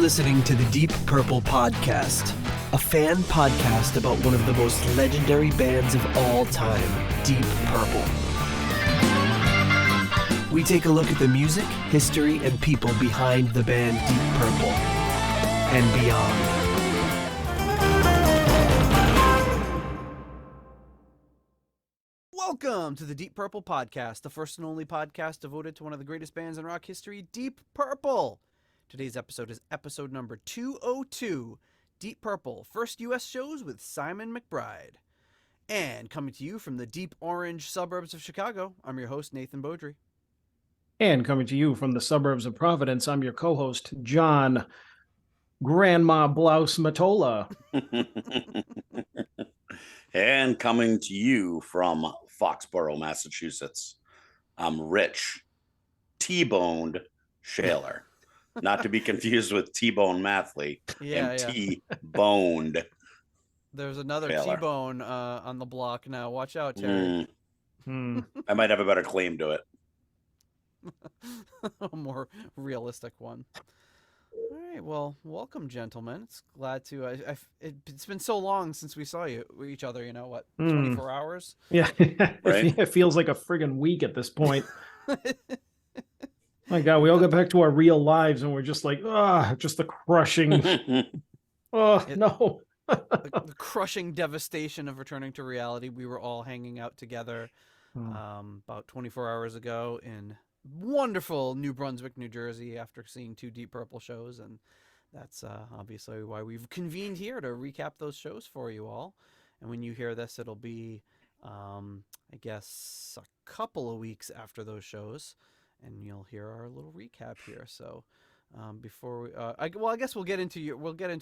listening to the Deep Purple Podcast, a fan podcast about one of the most legendary bands of all time, Deep Purple. We take a look at the music, history, and people behind the band Deep Purple and beyond. Welcome to the Deep Purple Podcast, the first and only podcast devoted to one of the greatest bands in rock history, Deep Purple. Today's episode is episode number 202, Deep Purple, first U.S. shows with Simon McBride. And coming to you from the deep orange suburbs of Chicago, I'm your host, Nathan Beaudry. And coming to you from the suburbs of Providence, I'm your co-host, John Grandma Blouse Matola. And coming to you from Foxborough, Massachusetts, I'm Rich T-boned Shaler. Not to be confused with T-Bone Mathley. T-boned. There's another Shaler. T-bone on the block now. Watch out, Terry. I might have a better claim to it. A more realistic one. All right, well, welcome, gentlemen. It's glad to. It's been so long since we saw each other. You know what? 24 hours. Yeah, Right? It feels like a friggin' week at this point. My God, we all got back to our real lives, and we're just like, just the crushing. No. The crushing devastation of returning to reality. We were all hanging out together about 24 hours ago in wonderful New Brunswick, New Jersey, after seeing 2 Deep Purple shows, and that's obviously why we've convened here to recap those shows for you all. And when you hear this, it'll be I guess a couple of weeks after those shows, and you'll hear our little recap here. So before we I guess we'll get into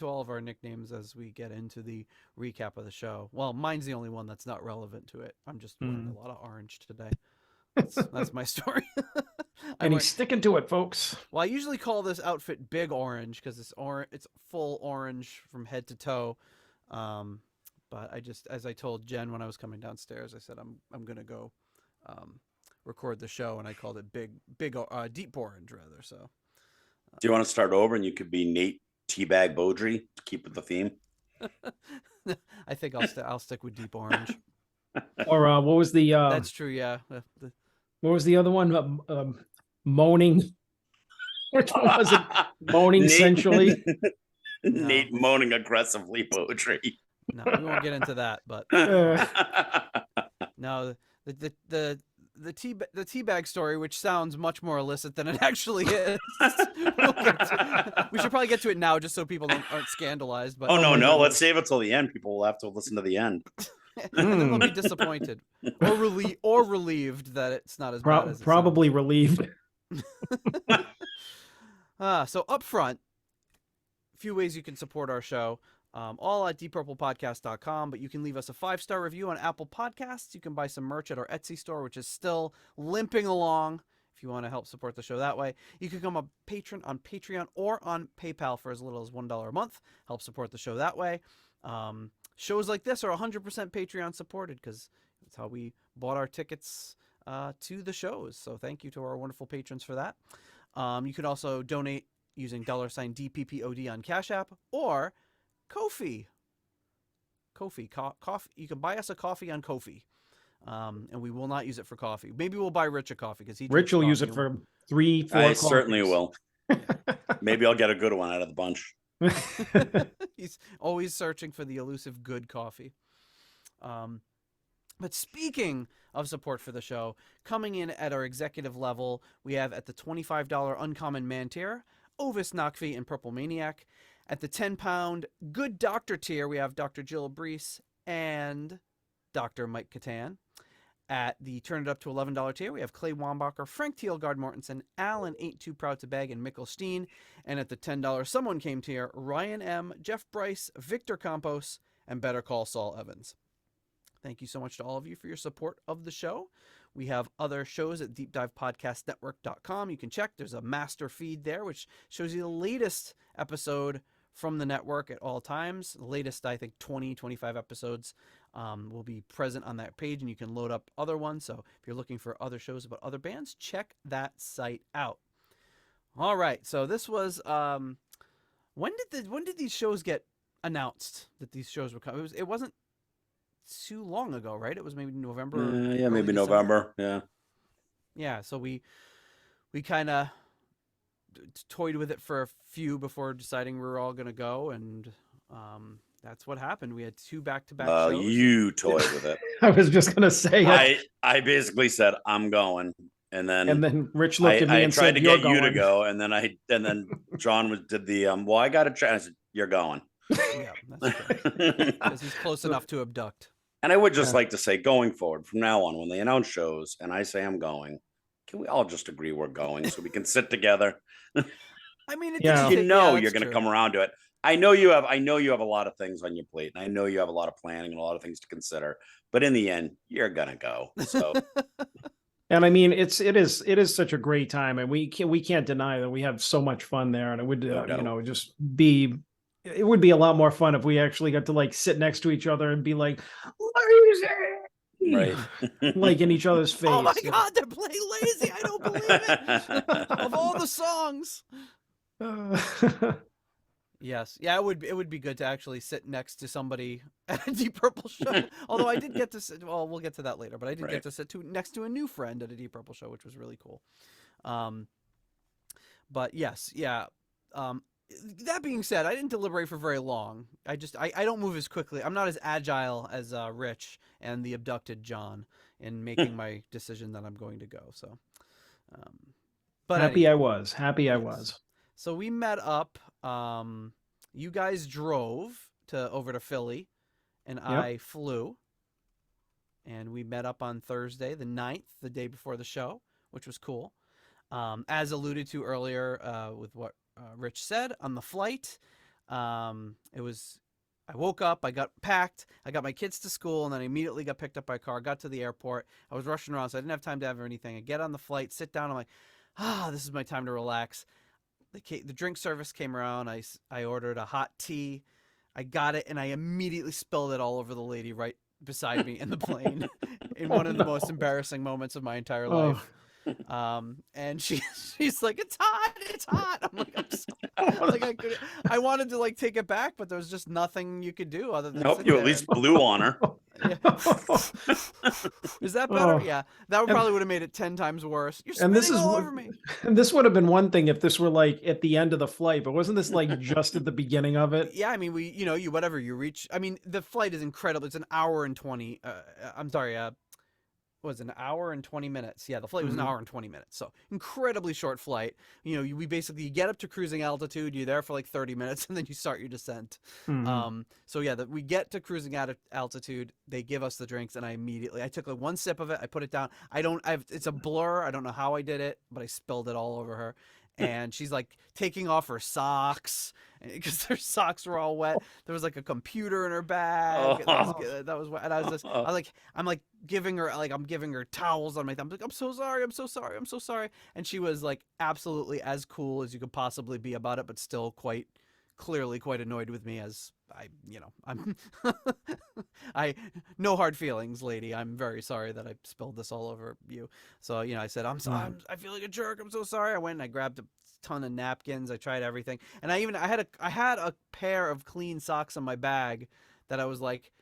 all of our nicknames as we get into the recap of the show. Well, mine's the only one that's not relevant to it. I'm just wearing a lot of orange today. That's my story. And he's sticking to it, folks. Well, I usually call this outfit Big Orange because it's full orange from head to toe. But I just, as I told Jen when I was coming downstairs, I said I'm gonna go record the show, and I called it Deep Orange rather. So, Do you want to start over and you could be Nate Teabag Beaudry to keep with the theme? I think I'll stick with Deep Orange. Or what was the? That's true. Yeah. What was the other one? Moaning. Which one was it? Moaning Nate, sensually. Nate moaning aggressively Beaudry. No, we won't get into that. But no, the teabag story, which sounds much more illicit than it actually is. We should probably get to it now, just so people aren't scandalized. But no, let's save it till the end. People will have to listen to the end. And then they'll be disappointed or relieved that it's not as bad as it probably relieved. So up front, a few ways you can support our show, all at deeppurplepodcast.com, but you can leave us a 5-star review on Apple Podcasts. You can buy some merch at our Etsy store, which is still limping along. If you want to help support the show that way, you can become a patron on Patreon or on PayPal for as little as $1 a month. Help support the show that way. Shows like this are 100% Patreon supported because that's how we bought our tickets to the shows. So thank you to our wonderful patrons for that. You can also donate using $DPPOD on Cash App or Ko-fi. Coffee. You can buy us a coffee on Ko-fi. And we will not use it for coffee. Maybe we'll buy Rich a coffee because Rich will use it for 3-4 I coffees. certainly will. Maybe I'll get a good one out of the bunch. He's always searching for the elusive good coffee. But speaking of support for the show, coming in at our executive level, we have at the $25 Uncommon Man tier, Ovis Nakvi and Purple Maniac. At the £10 Good Doctor tier, we have Dr. Jill Brees and Dr. Mike Catan. At the Turn It Up to $11 tier, we have Clay Wambacher, Frank Thielgard Mortensen, Alan Ain't Too Proud to Beg, and Mikkel Steen. And at the $10 Someone Came tier, Ryan M., Jeff Bryce, Victor Campos, and Better Call Saul Evans. Thank you so much to all of you for your support of the show. We have other shows at deepdivepodcastnetwork.com. You can check. There's a master feed there, which shows you the latest episode from the network at all times. The latest, I think, 25 episodes will be present on that page, and you can load up other ones. So if you're looking for other shows about other bands, check that site out. All right, so this was When did these shows get announced that these shows were coming? It wasn't too long ago, right? It was maybe November. Yeah, maybe December. November. Yeah. Yeah, so we kind of toyed with it for a few before deciding we were all gonna go, and that's what happened. We had 2 back-to-back shows. You toyed with it. I was just gonna say. I basically said I'm going, and then Rich looked at me and tried said, to "You're get going." you to go, and then John did the well, I got to try. I said, "You're going." Yeah, that's true. Because he's close enough to abduct. And I would just like to say, going forward from now on, when they announce shows and I say I'm going, can we all just agree we're going so we can sit together? I mean, you're going to come around to it. I know you have a lot of things on your plate, and I know you have a lot of planning and a lot of things to consider. But in the end, you're gonna go. So, and I mean, it is such a great time, and we can't deny that we have so much fun there, and it would it would be a lot more fun if we actually got to like sit next to each other and be like, lazy, right, like in each other's face. Oh my God, they're playing Lazy! I don't believe it. Of all the songs. Yes, yeah, it would be good to actually sit next to somebody at a Deep Purple show. Although I did get to sit, well, we'll get to that later, but I did get to sit next to a new friend at a Deep Purple show, which was really cool. But yes, yeah. That being said, I didn't deliberate for very long. I don't move as quickly. I'm not as agile as Rich and the abducted John in making my decision that I'm going to go. So, but happy I was. So we met up. You guys drove over to Philly, and I flew. And we met up on Thursday, the 9th, the day before the show, which was cool. As alluded to earlier with what Rich said on the flight, I woke up, I got packed, I got my kids to school, and then I immediately got picked up by a car, got to the airport. I was rushing around, so I didn't have time to have anything. I get on the flight, sit down, I'm like, this is my time to relax. The drink service came around. I ordered a hot tea. I got it, and I immediately spilled it all over the lady right beside me in the plane in one of the most embarrassing moments of my entire life. And she's like, it's hot. I'm like, I'm like, I wanted to like take it back, but there was just nothing you could do other than you at least blew on her. Is that better? Yeah, that probably would have made it 10 times worse. You're spitting all over me. And this would have been one thing if this were like at the end of the flight, but wasn't this like just at the beginning of it? Yeah, I mean, you reach. I mean, the flight is incredible. It's an hour and 20. I'm sorry. Was an hour and 20 minutes. Yeah, the flight was an hour and 20 minutes. So incredibly short flight. We basically get up to cruising altitude. You're there for like 30 minutes, and then you start your descent. So yeah, we get to cruising altitude. They give us the drinks, and I took like one sip of it. I put it down. It's a blur. I don't know how I did it, but I spilled it all over her. And she's like taking off her socks because her socks were all wet. There was like a computer in her bag. That was wet. And I was like giving her towels on my thumb. I'm like, I'm so sorry. And she was like absolutely as cool as you could possibly be about it, but still quite clearly quite annoyed with me as I'm no hard feelings, lady. I'm very sorry that I spilled this all over you. So, I said, I'm sorry. I feel like a jerk. I'm so sorry. I went and I grabbed a ton of napkins. I tried everything. And I had a pair of clean socks in my bag that I was like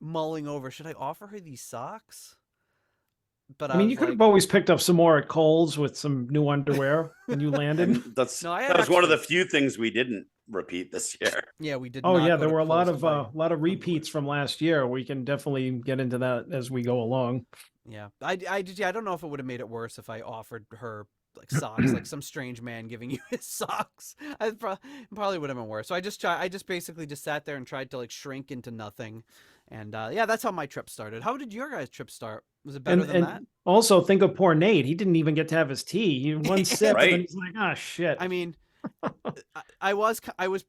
mulling over. Should I offer her these socks? But I mean, you could have always picked up some more at Kohl's with some new underwear when you landed. That was one of the few things we didn't repeat this year. Yeah, we did. Oh yeah, there were a lot of repeats from last year. We can definitely get into that as we go along. Yeah, I don't know if it would have made it worse if I offered her like socks, like some strange man giving you his socks. It probably would have been worse. So I just basically just sat there and tried to like shrink into nothing. And yeah, that's how my trip started. How did your guys' trip start? Was it better than that? Also, think of poor Nate. He didn't even get to have his tea. He had one sip, right. And he's like, "Ah, shit." I mean, I was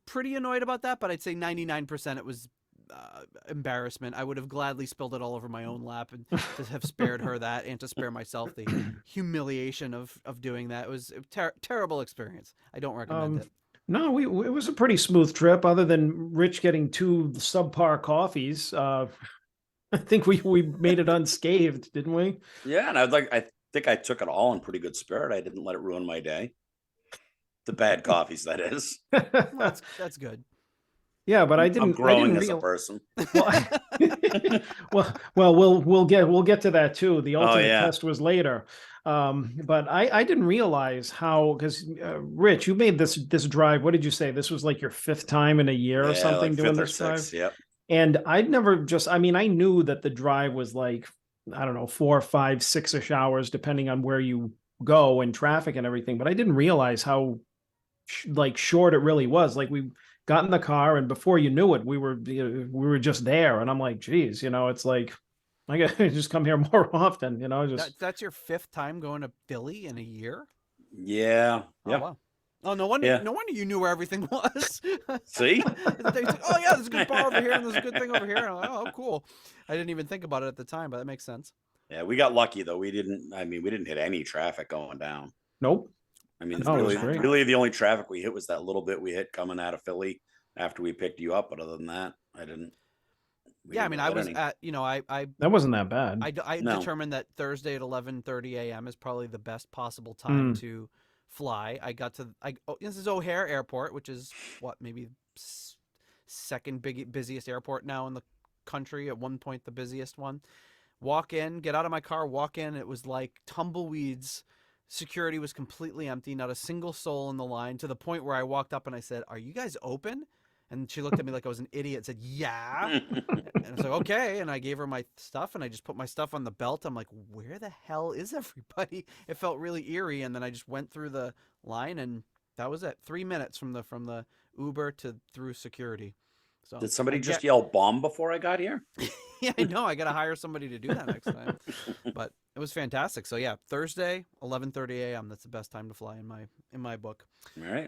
pretty annoyed about that, but I'd say 99% it was embarrassment. I would have gladly spilled it all over my own lap and to have spared her that, and to spare myself the humiliation of doing that. It was a terrible experience. I don't recommend it. No, it was a pretty smooth trip, other than Rich getting 2 subpar coffees. I think we made it unscathed, didn't we? Yeah, and I think I took it all in pretty good spirit. I didn't let it ruin my day. The bad coffees, that is. Well, that's good. Yeah, but I I'm didn't growing as a person. Well, we'll get to that too. The ultimate yeah. test was later. But I didn't realize how, because Rich, you made this drive. What did you say? This was like your 5th time in a year or Yeah, something like doing 5th or this drive. 6th. Yep. And I'd never just, I mean, I knew that the drive was like, I don't know, 4, 5, 6-ish hours, depending on where you go and traffic and everything. But I didn't realize how like short it really was. Like we got in the car, and before you knew it, we were just there. And I'm like, geez, it's like I got to just come here more often. Just That's your 5th time going to Philly in a year. Yeah. Oh Yep. wow. Oh, no wonder! Yeah. No wonder you knew where everything was. See? Oh yeah, there's a good bar over here, and there's a good thing over here. And I'm like, oh, cool. I didn't even think about it at the time, but that makes sense. Yeah, we got lucky though. We didn't hit any traffic going down. Nope. I mean, No, it was really, great. really the only traffic we hit was that little bit we hit coming out of Philly after we picked you up. But other than that, I didn't. Yeah, I mean, I was at, I That wasn't that bad. I No. determined that Thursday at 11:30 a.m. is probably the best possible time to fly. I got to this is O'Hare Airport, which is what, maybe second busiest airport now in the country. At one point, the busiest one. Walk in, get out of my car, walk in. It was like tumbleweeds. Security was completely empty, not a single soul in the line, to the point where I walked up and I said, "Are you guys open?" And she looked at me like I was an idiot, said, "Yeah." And I was like, "Okay." And I gave her my stuff, and I just put my stuff on the belt. I'm like, where the hell is everybody? It felt really eerie. And then I just went through the line, and that was it. 3 minutes from the Uber to through security. So Did somebody just yell bomb before I got here? Yeah, I know. I got to hire somebody to do that next time. But it was fantastic. So yeah, Thursday, 11:30 a.m. That's the best time to fly in my book. All right.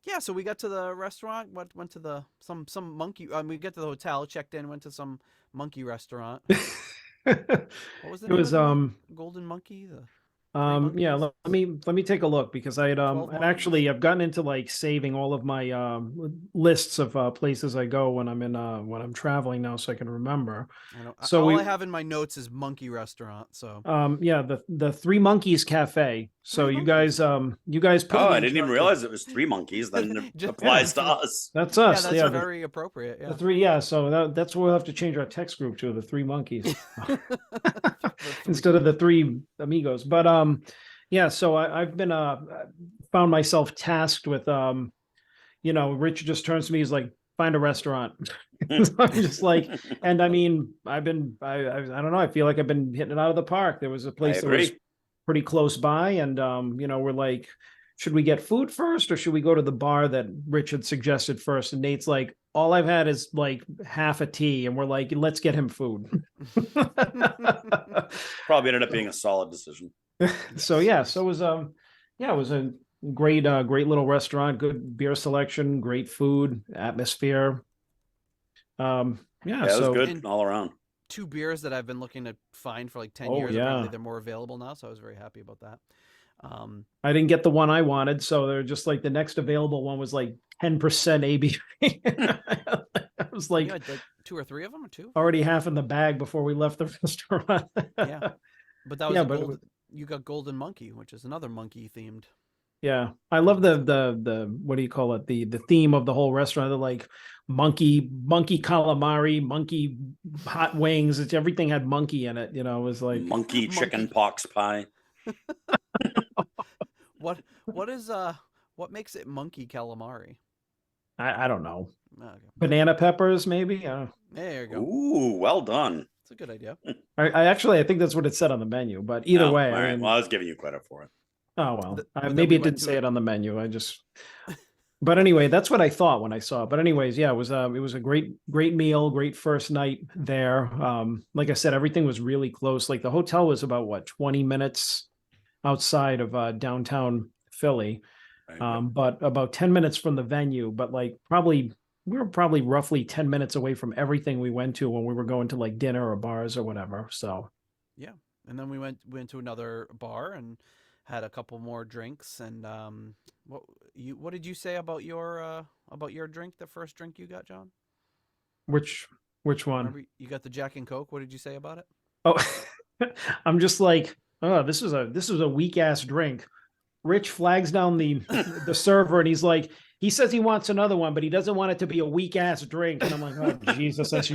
Yeah, so we got to the restaurant. Went to the some monkey. We got to the hotel, checked in, went to some monkey restaurant. What was the name? It was Golden Monkey. yeah, let me take a look, because I had and actually I've gotten into like saving all of my lists of places I go when I'm traveling now, so I can remember. I know. So all I have in my notes is monkey restaurant. So yeah, the Three Monkeys Cafe. So Three you guys put Oh, me I in didn't even charge of- realize it was Three Monkeys. Then it applies to us. That's yeah, us. that's Yeah, very appropriate. Yeah. the three. Yeah, so that's what we'll have to change our text group to, the Three Monkeys instead of the Three Amigos. But yeah, so I've been found myself tasked with Rich just turns to me, he's like, find a restaurant. So I'm just like, and I mean, I don't know, I feel like I've been hitting it out of the park. There was a place that was pretty close by, and we're like, should we get food first, or should we go to the bar that Rich had suggested first? And Nate's like, all I've had is like half a tea, and we're like, let's get him food. Probably ended up being a solid decision. So it was it was a great little restaurant, good beer selection, great food, atmosphere. Yeah, it was good all around. 2 beers that I've been looking to find for like 10 Oh, years. yeah. Apparently they're more available now, so I was very happy about that. I didn't get the one I wanted, so they're just like, the next available one was like 10% ABV. I was like, you had like 2 or 3 of them, or 2? already half in the bag before we left the restaurant. Yeah, but that was you got Golden Monkey, which is another monkey themed. Yeah, I love the what do you call it? The theme of the whole restaurant. They're like monkey calamari, monkey hot wings. It's everything had monkey in it. It was like monkey chicken pox pie. What makes it monkey calamari? I don't know. Okay. Banana peppers, maybe. There you go. Ooh, well done. It's a good idea. I think that's what it said on the menu. But either way, all right. Well, I was giving you credit for it. Oh well, maybe it didn't say it on the menu. But anyway, that's what I thought when I saw it. But anyways, yeah, it was a great meal, great first night there. Like I said, everything was really close. Like the hotel was about 20 minutes outside of downtown Philly, but about 10 minutes from the venue. But like we were probably roughly 10 minutes away from everything we went to when we were going to like dinner or bars or whatever. So yeah, and then we went to another bar and had a couple more drinks. And what did you say about your drink, the first drink you got, John? Which one? Remember you got the Jack and Coke. What did you say about it? Oh, I'm just like, oh, this is a weak ass drink. Rich flags down the server, and he's like, he says he wants another one, but he doesn't want it to be a weak ass drink. And I'm like, oh Jesus, that's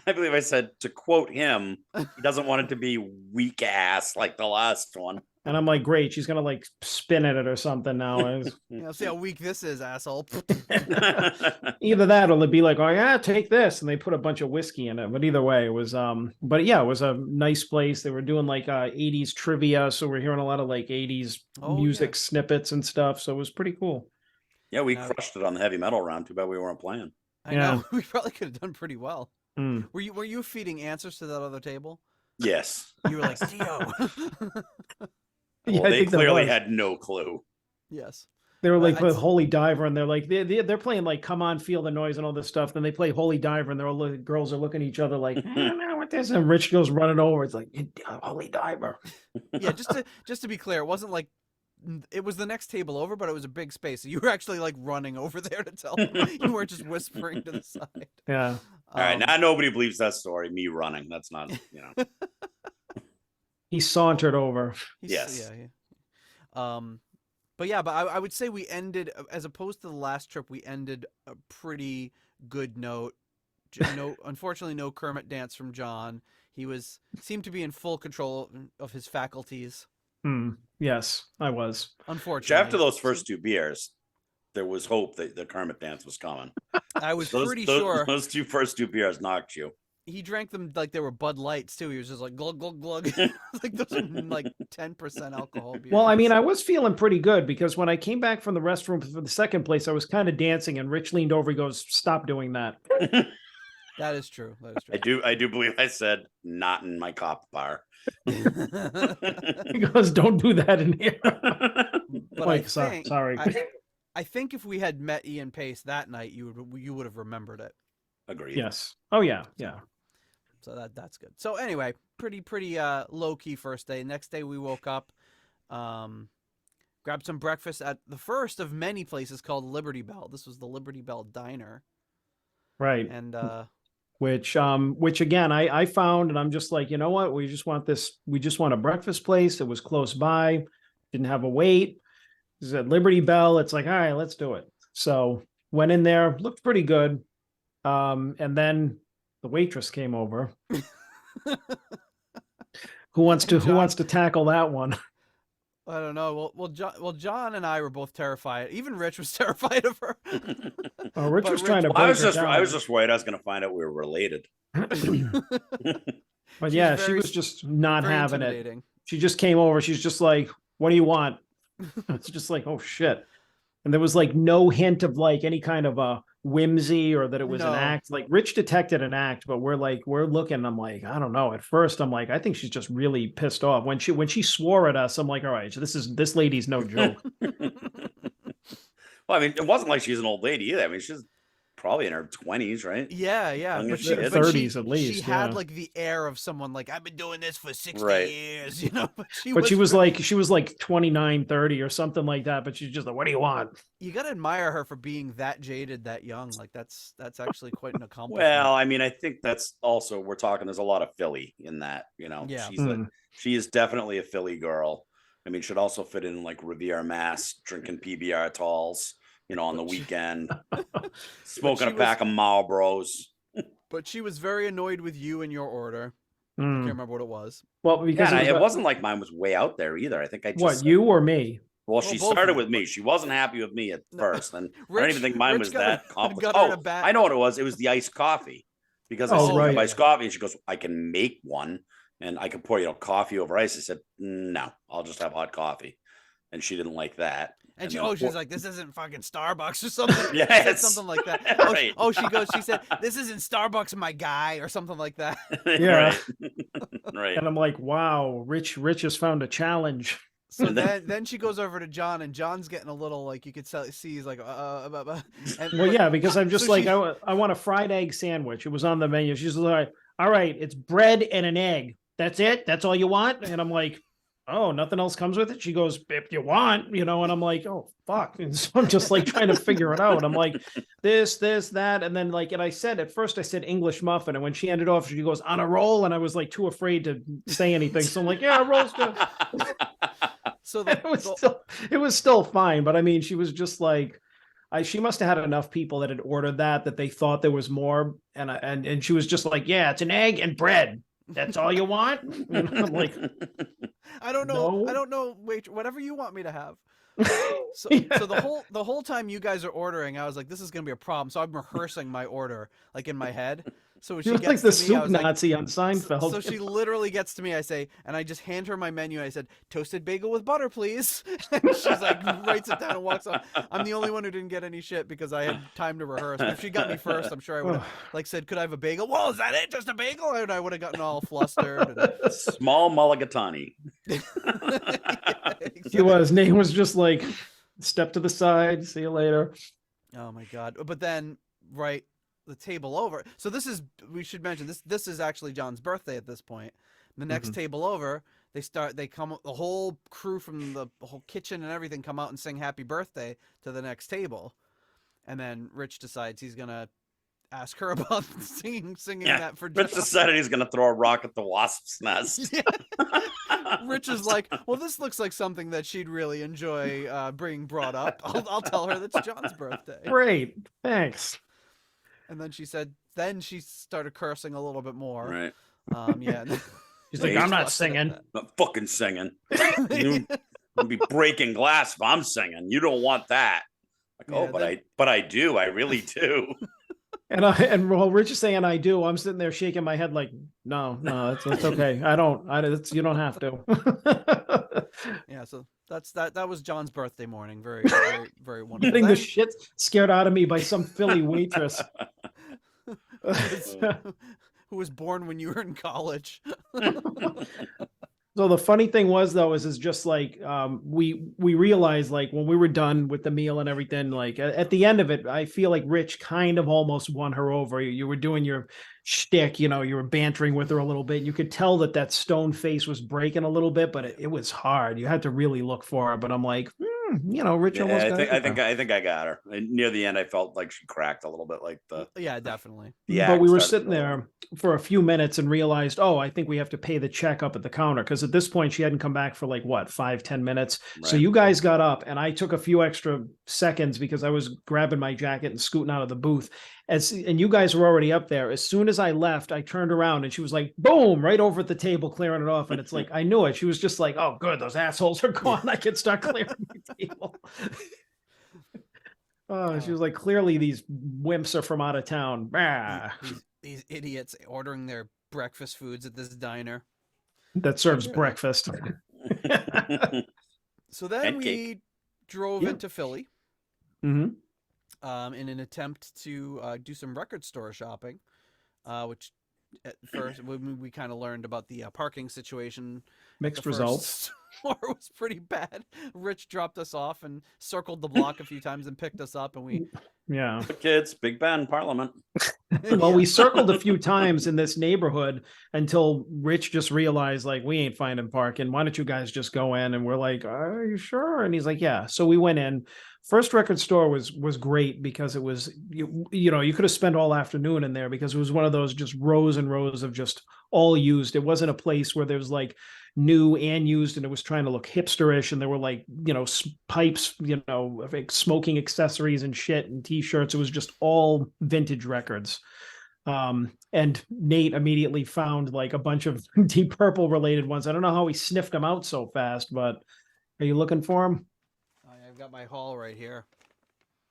I believe I said to quote him, he doesn't want it to be weak ass like the last one. And I'm like, great, she's gonna like spin at it or something now. Yeah, see how weak this is, asshole. Either that or it'd be like, oh yeah, take this, and they put a bunch of whiskey in it. But either way, it was but yeah, it was a nice place. They were doing like 80s trivia, so we're hearing a lot of like 80s music snippets and stuff. So it was pretty cool. Yeah, we crushed it on the heavy metal round. Too bad we weren't playing. I know. We probably could have done pretty well. Mm. Were you feeding answers to that other table? Yes. You were like, Theo. Well, they clearly had no clue. Yes. They were like Holy Diver, and they're like they're playing like Come On, Feel the Noise and all this stuff. Then they play Holy Diver, and the girls are looking at each other like, I don't know what this is. And Rich goes running over. It's like Holy Diver. Yeah, just to be clear, it wasn't like it was the next table over, but it was a big space. So you were actually like running over there to tell them. You weren't just whispering to the side. Yeah. All right, now nobody believes that story. Me running. That's not, He sauntered over. Yes. Yeah. But I would say we ended, as opposed to the last trip, we ended a pretty good note. Unfortunately, no Kermit dance from John. He seemed to be in full control of his faculties. Yes, I was. Unfortunately, after those first two beers, there was hope that the Kermit dance was coming. I was pretty sure those first two beers knocked you. He drank them like they were Bud Lights too. He was just like glug glug glug, like those are like 10% alcohol beers. Well, I mean, I was feeling pretty good because when I came back from the restroom for the second place, I was kind of dancing, and Rich leaned over. He goes, "Stop doing that." That is true. That is true. I do believe I said not in my cop bar. He goes, "Don't do that in here." But like, sorry. I think if we had met Ian Pace that night, you would have remembered it. Agreed. Yes. Oh yeah. Yeah. So that's good. So anyway, pretty low key first day. Next day we woke up, grabbed some breakfast at the first of many places called Liberty Bell. This was the Liberty Bell Diner. Right. And which again I found, and I'm just like, you know what? We just want a breakfast place. It was close by, didn't have a wait. It was at Liberty Bell. It's like, all right, let's do it. So went in there, looked pretty good. And then the waitress came over. Who wants to tackle that one? I don't know. Well, John and I were both terrified. Even Rich was terrified of her. Oh, Rich was trying to. I was just worried I was going to find out we were related. But yeah, she was just not having it. She just came over. She's just like, "What do you want?" It's just like, oh shit. And there was like no hint of like any kind of a whimsy or that it was an act. Like Rich detected an act, but we're looking. I'm like, I don't know. At first, I'm like, I think she's just really pissed off. When she swore at us, I'm like, all right, so this lady's no joke. Well, I mean, it wasn't like she's an old lady either. I mean, she's probably in her 20s, right? Yeah. But she, 30s at least. She had like the air of someone like, I've been doing this for 60 years, you know. But she was like 29, 30 or something like that. But she's just like, what do you want? You gotta admire her for being that jaded, that young. Like that's actually quite an accomplishment. Well, I mean, I think that's also, we're talking, there's a lot of Philly in that, you know. Yeah. She is definitely a Philly girl. I mean, should also fit in like Riviera, Mass, drinking PBR talls, you know, on the weekend, smoking a pack of Marlboros. But she was very annoyed with you and your order. I can't remember what it was. Well, because it wasn't like mine was way out there either. I think I just... What, you or me? Well, she started with me. She wasn't happy with me at first. And I don't even think mine was that complicated. Oh, I know what it was. It was the iced coffee. Because I said, iced coffee. And she goes, I can make one. And I can pour, coffee over ice. I said, no, I'll just have hot coffee. And she didn't like that. And she was like, this isn't fucking Starbucks or something. Yeah, something like that. Right. She said, this isn't Starbucks, my guy, or something like that. Yeah. Right. And I'm like, wow, Rich has found a challenge. So then she goes over to John, and John's getting a little, like, you could see he's like, because I'm just like, I want a fried egg sandwich. It was on the menu. She's like, all right, it's bread and an egg. That's it? That's all you want? And I'm like, oh, nothing else comes with it? She goes, if you want, and I'm like, oh, fuck. And so I'm just like trying to figure it out. I'm like, this, that. And then and I said, at first I said English muffin. And when she ended off, she goes, on a roll. And I was like too afraid to say anything. So I'm like, yeah, a roll's good. So it was still fine, but I mean, she was just like, she must have had enough people that had ordered that they thought there was more, and she was just like, yeah, it's an egg and bread. That's all you want? And I'm like, I don't know. No. I don't know. Wait, whatever you want me to have. So, Yeah. so the whole time you guys are ordering, I was like, this is gonna be a problem. So I'm rehearsing my order like in my head. So when she You're gets like the to me, I soup was like, Nazi on Seinfeld. so she literally gets to me. I say, and I just hand her my menu. I said, toasted bagel with butter, please. And she's like, writes it down and walks off. I'm the only one who didn't get any shit because I had time to rehearse. But if she got me first, I'm sure I would have like said, could I have a bagel? Whoa, is that it? Just a bagel? And I would have gotten all flustered. And... Small mulligatawny. Yeah, exactly. He was. Nate was just like, step to the side. See you later. Oh my god! But then, right, the table over. So we should mention this is actually John's birthday at this point. The next table over, they come, the whole crew from the whole kitchen and everything come out and sing happy birthday to the next table. And then Rich decides he's going to ask her about singing that for John. Rich decided he's going to throw a rock at the wasp's nest. Yeah. Rich is like, well, this looks like something that she'd really enjoy being brought up. I'll tell her that's John's birthday. Great. Thanks. And then she started cursing a little bit more. Right. Yeah. He's like, I'm not singing. Not fucking singing. You'll be breaking glass if I'm singing. You don't want that. Like, yeah, but I do. I really do. And while Rich is saying I do, I'm sitting there shaking my head like, no, it's okay. You don't have to. Yeah, so that was John's birthday morning. Very, very, very wonderful. Getting the shit scared out of me by some Philly waitress. Who was born when you were in college. So the funny thing was, though, is just like we realized, like, when we were done with the meal and everything, like at the end of it, I feel like Rich kind of almost won her over. You were doing your shtick, you were bantering with her a little bit. You could tell that stone face was breaking a little bit, but it was hard. You had to really look for her. But I'm like, Rich almost got I think I got her. And near the end, I felt like she cracked a little bit, like yeah, definitely. Yeah, but we were sitting there for a few minutes and realized, I think we have to pay the check up at the counter, because at this point she hadn't come back for like 5-10 minutes. Right. So you guys got up, and I took a few extra seconds because I was grabbing my jacket and scooting out of the booth. And you guys were already up there. As soon as I left, I turned around and she was like, boom, right over at the table, clearing it off. And it's like, I knew it. She was just like, oh, good, those assholes are gone. I can start clearing the table. She was like, clearly these wimps are from out of town. These idiots ordering their breakfast foods at this diner that serves breakfast. So then we drove into Philly. Mm-hmm. In an attempt to do some record store shopping, which at first we kind of learned about the parking situation. Mixed results. Or was pretty bad. Rich dropped us off and circled the block a few times and picked us up, and we kids, Big Ben, Parliament. Well, we circled a few times in this neighborhood until Rich just realized, like, we ain't finding parking. Why don't you guys just go in? And we're like, are you sure? And he's like, yeah. So we went in. First record store was great because it was, you could have spent all afternoon in there, because it was one of those just rows and rows of just all used. It wasn't a place where there was like new and used, and it was trying to look hipsterish, and there were like, pipes, like smoking accessories and shit and t-shirts. It was just all vintage records. And Nate immediately found like a bunch of Deep Purple related ones. I don't know how he sniffed them out so fast, but are you looking for them? I've got my haul right here.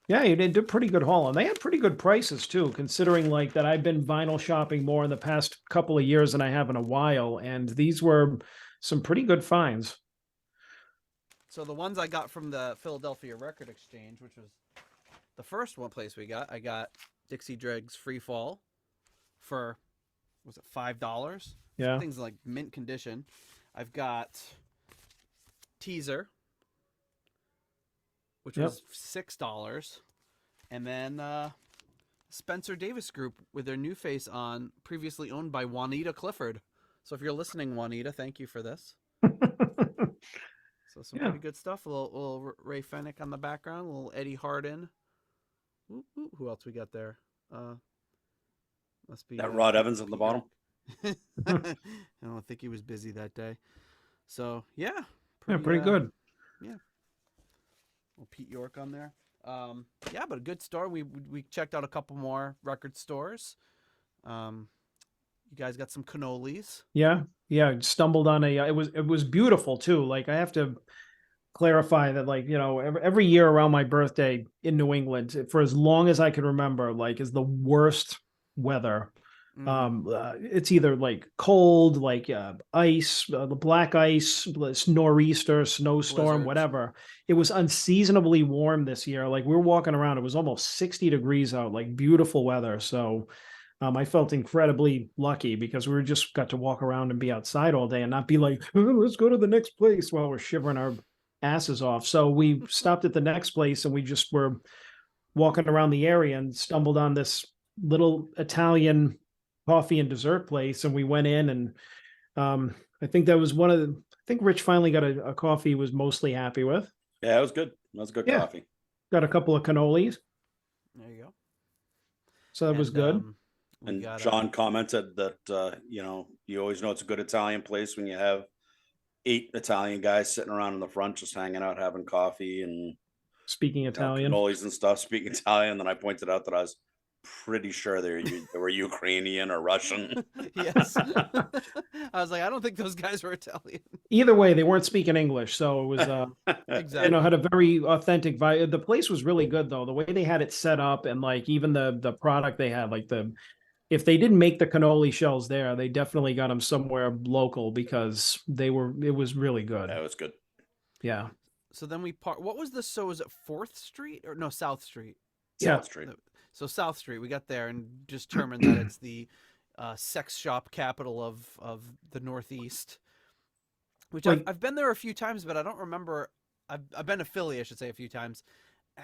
Yeah, you did a pretty good haul, and they had pretty good prices too, considering like that I've been vinyl shopping more in the past couple of years than I have in a while, and these were some pretty good finds. So the ones I got from the Philadelphia Record Exchange, which was the first one place I got Dixie Dregs Free Fall for, was it $5? Yeah. Things like mint condition. I've got Teaser, which was $6. And then Spencer Davis Group with their new face on, previously owned by Juanita Clifford. So if you're listening, Juanita, thank you for this. So some pretty good stuff. A little Ray Fennick on the background, a little Eddie Hardin. Who else we got there? Must be that Rod Evans at the bottom. I don't think he was busy that day. So pretty good. Yeah. Well, Pete York on there. Yeah, but a good store. We checked out a couple more record stores. You guys got some cannolis. Yeah, yeah. Stumbled on a. It was beautiful too. Like I have to clarify that, like, you know, every year around my birthday in New England, for as long as I can remember, like, is the worst weather. It's either like cold, like ice, the black ice, nor'easter, snowstorm, Blizzards. whatever. It was unseasonably warm this year. Like we were walking around, it was almost 60 degrees out, like beautiful weather. So I felt incredibly lucky because we just got to walk around and be outside all day and not be like, oh, let's go to the next place while we're shivering our asses off. So we stopped at the next place and we just were walking around the area and stumbled on this little Italian coffee and dessert place. And we went in and I think that was I think Rich finally got a coffee he was mostly happy with. Yeah, it was good. That was good coffee. Got a couple of cannolis. There you go. So that was good. And John commented that, you know, you always know it's a good Italian place when you have 8 Italian guys sitting around in the front, just hanging out, having coffee and speaking Italian, cannolis and stuff, speaking Italian. Then I pointed out that I was pretty sure they were Ukrainian or Russian. Yes. I was like, I don't think those guys were Italian. Either way, they weren't speaking English. So it was, exactly. You know, had a very authentic vibe. The place was really good though. The way they had it set up and like even the product they had, like if they didn't make the cannoli shells there, they definitely got them somewhere local because it was really good. That was good. Yeah. So then what was was it 4th Street or no, South Street? South Street. So South Street, we got there and just determined that it's the sex shop capital of the Northeast, which I've been there a few times, but I don't remember. I've been to Philly, I should say, a few times.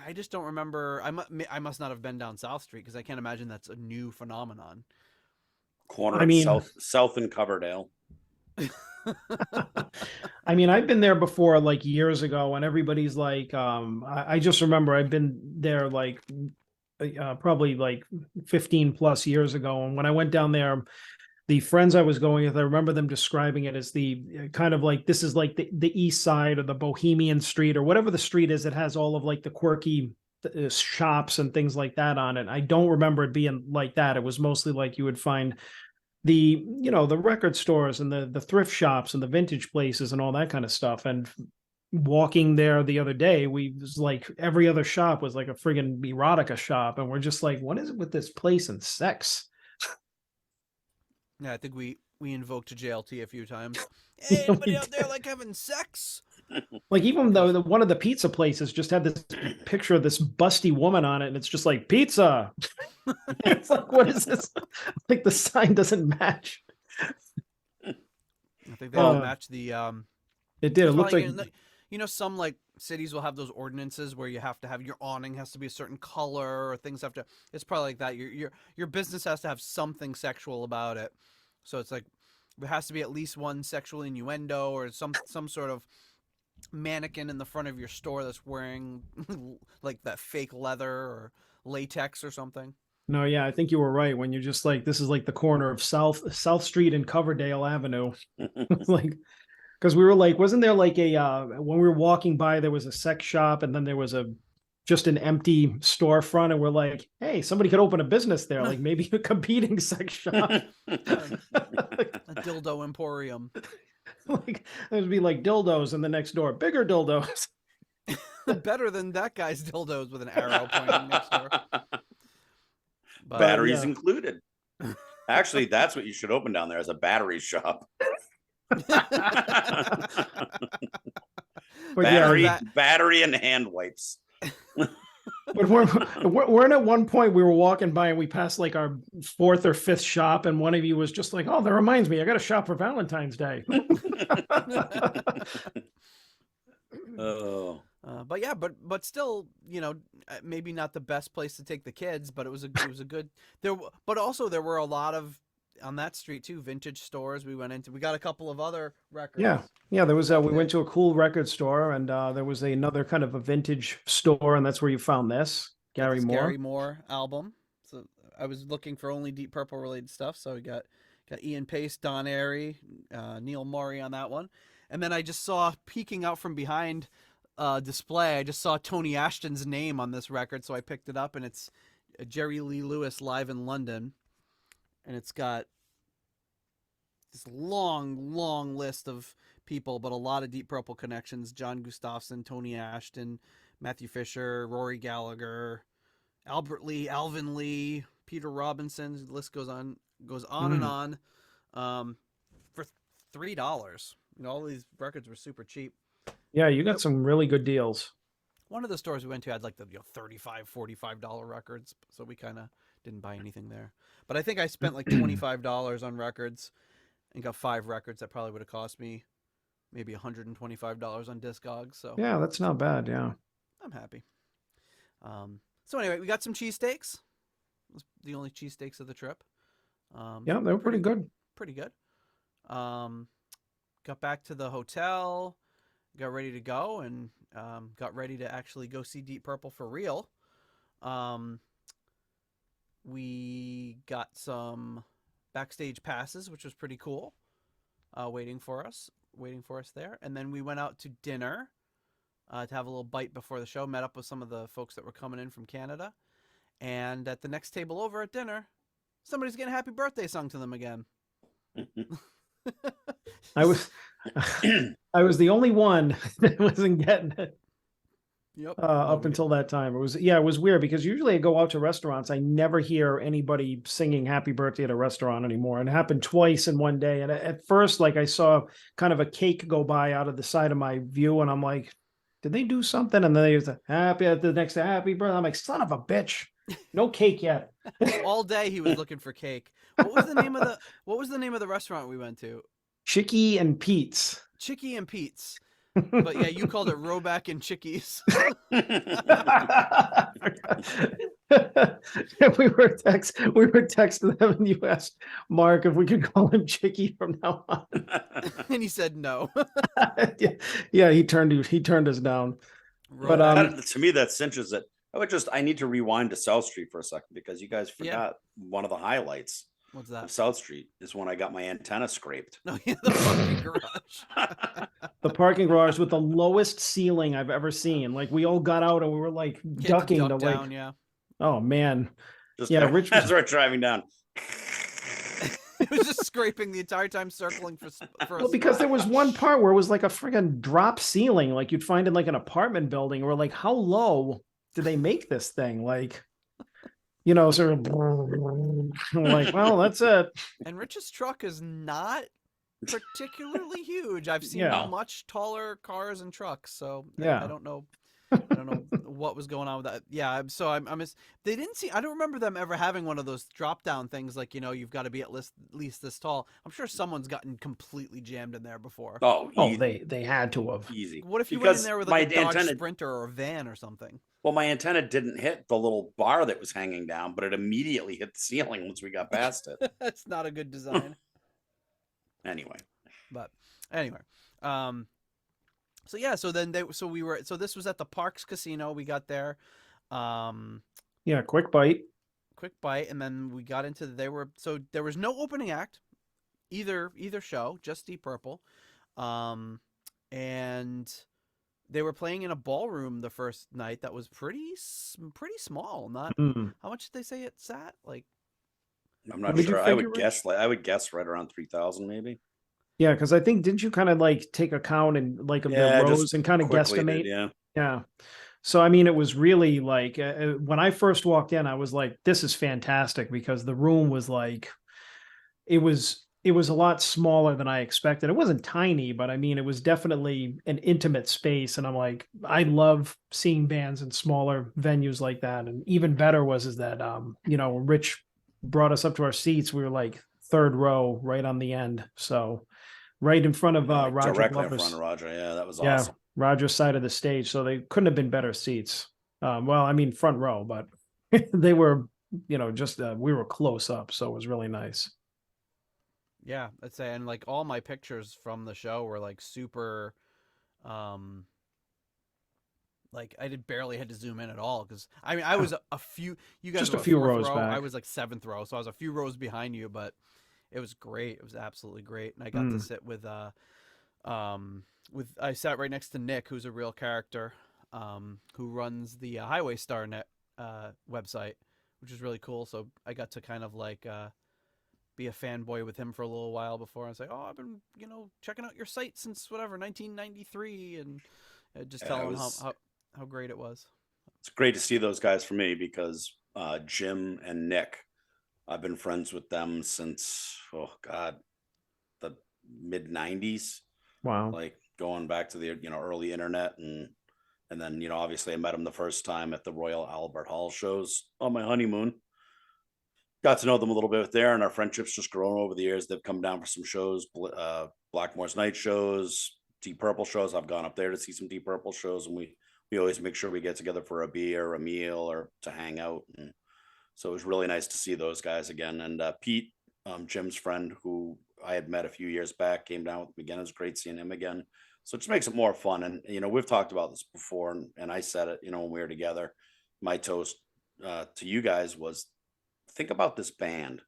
I just don't remember. I must not have been down South Street because I can't imagine that's a new phenomenon. Corner of South and Coverdale. I mean, I've been there before, like years ago, and everybody's like, I just remember I've been there like probably like 15 plus years ago. And when I went down there, the friends I was going with, I remember them describing it as the kind of like, this is like the East Side or the Bohemian Street or whatever the street is that has all of like the quirky shops and things like that on it. I don't remember it being like that. It was mostly like you would find the record stores and the thrift shops and the vintage places and all that kind of stuff. And walking there the other day, we was like every other shop was like a friggin' erotica shop. And we're just like, what is it with this place and sex? Yeah, I think we invoked JLT a few times. Hey, anybody out there like having sex? Like even though one of the pizza places just had this picture of this busty woman on it, and it's just like pizza. It's like, what is this? Like the sign doesn't match. I think they don't match the. It did. It looked like some like cities will have those ordinances where you have to have your awning has to be a certain color or things have to. It's probably like that. Your business has to have something sexual about it. So it's like there has to be at least one sexual innuendo or some sort of mannequin in the front of your store that's wearing like that fake leather or latex or something. No, yeah, I think you were right when you're just like, this is like the corner of South Street and Coverdale Avenue. Like, because we were like, wasn't there like when we were walking by, there was a sex shop and then there was just an empty storefront, and we're like, hey, somebody could open a business there, like maybe a competing sex shop. A dildo emporium. Like there'd be like dildos in the next door, bigger dildos. Better than that guy's dildos with an arrow pointing next door. But, batteries included. Actually, that's what you should open down there as a battery shop. Battery and hand wipes. But we're at one point we were walking by and we passed like our 4th or 5th shop, and one of you was just like, oh, that reminds me, I got to shop for Valentine's Day. Oh. But yeah, but still, maybe not the best place to take the kids, but it was a good there. But also there were a lot of on that street too, vintage stores. We went into. We got a couple of other records. Yeah. There was we went to a cool record store, and there was another kind of a vintage store, and that's where you found this Gary Moore album. So I was looking for only Deep Purple related stuff, so we got Ian Paice, Don Airey, Neil Maury on that one, and then I just saw peeking out from behind display, I just saw Tony Ashton's name on this record, so I picked it up, and it's Jerry Lee Lewis live in London, and it's got this long list of people, but a lot of Deep Purple connections: John Gustafson, Tony Ashton, Matthew Fisher, Rory Gallagher, Albert Lee, Alvin Lee, Peter Robinson. The list goes on and on. For $3, all these records were super cheap. Yeah, you got some really good deals. One of the stores we went to had like the $35, $45 records, so we kind of didn't buy anything there. But I think I spent like $25 on records and got 5 records that probably would have cost me maybe $125 on Discogs. So yeah, that's not bad. Yeah, I'm happy. So anyway, we got some cheesesteaks. It was the only cheesesteaks of the trip. Yeah, they were pretty good. Pretty good. Got back to the hotel, got ready to go, and got ready to actually go see Deep Purple for real. We got some backstage passes, which was pretty cool, waiting for us there. And then we went out to dinner to have a little bite before the show, met up with some of the folks that were coming in from Canada. And at the next table over at dinner, somebody's getting happy birthday sung to them again. I was the only one that wasn't getting it. Yep. Up until that time. It was weird because usually I go out to restaurants. I never hear anybody singing happy birthday at a restaurant anymore. And it happened twice in one day. And at first, like, I saw kind of a cake go by out of the side of my view, and I'm like, did they do something? And then they was happy at the next happy birthday. I'm like, son of a bitch. No cake yet. All day he was looking for cake. What was the name of the restaurant we went to? Chickie and Pete's. Chickie and Pete's. But yeah, you called it Roback and Chickies. we were texting them, and you asked Mark if we could call him Chickie from now on. And he said no. Yeah, he turned us down. But to me, that cinches it. I need to rewind to South Street for a second, because you guys forgot one of the highlights. What's that? Of South Street is when I got my antenna scraped. No, yeah, the parking garage. The parking garage with the lowest ceiling I've ever seen. Like, we all got out and we were like ducking to down, like, yeah. Oh man. Rich as we're driving down. It was just scraping the entire time, circling for because there was one part where it was like a friggin' drop ceiling, like you'd find in like an apartment building. We're like, how low did they make this thing? Like, sort of like, well, that's it. And Rich's truck is not particularly huge. I've seen much taller cars and trucks, so I don't know. I don't know what was going on with that. Yeah, they didn't see. I don't remember them ever having one of those drop down things. Like, you've got to be at least this tall. I'm sure someone's gotten completely jammed in there before. Oh, they had to have. Easy. What if you went in there with like a Dodge Sprinter or a van or something? Well, my antenna didn't hit the little bar that was hanging down, but it immediately hit the ceiling once we got past it. That's not a good design. Anyway. So this was at the Parks Casino. We got there. Quick bite, and then we got into there was no opening act, either show, just Deep Purple, and they were playing in a ballroom the first night that was pretty small. Not how much did they say it sat? Like, I'm not sure. I would guess right around 3,000 maybe. Yeah, because I think, didn't you kind of like take a count and like of the rows and kind of guesstimate? Yeah. So I mean, it was really like when I first walked in, I was like, "This is fantastic," because the room was like, it was a lot smaller than I expected. It wasn't tiny, but I mean, it was definitely an intimate space. And I'm like, I love seeing bands in smaller venues like that. And even better is that when Rich brought us up to our seats, we were like third row, right on the end. So right in front of Roger. Directly in front of Roger. Yeah, that was awesome. Roger's side of the stage. So they couldn't have been better seats. Front row, but they were, we were close up. So it was really nice. Yeah, I'd say, and like all my pictures from the show were like super, like I barely had to zoom in at all, because I mean I was a few, you guys just were a few rows row. back. I was like 7th row, so I was a few rows behind you, but it was great. It was absolutely great, and I got to sit with I sat right next to Nick, who's a real character, who runs the Highway Star Net website, which is really cool. So I got to kind of like be a fanboy with him for a little while before I was like, oh, I've been, checking out your site since whatever 1993, and just telling him how great it was. It's great to see those guys for me because Jim and Nick, I've been friends with them since the mid 90s. Wow. Like going back to the early internet, and then obviously I met them the first time at the Royal Albert Hall shows on my honeymoon. Got to know them a little bit there, and our friendship's just grown over the years. They've come down for some shows, Blackmore's night shows, Deep Purple shows. I've gone up there to see some Deep Purple shows, and we always make sure we get together for a beer, a meal, or to hang out. And so it was really nice to see those guys again. And Pete, Jim's friend, who I had met a few years back, came down with me again. It was great seeing him again. So it just makes it more fun. And, we've talked about this before, and I said it, when we were together. My toast to you guys was, think about this band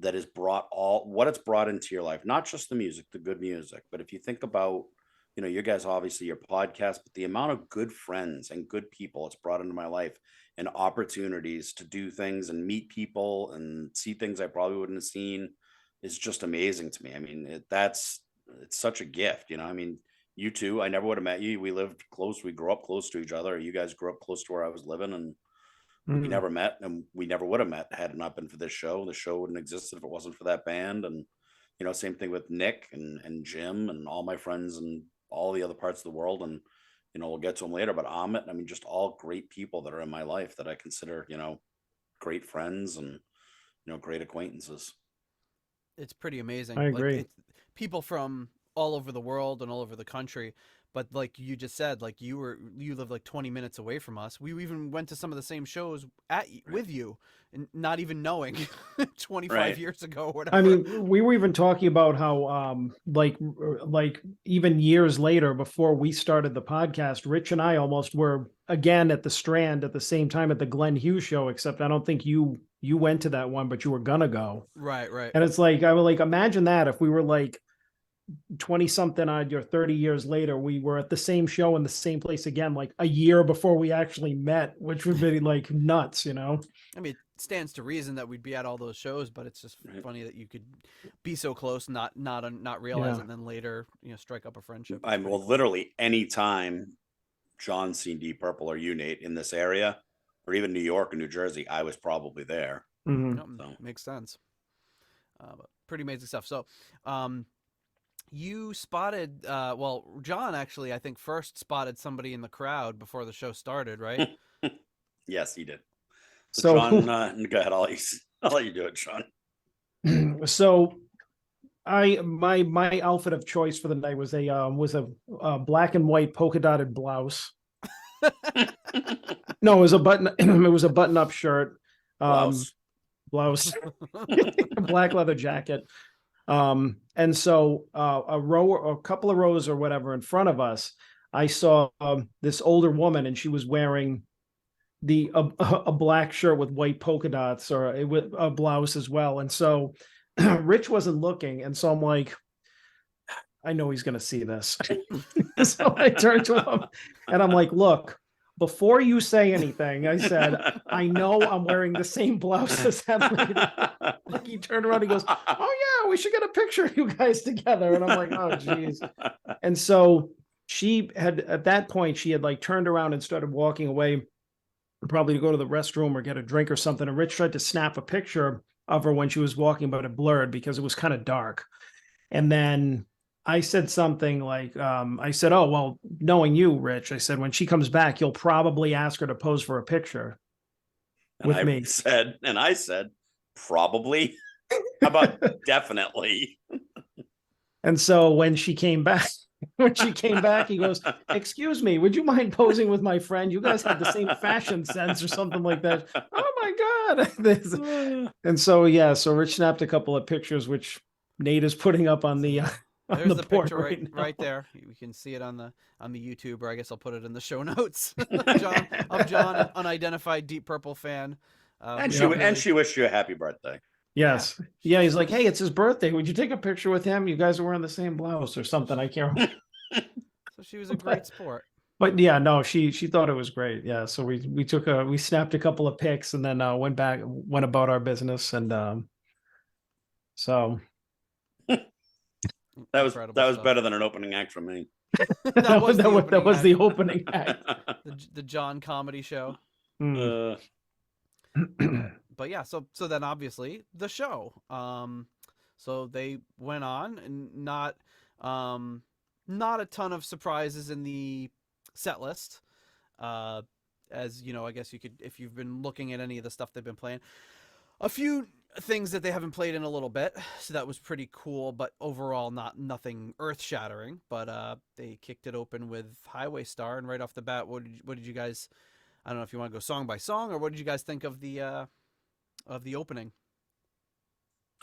that has brought what it's brought into your life, not just the music, the good music, but if you think about, you guys, obviously your podcast, but the amount of good friends and good people it's brought into my life, and opportunities to do things and meet people and see things I probably wouldn't have seen is just amazing to me. I mean, it's such a gift, I mean, you two, I never would have met you. We lived close. We grew up close to each other. You guys grew up close to where I was living, and we never met, and we never would have met had it not been for this show. The show wouldn't exist if it wasn't for that band. And, same thing with Nick and Jim and all my friends and all the other parts of the world. And, we'll get to them later, but Amit, I mean, just all great people that are in my life that I consider, great friends and, great acquaintances. It's pretty amazing. I agree. Like, people from all over the world and all over the country. But like you just said, like you live like 20 minutes away from us. We even went to some of the same shows with you, and not even knowing 25 years ago or whatever. I mean, we were even talking about how like even years later, before we started the podcast, Rich and I almost were again at the Strand at the same time at the Glenn Hughes show, except I don't think you went to that one, but you were gonna go. Right. And it's like, I would like imagine that if we were like 20 something odd or 30 years later, we were at the same show in the same place again, like a year before we actually met, which would be like nuts, I mean, it stands to reason that we'd be at all those shows, but it's just funny that you could be so close, not realize it, and then later, strike up a friendship. Well, literally any time John's seen Deep Purple or you, Nate, in this area, or even New York or New Jersey, I was probably there. So. Makes sense. But pretty amazing stuff. So, you spotted, John actually, I think, first spotted somebody in the crowd before the show started, right? Yes, he did. So John, go ahead. I'll let you do it, Sean. So my outfit of choice for the night was a black and white polka dotted blouse. No, it was a button up shirt. Blouse. Black leather jacket. And so a couple of rows or whatever in front of us, I saw this older woman, and she was wearing a black shirt with white polka dots, or a blouse as well. And so Rich wasn't looking, and so I'm like, I know he's going to see this. So I turned to him and I'm like, look, before you say anything, I said, I know I'm wearing the same blouse as that lady. Like, he turned around, he goes, oh yeah, we should get a picture of you guys together. And I'm like, oh geez. And so she had, at that point, she had like turned around and started walking away, probably to go to the restroom or get a drink or something. And Rich tried to snap a picture of her when she was walking, but it blurred because it was kind of dark. And then I said something like, I said, oh, well, knowing you, Rich, I said, when she comes back, you'll probably ask her to pose for a picture with me. I said, probably. How about definitely? And so when she came back, he goes, excuse me, would you mind posing with my friend? You guys have the same fashion sense or something like that. Oh my God. And so, yeah, so Rich snapped a couple of pictures, which Nate is putting up on the, there's the picture right there. You can see it on the YouTube, or I guess I'll put it in the show notes. John, an unidentified Deep Purple fan. And she wished you a happy birthday. Yes. Yeah, he's like, hey, it's his birthday. Would you take a picture with him? You guys are wearing the same blouse or something. I can't remember. So she was a great sport. But yeah, no, she thought it was great. Yeah, so we snapped a couple of pics and then went about our business, and so that was stuff. better than an opening act for me. that was the opening act. The John comedy show. Mm. But yeah, so then obviously the show. So they went on, and not a ton of surprises in the set list. As you know, I guess you could, if you've been looking at any of the stuff they've been playing, a few things that they haven't played in a little bit, so that was pretty cool, but overall nothing earth shattering. But they kicked it open with Highway Star, and right off the bat, what did you guys, I don't know if you want to go song by song, or what did you guys think of the opening?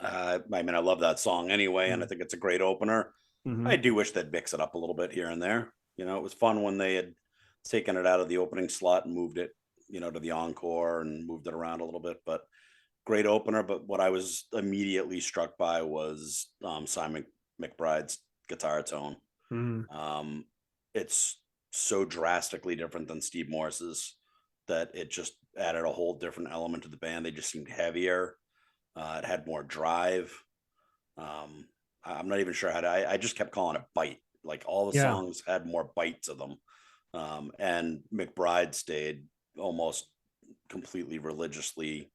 I mean, I love that song anyway, and I think it's a great opener. Mm-hmm. I do wish they'd mix it up a little bit here and there. You know, it was fun when they had taken it out of the opening slot and moved it, you know, to the encore and moved it around a little bit. But great opener. But what I was immediately struck by was Simon McBride's guitar tone. Mm-hmm. It's so drastically different than Steve Morse's that it just added a whole different element to the band. They just seemed heavier. It had more drive. I'm not even sure how to, I just kept calling it bite. Like all the songs had more bite to them. And McBride stayed almost completely religiously,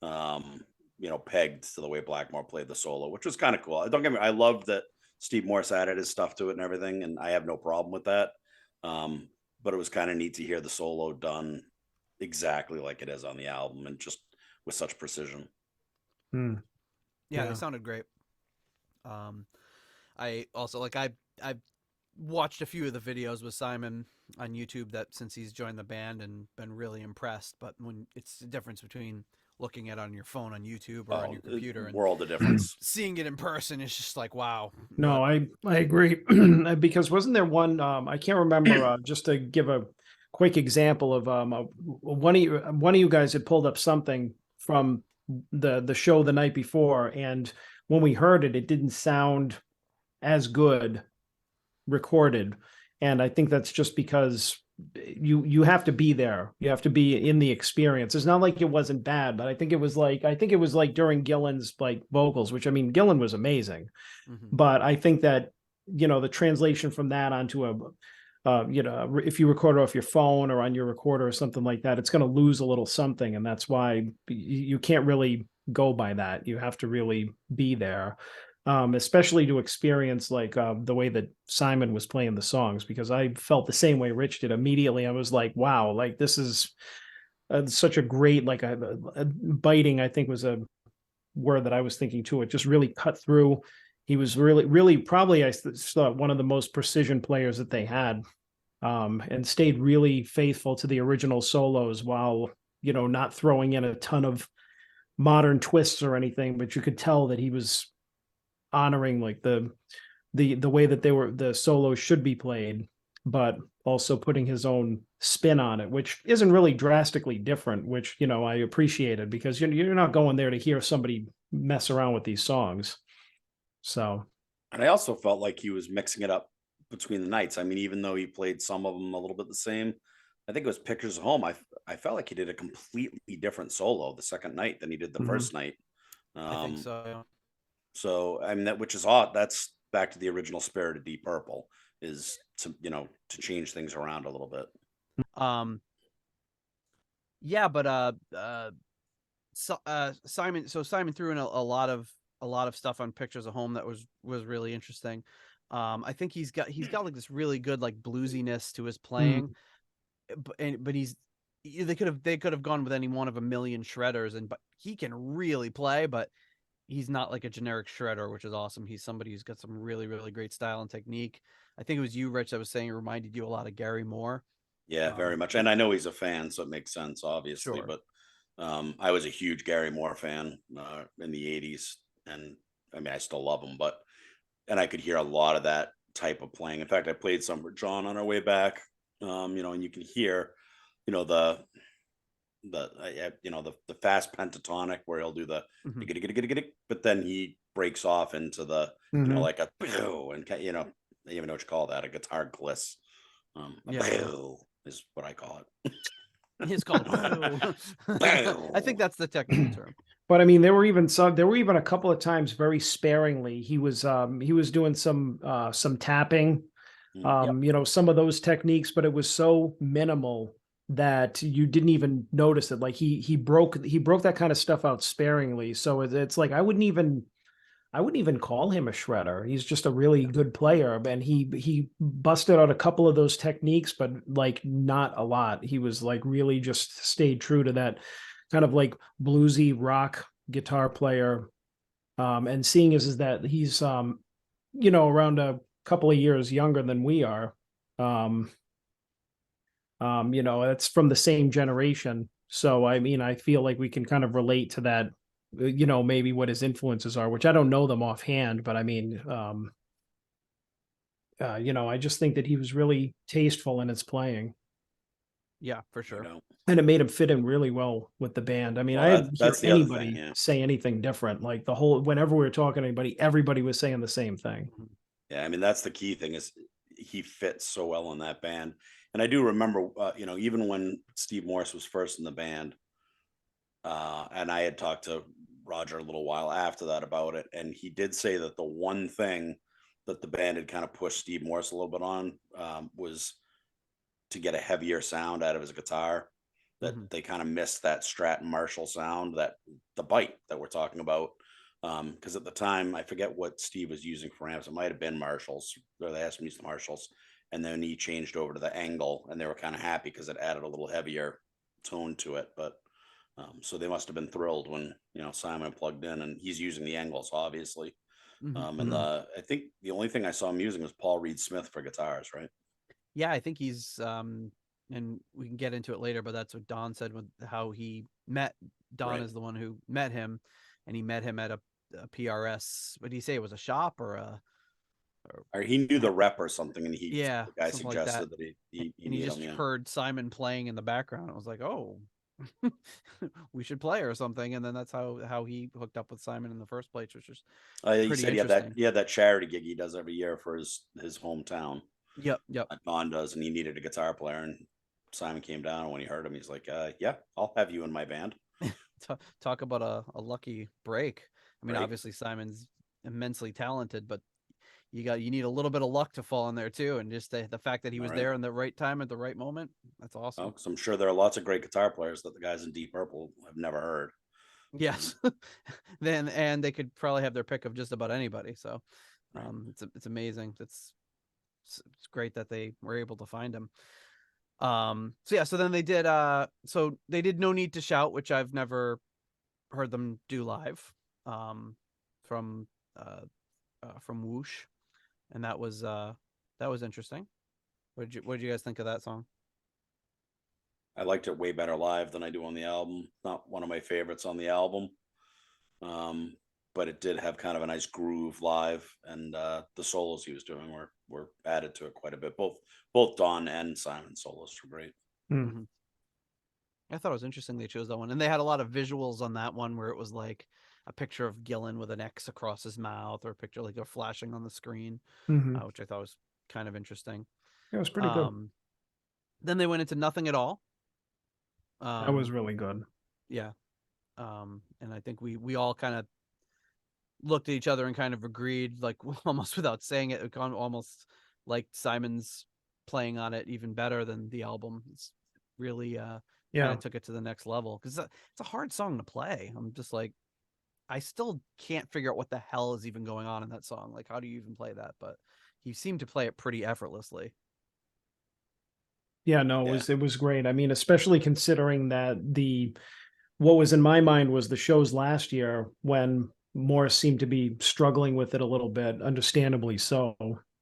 pegged to the way Blackmore played the solo, which was kind of cool. Don't get me, I loved that Steve Morse added his stuff to it and everything, and I have no problem with that. But it was kind of neat to hear the solo done exactly like it is on the album, and just with such precision. Yeah, they sounded great. I also I watched a few of the videos with Simon on YouTube that since he's joined the band, and been really impressed. But when it's the difference between looking at it on your phone on YouTube or on your computer, and world of difference. Seeing it in person is just like, wow. No, I agree. Because wasn't there one, I can't remember, just to give a quick example of one of you guys had pulled up something from the show the night before, and when we heard it, it didn't sound as good recorded. And I think that's just because you have to be there. You have to be in the experience. It's not like it wasn't bad, but I think it was like during Gillan's like vocals, which, I mean, Gillan was amazing. But I think that, the translation from that onto if you record it off your phone or on your recorder or something like that, it's going to lose a little something. And that's why you can't really go by that. You have to really be there. Especially to experience like the way that Simon was playing the songs, because I felt the same way Rich did immediately. I was like, wow, like this is such a great, like a biting, I think was a word that I was thinking too. It just really cut through. He was really, really probably, I thought, one of the most precision players that they had, and stayed really faithful to the original solos while, not throwing in a ton of modern twists or anything, but you could tell that he was honoring like the way that the solos should be played, but also putting his own spin on it, which isn't really drastically different, which, I appreciated, because you're not going there to hear somebody mess around with these songs. So, and I also felt like he was mixing it up between the nights. I mean, even though he played some of them a little bit the same, I think it was Pictures of Home. I felt like he did a completely different solo the second night than he did the first night. I think so. Yeah. So, I mean, which is odd. That's back to the original spirit of Deep Purple, is to change things around a little bit. Yeah, but Simon threw in a lot of stuff on Pictures of Home that was really interesting. I think he's got like this really good like bluesiness to his playing, but they could have gone with any one of a million shredders, but he can really play, but he's not like a generic shredder, which is awesome. He's somebody who's got some really, really great style and technique. I think it was you, Rich, that was saying it reminded you a lot of Gary Moore. Yeah, very much. And I know he's a fan, so it makes sense, obviously. Sure. But I was a huge Gary Moore fan in the 80s. And I mean, I still love him, and I could hear a lot of that type of playing. In fact, I played some for John on our way back, and you can hear, the fast pentatonic where he'll do the but then he breaks off into the like a and don't even know what you call that, a guitar gliss. Is what I call it. It's called I think that's the technical term. But I mean, there were even a couple of times very sparingly. He was doing some tapping, some of those techniques, but it was so minimal that you didn't even notice it. Like he broke that kind of stuff out sparingly. So it's like I wouldn't even call him a shredder. He's just a really good player, and he busted out a couple of those techniques, but like not a lot. He was like really just stayed true to that kind of like bluesy rock guitar player. And seeing is that he's around a couple of years younger than we are. It's from the same generation. So I mean, I feel like we can kind of relate to that, maybe what his influences are, which I don't know them offhand, but I mean, I just think that he was really tasteful in his playing. Yeah, for sure. And it made him fit in really well with the band. I mean, I didn't hear anybody say anything different. Like whenever we were talking to anybody, everybody was saying the same thing. Yeah, I mean, that's the key thing is he fits so well in that band. And I do remember, even when Steve Morse was first in the band, and I had talked to Roger a little while after that about it, and he did say that the one thing that the band had kind of pushed Steve Morse a little bit on was to get a heavier sound out of his guitar. That they kind of missed that Strat and Marshall sound, that the bite that we're talking about. Because at the time, I forget what Steve was using for amps. It might have been Marshalls, or they asked me to use the Marshalls, and then he changed over to the Angle, and they were kind of happy because it added a little heavier tone to it. But so they must have been thrilled when Simon plugged in, and he's using the Angles, obviously. And I think the only thing I saw him using was Paul Reed Smith for guitars, right? Yeah, I think he's and we can get into it later, but that's what Don said with how he met. Don is the one who met him, and he met him at a PRS. What did he say? It was a shop or he knew the rep or something, and the guy suggested that he just heard Simon playing in the background. I was like, oh, we should play or something, and then that's how he hooked up with Simon in the first place, which is he said he had that charity gig he does every year for his hometown. Yep. Don does, and he needed a guitar player, and Simon came down, and when he heard him, he's like, yeah, I'll have you in my band. Talk about a lucky break. I mean, obviously Simon's immensely talented, but you need a little bit of luck to fall in there too, and just the fact that he was there in the right time at the right moment, that's awesome. Because I'm sure there are lots of great guitar players that the guys in Deep Purple have never heard. Yes. and they could probably have their pick of just about anybody. So it's amazing. It's great that they were able to find him. So then they did No Need to Shout, which I've never heard them do live, from Whoosh, and that was interesting. What did you guys think of that song? I liked it way better live than I do on the album. Not one of my favorites on the album, but it did have kind of a nice groove live, and the solos he was doing were added to it quite a bit. Both Don and Simon solos were great. I thought it was interesting they chose that one, and they had a lot of visuals on that one where it was like a picture of Gillan with an X across his mouth, or a picture like they're flashing on the screen, which I thought was kind of interesting. It was pretty good. Then they went into Nothing at All. That was really good. Yeah. And I think we all kind of looked at each other and kind of agreed, like almost without saying it, almost like Simon's playing on it even better than the album. It's really kind of took it to the next level, because it's a hard song to play. I'm just like, I still can't figure out what the hell is even going on in that song. Like, how do you even play that? But he seemed to play it pretty effortlessly. Yeah, no, it was great. I mean, especially considering that what was in my mind was the shows last year when Morse seemed to be struggling with it a little bit, understandably so.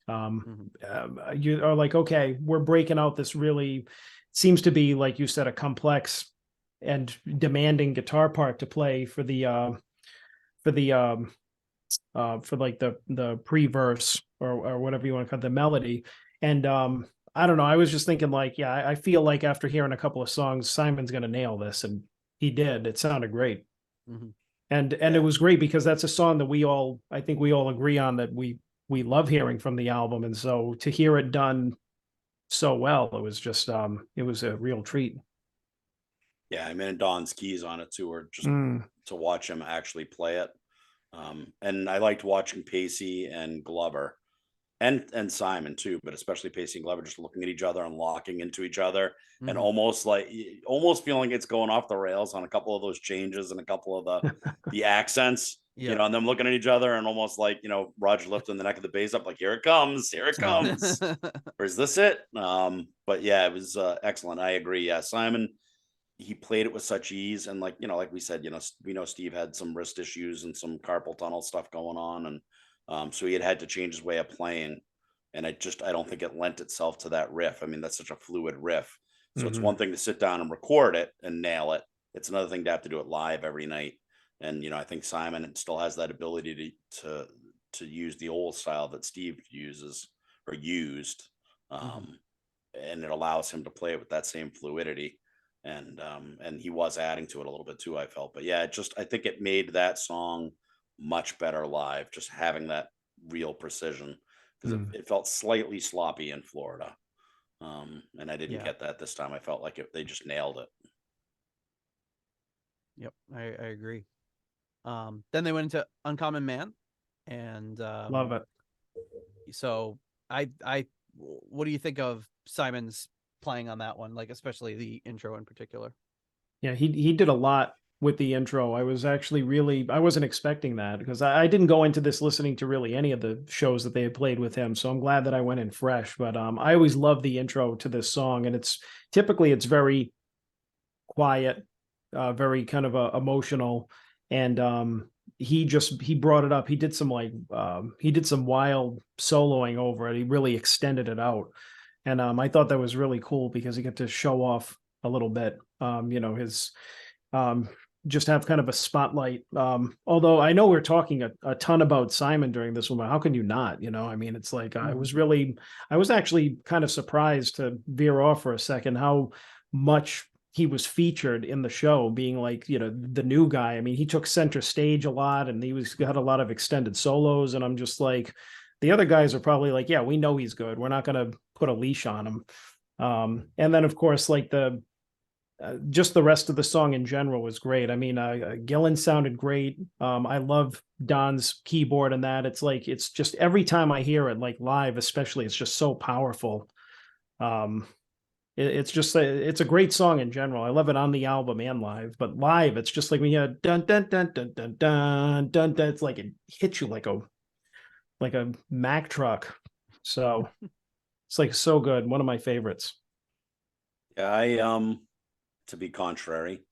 You are like, okay, we're breaking out this really seems to be, like you said, a complex and demanding guitar part to play for like the pre-verse or whatever you want to call it, the melody. And I don't know, I was just thinking like, I feel like after hearing a couple of songs, Simon's gonna nail this, and he did. It sounded great. And it was great because that's a song that I think we all agree on, that we we love hearing from the album. And so to hear it done so well, it was just it was a real treat. Yeah, I mean, and Don's keys on it too, or just to watch him actually play it. And I liked watching Pacey and Glover and Simon too, but especially Pacey and Glover just looking at each other and locking into each other and almost feeling like it's going off the rails on a couple of those changes and a couple of the accents, you know, and them looking at each other and almost like, you know, Roger lifting the neck of the bass up like, here it comes, or is this it? But yeah, it was excellent. I agree. Yeah, Simon, he played it with such ease, and like, you know, like we said, you know, we know Steve had some wrist issues and some carpal tunnel stuff going on, and so he had to change his way of playing, and I don't think it lent itself to that riff. I mean, that's such a fluid riff, so it's one thing to sit down and record it and nail it. It's another thing to have to do it live every night. And you know, I think Simon still has that ability to use the old style that Steve uses or used, and it allows him to play it with that same fluidity. And he was adding to it a little bit too, I felt. But yeah, I think it made that song much better live, just having that real precision, because it felt slightly sloppy in Florida, and I didn't get that this time. I felt like they just nailed it. Yep, I agree. Then they went into Uncommon Man, and love it. So what do you think of Simon's playing on that one, like especially the intro in particular? Yeah, he did a lot with the intro. I was actually I wasn't expecting that, because I didn't go into this listening to really any of the shows that they had played with him. So I'm glad that I went in fresh. But I always love the intro to this song, and it's very quiet, very kind of emotional, and he brought it up. He did some wild soloing over it. He really extended it out. And I thought that was really cool, because he got to show off a little bit, you know, his just have kind of a spotlight. Although I know we're talking a ton about Simon during this one, but how can you not? You know, I mean, it's like I was actually kind of surprised, to veer off for a second, how much he was featured in the show, being like, you know, the new guy. I mean, he took center stage a lot, and he got a lot of extended solos, and I'm just like, the other guys are probably like, yeah, we know he's good, we're not going to put a leash on him. And then of course, like just the rest of the song in general was great. I mean, Gillan sounded great. I love Don's keyboard in that. It's like, it's just, every time I hear it, like live especially, it's just so powerful. It's a great song in general. I love it on the album and live, but live, it's just like when you had dun dun dun dun dun dun dun dun. It's like it hits you like a Mack truck. So it's like so good. One of my favorites. Yeah, to be contrary,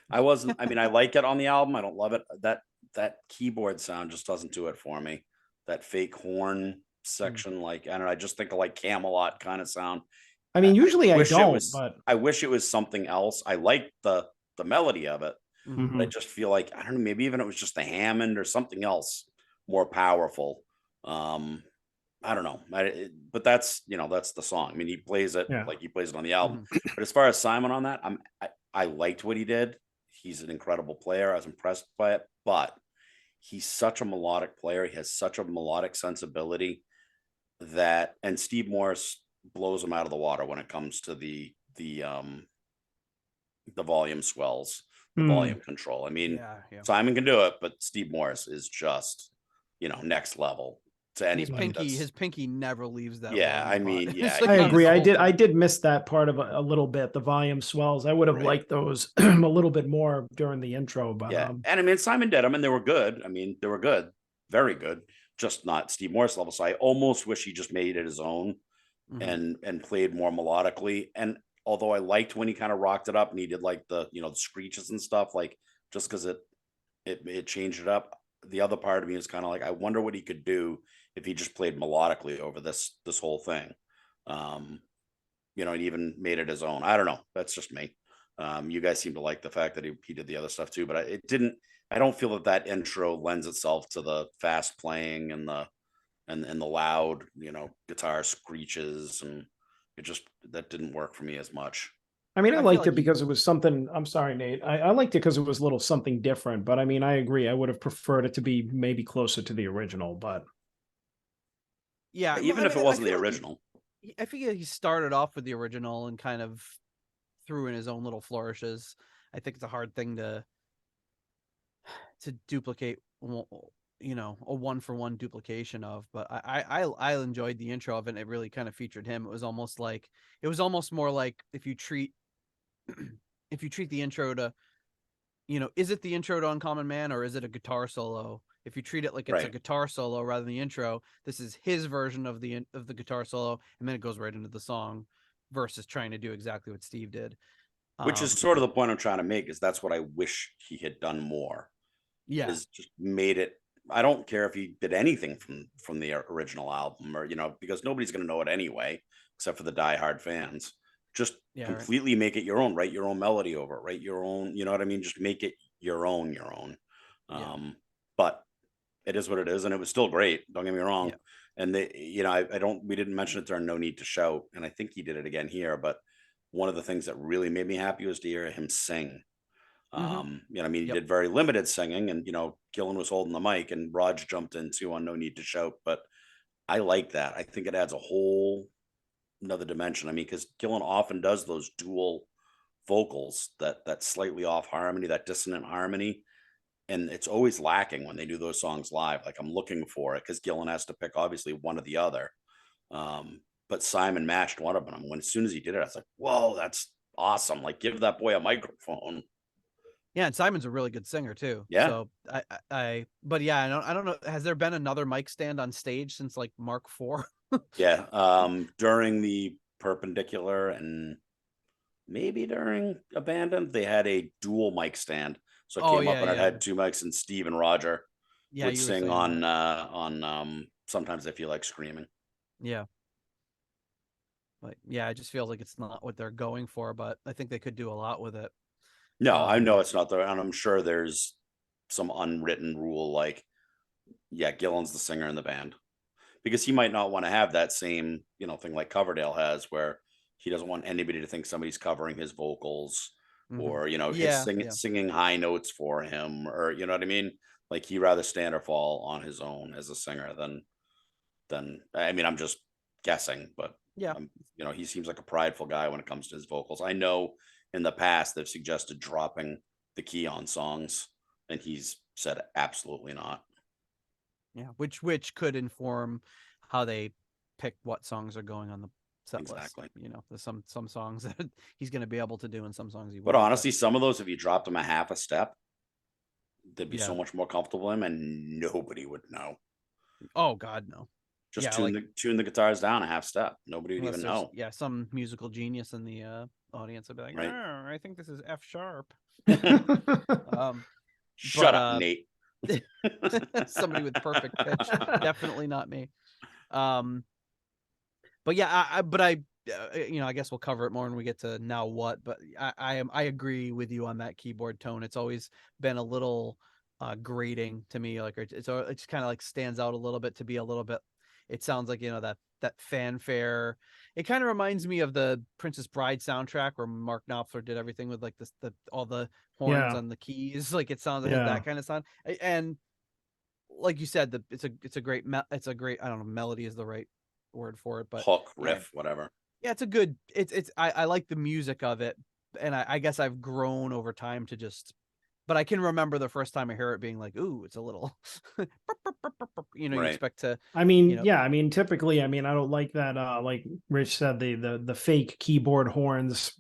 I mean, I like it on the album. I don't love it. That keyboard sound just doesn't do it for me. That fake horn section, like, I don't know, I just think of like Camelot kind of sound. I mean, usually I don't, but I wish it was something else. I like the melody of it, but I just feel like, I don't know, maybe even it was just the Hammond or something else more powerful. I don't know, but that's, you know, that's the song. I mean, he plays it like he plays it on the album. But as far as Simon on that, I liked what he did. He's an incredible player. I was impressed by it, but he's such a melodic player. He has such a melodic sensibility and Steve Morse blows him out of the water when it comes to the volume swells, the volume control. I mean, Simon can do it, but Steve Morse is just, you know, next level to anybody. His pinky never leaves that. Yeah, I mean, yeah, like, I agree. I did miss that part of a little bit. The volume swells. I would have liked those a little bit more during the intro. But yeah, and I mean, Simon did them, and they were good. I mean, they were good, very good, just not Steve Morse level. So I almost wish he just made it his own and played more melodically. And although I liked when he kind of rocked it up and he did like the, you know, the screeches and stuff, like just because it changed it up. The other part of me is kind of like, I wonder what he could do if he just played melodically over this whole thing. You know, and even made it his own. I don't know. That's just me. You guys seem to like the fact that he did the other stuff too, but I don't feel that intro lends itself to the fast playing and the loud, you know, guitar screeches, and that didn't work for me as much. I mean, I liked it because it was something. I'm sorry, Nate. I liked it because it was a little something different. But I mean, I agree. I would have preferred it to be maybe closer to the original. But Yeah, even if it wasn't the original. I figure he started off with the original and kind of threw in his own little flourishes. I think it's a hard thing to duplicate, you know, a one-for-one duplication of. But I enjoyed the intro of it. And it really kind of featured him. It was almost more like if you treat the intro to, you know, is it the intro to Uncommon Man or is it a guitar solo? If you treat it like it's a guitar solo rather than the intro, this is his version of the guitar solo, and then it goes right into the song, versus trying to do exactly what Steve did. Which is sort of the point I'm trying to make, is that's what I wish he had done more. Yeah. Is just made it. I don't care if he did anything from the original album, or, you know, because nobody's going to know it anyway, except for the diehard fans. Just completely make it your own, write your own melody over it, write your own, you know what I mean? Just make it your own. But it is what it is. And it was still great. Don't get me wrong. Yeah. And you know, we didn't mention it during No Need to Shout. And I think he did it again here, but one of the things that really made me happy was to hear him sing. You know, I mean, he did very limited singing, and, you know, Gillan was holding the mic and Raj jumped in too on No Need to Shout, but I like that. I think it adds a whole another dimension. I mean, because Gillan often does those dual vocals, that slightly off harmony, that dissonant harmony, and it's always lacking when they do those songs live. Like, I'm looking for it because Gillan has to pick obviously one or the other. But Simon matched one of them. When as soon as he did it, I was like, whoa, that's awesome. Like, give that boy a microphone. Yeah, and Simon's a really good singer too. Yeah. So but yeah, I don't know. Has there been another mic stand on stage since like Mark IV? Yeah. During the Perpendicular and maybe during Abandoned, they had a dual mic stand. So it came up and it had two mics, and Steve and Roger would sing on Sometimes I Feel Like Screaming. Yeah. But yeah, it just feels like it's not what they're going for, but I think they could do a lot with it. No, I know it's not there, and I'm sure there's some unwritten rule, like, yeah, Gillan's the singer in the band, because he might not want to have that same, you know, thing like Coverdale has, where he doesn't want anybody to think somebody's covering his vocals, or, you know, singing high notes for him, or, you know what I mean? Like, he'd rather stand or fall on his own as a singer than I mean, I'm just guessing, but you know, he seems like a prideful guy when it comes to his vocals. I know in the past they've suggested dropping the key on songs, and he's said absolutely not. Yeah, which could inform how they pick what songs are going on the set list. You know, there's some songs that he's going to be able to do, and some songs he won't. But honestly, some of those, if you dropped them a half a step, they'd be so much more comfortable in him, and nobody would know. Oh God, no. Just tune the guitars down a half step. Nobody would even know. Yeah, some musical genius in the audience would be like, oh, I think this is F sharp. Shut up, Nate. Somebody with perfect pitch. Definitely not me. But yeah, you know, I guess we'll cover it more when we get to Now What. But I agree with you on that keyboard tone. It's always been a little grating to me. Like, it just kind of like stands out a little bit to be a little bit. It sounds like, you know, that fanfare. It kind of reminds me of the Princess Bride soundtrack where Mark Knopfler did everything with like all the horns on the keys. Like, it sounds like that kind of sound. And like you said, it's a great I don't know, melody is the right word for it, but hook, riff, whatever. Yeah, it's a good. I like the music of it, and I guess I've grown over time to just. But I can remember the first time I hear it being like, "Ooh, it's a little," you know, you expect to. I mean, you know, I mean, typically, I mean, I don't like that. Like Rich said, the fake keyboard horns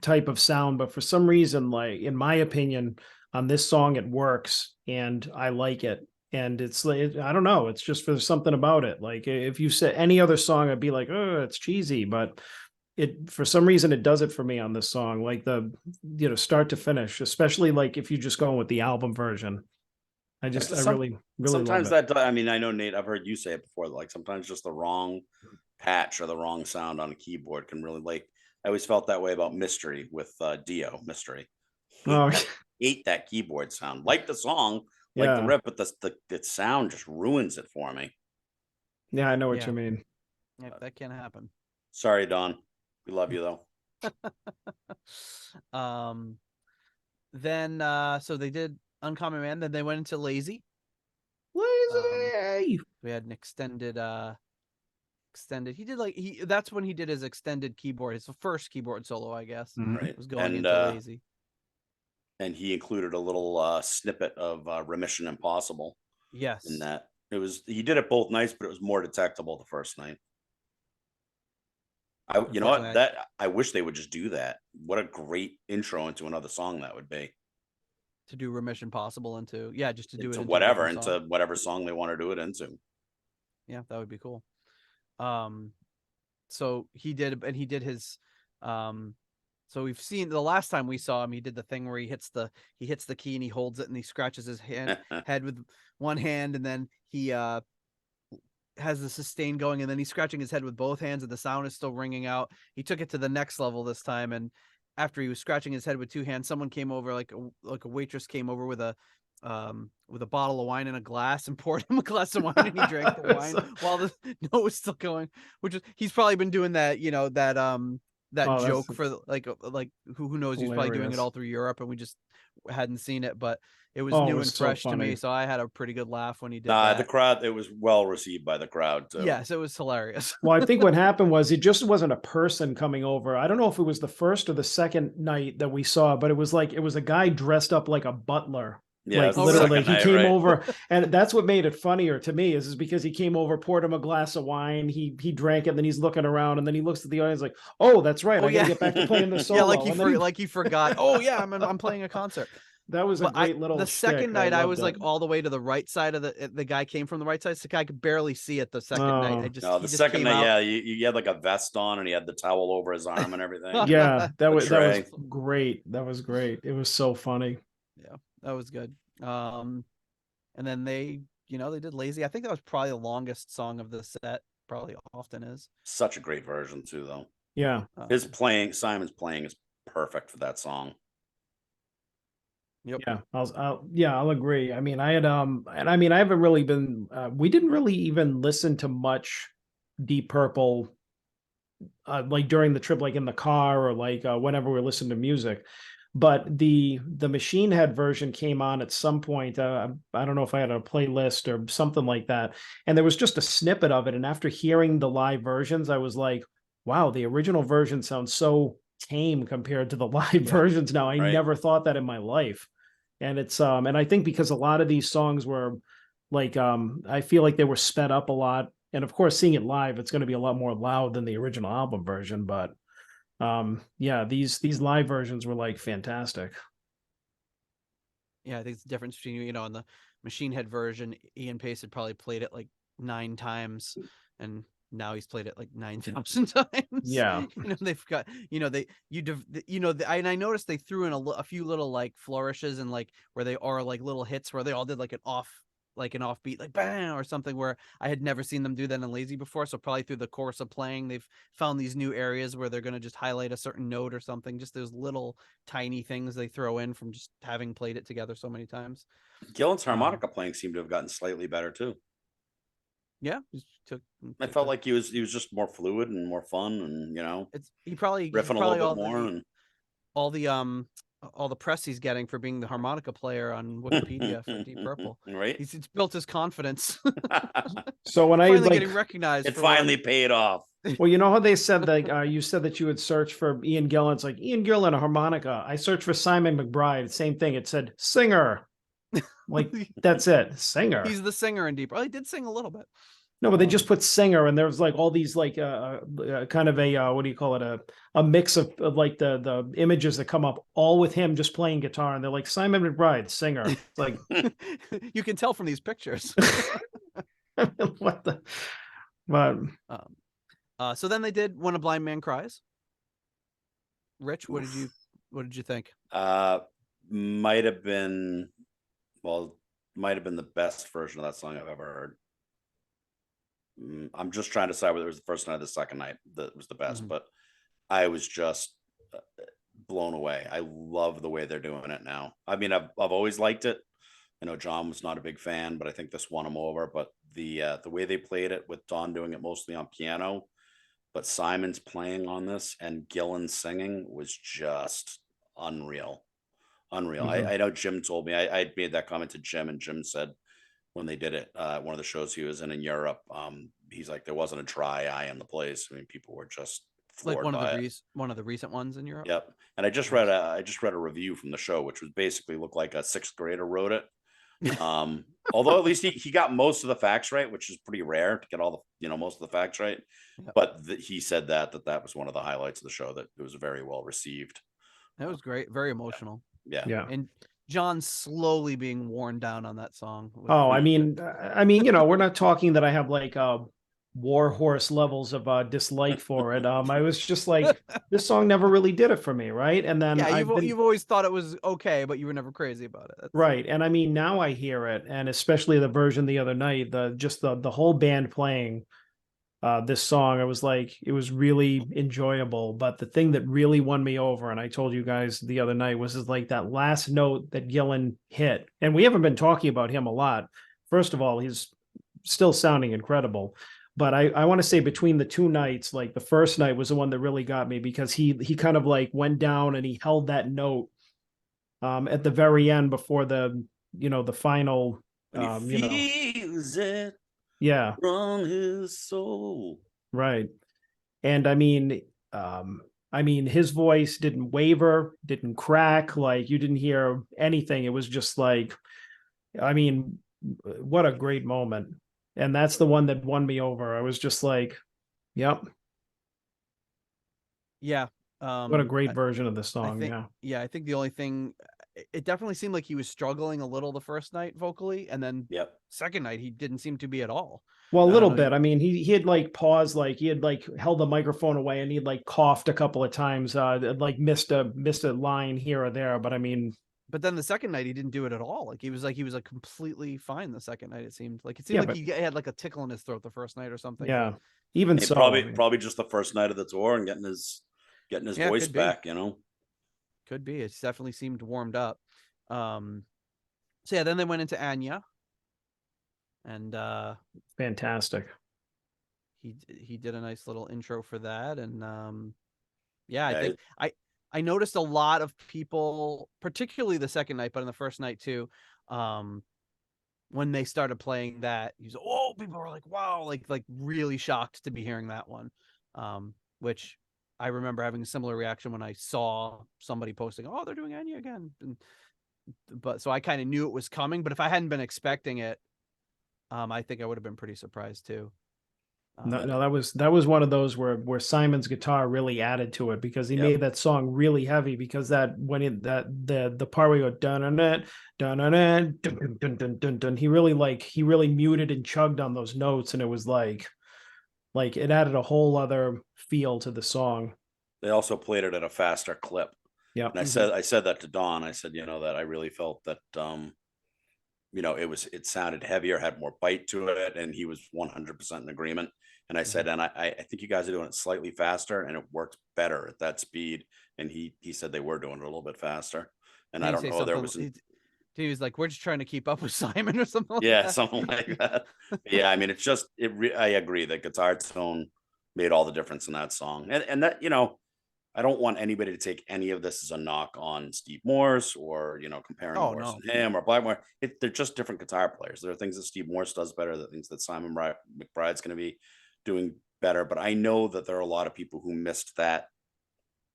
type of sound, but for some reason, like in my opinion, on this song, it works, and I like it. And it's like, I don't know, it's just for something about it. Like, if you said any other song, I'd be like, oh, it's cheesy, but it, for some reason, it does it for me on this song, like you know, start to finish, especially like if you just go with the album version. I really sometimes love it. I mean, I know, Nate, I've heard you say it before, like sometimes just the wrong patch or the wrong sound on a keyboard can really, like, I always felt that way about Mystery with Dio. Mystery. Hate that keyboard sound. Like the song, like the riff, but the sound just ruins it for me. Yeah, I know what you mean. Yeah, that can't happen. Sorry, Don. We love you though. Then so they did Uncommon Man, then they went into Lazy. We had an extended extended. He did that's when he did his extended keyboard, his first keyboard solo, I guess. Right. Was going into Lazy. And he included a little snippet of Remission Impossible. Yes. In that he did it both nights, but it was more detectable the first night. You know what? I wish they would just do that. What a great intro into another song that would be. To do Remission Possible into just to do into it into whatever song they want to do it into. Yeah, that would be cool. So he did his so we've seen the last time we saw him, he did the thing where he hits the key and he holds it and he scratches his head with one hand, and then he has the sustain going, and then he's scratching his head with both hands and the sound is still ringing out. He took it to the next level this time, and after he was scratching his head with two hands, someone came over, like a waitress came over with a bottle of wine in a glass and poured him a glass of wine, and he drank the wine while the note was still going. Which is, he's probably been doing that, that joke for like who knows? He's probably doing it all through Europe, and we just hadn't seen it, but it was new and fresh to me, so I had a pretty good laugh when he did that. The crowd, it was well received by the crowd too. Yes, it was hilarious. Well, I think what happened was it just wasn't a person coming over. I don't know if it was the first or the second night that we saw, but it was a guy dressed up like a butler. Yeah, like literally he came over, and that's what made it funnier to me is because he came over, poured him a glass of wine, he drank it, and then he's looking around, and then he looks at the audience like, oh, that's right, I gotta get back to playing the solo. Like he forgot. Oh yeah, I'm playing a concert. That was a great little. The second night, I was like all the way to the right side of the guy came from the right side, so I could barely see it the second night. The second night, you had like a vest on, and he had the towel over his arm and everything. Yeah, that was great. That was great. It was so funny. Yeah, that was good. And then they did Lazy. I think that was probably the longest song of the set. Probably often is. Such a great version too, though. Yeah, Simon's playing is perfect for that song. Yep. Yeah, I'll agree. I mean, I haven't really been. We didn't really even listen to much Deep Purple, like during the trip, like in the car or like whenever we listened to music. But the Machine Head version came on at some point. I don't know if I had a playlist or something like that, and there was just a snippet of it. And after hearing the live versions, I was like, "Wow, the original version sounds so tame compared to the live versions." Now, I never thought that in my life. And it's and I think because a lot of these songs were like I feel like they were sped up a lot, and of course seeing it live, it's going to be a lot more loud than the original album version. But these live versions were like fantastic. Yeah, I think it's the difference between on the Machine Head version, Ian Paice had probably played it like 9 times, and now he's played it like 9,000 times. Yeah, they've got and I noticed they threw in a few little like flourishes and like where they are like little hits where they all did like an offbeat like bang or something, where I had never seen them do that in Lazy before. So probably through the course of playing, they've found these new areas where they're going to just highlight a certain note or something. Just those little tiny things they throw in from just having played it together so many times. Gillan's harmonica playing seemed to have gotten slightly better too. Yeah, I felt like he was just more fluid and more fun, and he probably riffing a little bit more, and all the press he's getting for being the harmonica player on Wikipedia for Deep Purple. Right, it's built his confidence. So when finally getting recognized, it finally paid off. Well, you know how they said that you said that you would search for Ian Gillan. It's like Ian Gillan, a harmonica. I searched for Simon McBride. Same thing. It said singer. Like that's it, singer. He's the singer in Deep. Oh, he did sing a little bit. No, but they just put singer, and there was like all these like kind of a what do you call it, a mix of like the images that come up all with him just playing guitar, and they're like Simon McBride, singer. It's like you can tell from these pictures. What the? But so then they did When a Blind Man Cries. Rich, what did you think? Might have been the best version of that song I've ever heard. I'm just trying to decide whether it was the first night or the second night that was the best, but I was just blown away. I love the way they're doing it now. I mean, I've always liked it. I know John was not a big fan, but I think this won him over. But the way they played it, with Don doing it mostly on piano, but Simon's playing on this and Gillan singing, was just unreal. I know Jim told me, I made that comment to Jim, and Jim said, when they did it. One of the shows he was in Europe. He's like, there wasn't a dry eye in the place. I mean, people were just floored by it. One of the recent ones in Europe. Yep. And I just read a review from the show, which was basically looked like a sixth grader wrote it. Although at least he got most of the facts right, which is pretty rare to get all the most of the facts right. Yep. But he said that was one of the highlights of the show, that it was very well received. That was great, very emotional. Yeah. And John slowly being worn down on that song. Oh, I mean, we're not talking that I have like war horse levels of dislike for it. I was just like, this song never really did it for me, right? And then you've always thought it was okay, but you were never crazy about it. Right. And I mean, now I hear it, and especially the version the other night, the whole band playing this song, I was like, it was really enjoyable. But the thing that really won me over, and I told you guys the other night, was like that last note that Gillan hit. And we haven't been talking about him a lot. First of all, he's still sounding incredible. But I want to say between the two nights, like the first night was the one that really got me, because he kind of like went down and he held that note at the very end before the final feels it from his soul. Right. And I mean his voice didn't waver, didn't crack, like you didn't hear anything. It was just like, I mean, what a great moment. And that's the one that won me over. I was just like, yep. Yeah. What a great version of the song. I think the only thing, it definitely seemed like he was struggling a little the first night vocally, and then second night he didn't seem to be at all. Well, a little bit. I mean, he had like paused, like he had like held the microphone away, and he'd like coughed a couple of times, like missed a line here or there. But I mean, but then the second night he didn't do it at all. Like he was completely fine the second night. It seemed like he had like a tickle in his throat the first night or something. Yeah, even so, probably just the first night of the tour and getting his voice back. Could be. It definitely seemed warmed up. So yeah, then they went into Anya, and fantastic. He did a nice little intro for that, and I think I noticed a lot of people, particularly the second night, but in the first night too, when they started playing that, people were like, wow, like really shocked to be hearing that one, which I remember having a similar reaction when I saw somebody posting, oh, they're doing Anya again. But so I kind of knew it was coming, but if I hadn't been expecting it, I think I would have been pretty surprised too. No, that was one of those where Simon's guitar really added to it, because he made that song really heavy, because the part where you go dun dun dun dun dun dun dun, he really muted and chugged on those notes, and it was like it added a whole other feel to the song. They also played it at a faster clip. Yeah. And I said that to Dawn. I said, that I really felt that it sounded heavier, had more bite to it, and he was 100% in agreement. And I said, and I think you guys are doing it slightly faster, and it worked better at that speed. And he said they were doing it a little bit faster. And I don't know, there was he was like, we're just trying to keep up with Simon or something like that. Something like that. Yeah, I mean, it's just I agree that guitar tone made all the difference in that song. And that, I don't want anybody to take any of this as a knock on Steve Morse, or comparing Morse and him or Blackmore. They're just different guitar players. There are things that Steve Morse does better, the things that Simon McBride's going to be doing better. But I know that there are a lot of people who missed that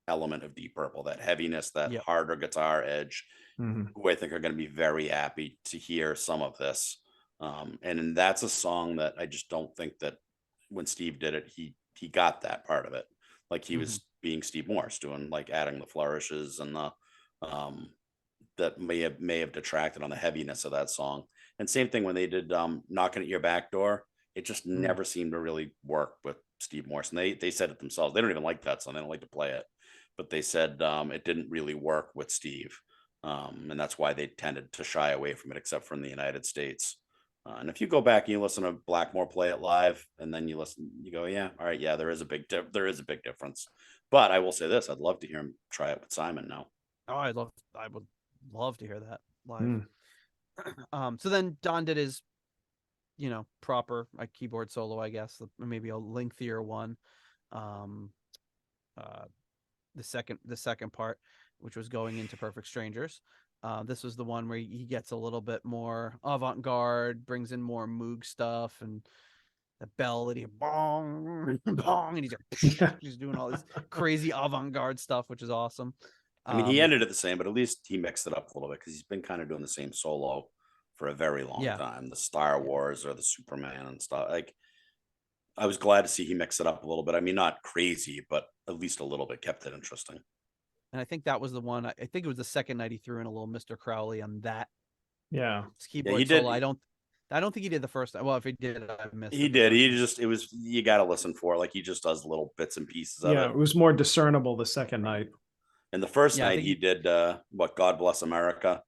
element of Deep Purple, that heaviness, that harder guitar edge, who I think are going to be very happy to hear some of this. And that's a song that I just don't think that when Steve did it, he got that part of it. Like he was being Steve Morse, doing like adding the flourishes and the that may have detracted on the heaviness of that song. And same thing when they did Knocking at Your Back Door. It just never seemed to really work with Steve Morse. And they said it themselves. They don't even like that song. They don't like to play it. But they said it didn't really work with Steve. And that's why they tended to shy away from it, except for in the United States. And if you go back and you listen to Blackmore play it live, and then you listen, you go, yeah, all right, yeah, there is a big difference. But I will say this: I'd love to hear him try it with Simon now. Oh, I would love to hear that live. So then Don did his, proper keyboard solo, I guess, maybe a lengthier one. The second part, which was Going Into Perfect Strangers. This was the one where he gets a little bit more avant-garde, brings in more Moog stuff, and the bell that he bong bong, and he's like, he's doing all this crazy avant-garde stuff, which is awesome. I mean, he ended it the same, but at least he mixed it up a little bit because he's been kind of doing the same solo for a very long time. The Star Wars or the Superman and stuff. Like, I was glad to see he mixed it up a little bit. I mean, not crazy, but at least a little bit, kept it interesting. And I think that was the one. I think it was the second night he threw in a little Mr. Crowley on that. Yeah, keyboard he did. Solo. I don't think he did the first time. Well, if he did, I missed. He did. It was, you got to listen for it. Like, he just does little bits and pieces of it. Yeah, it was more discernible the second night. And the first night he did God Bless America.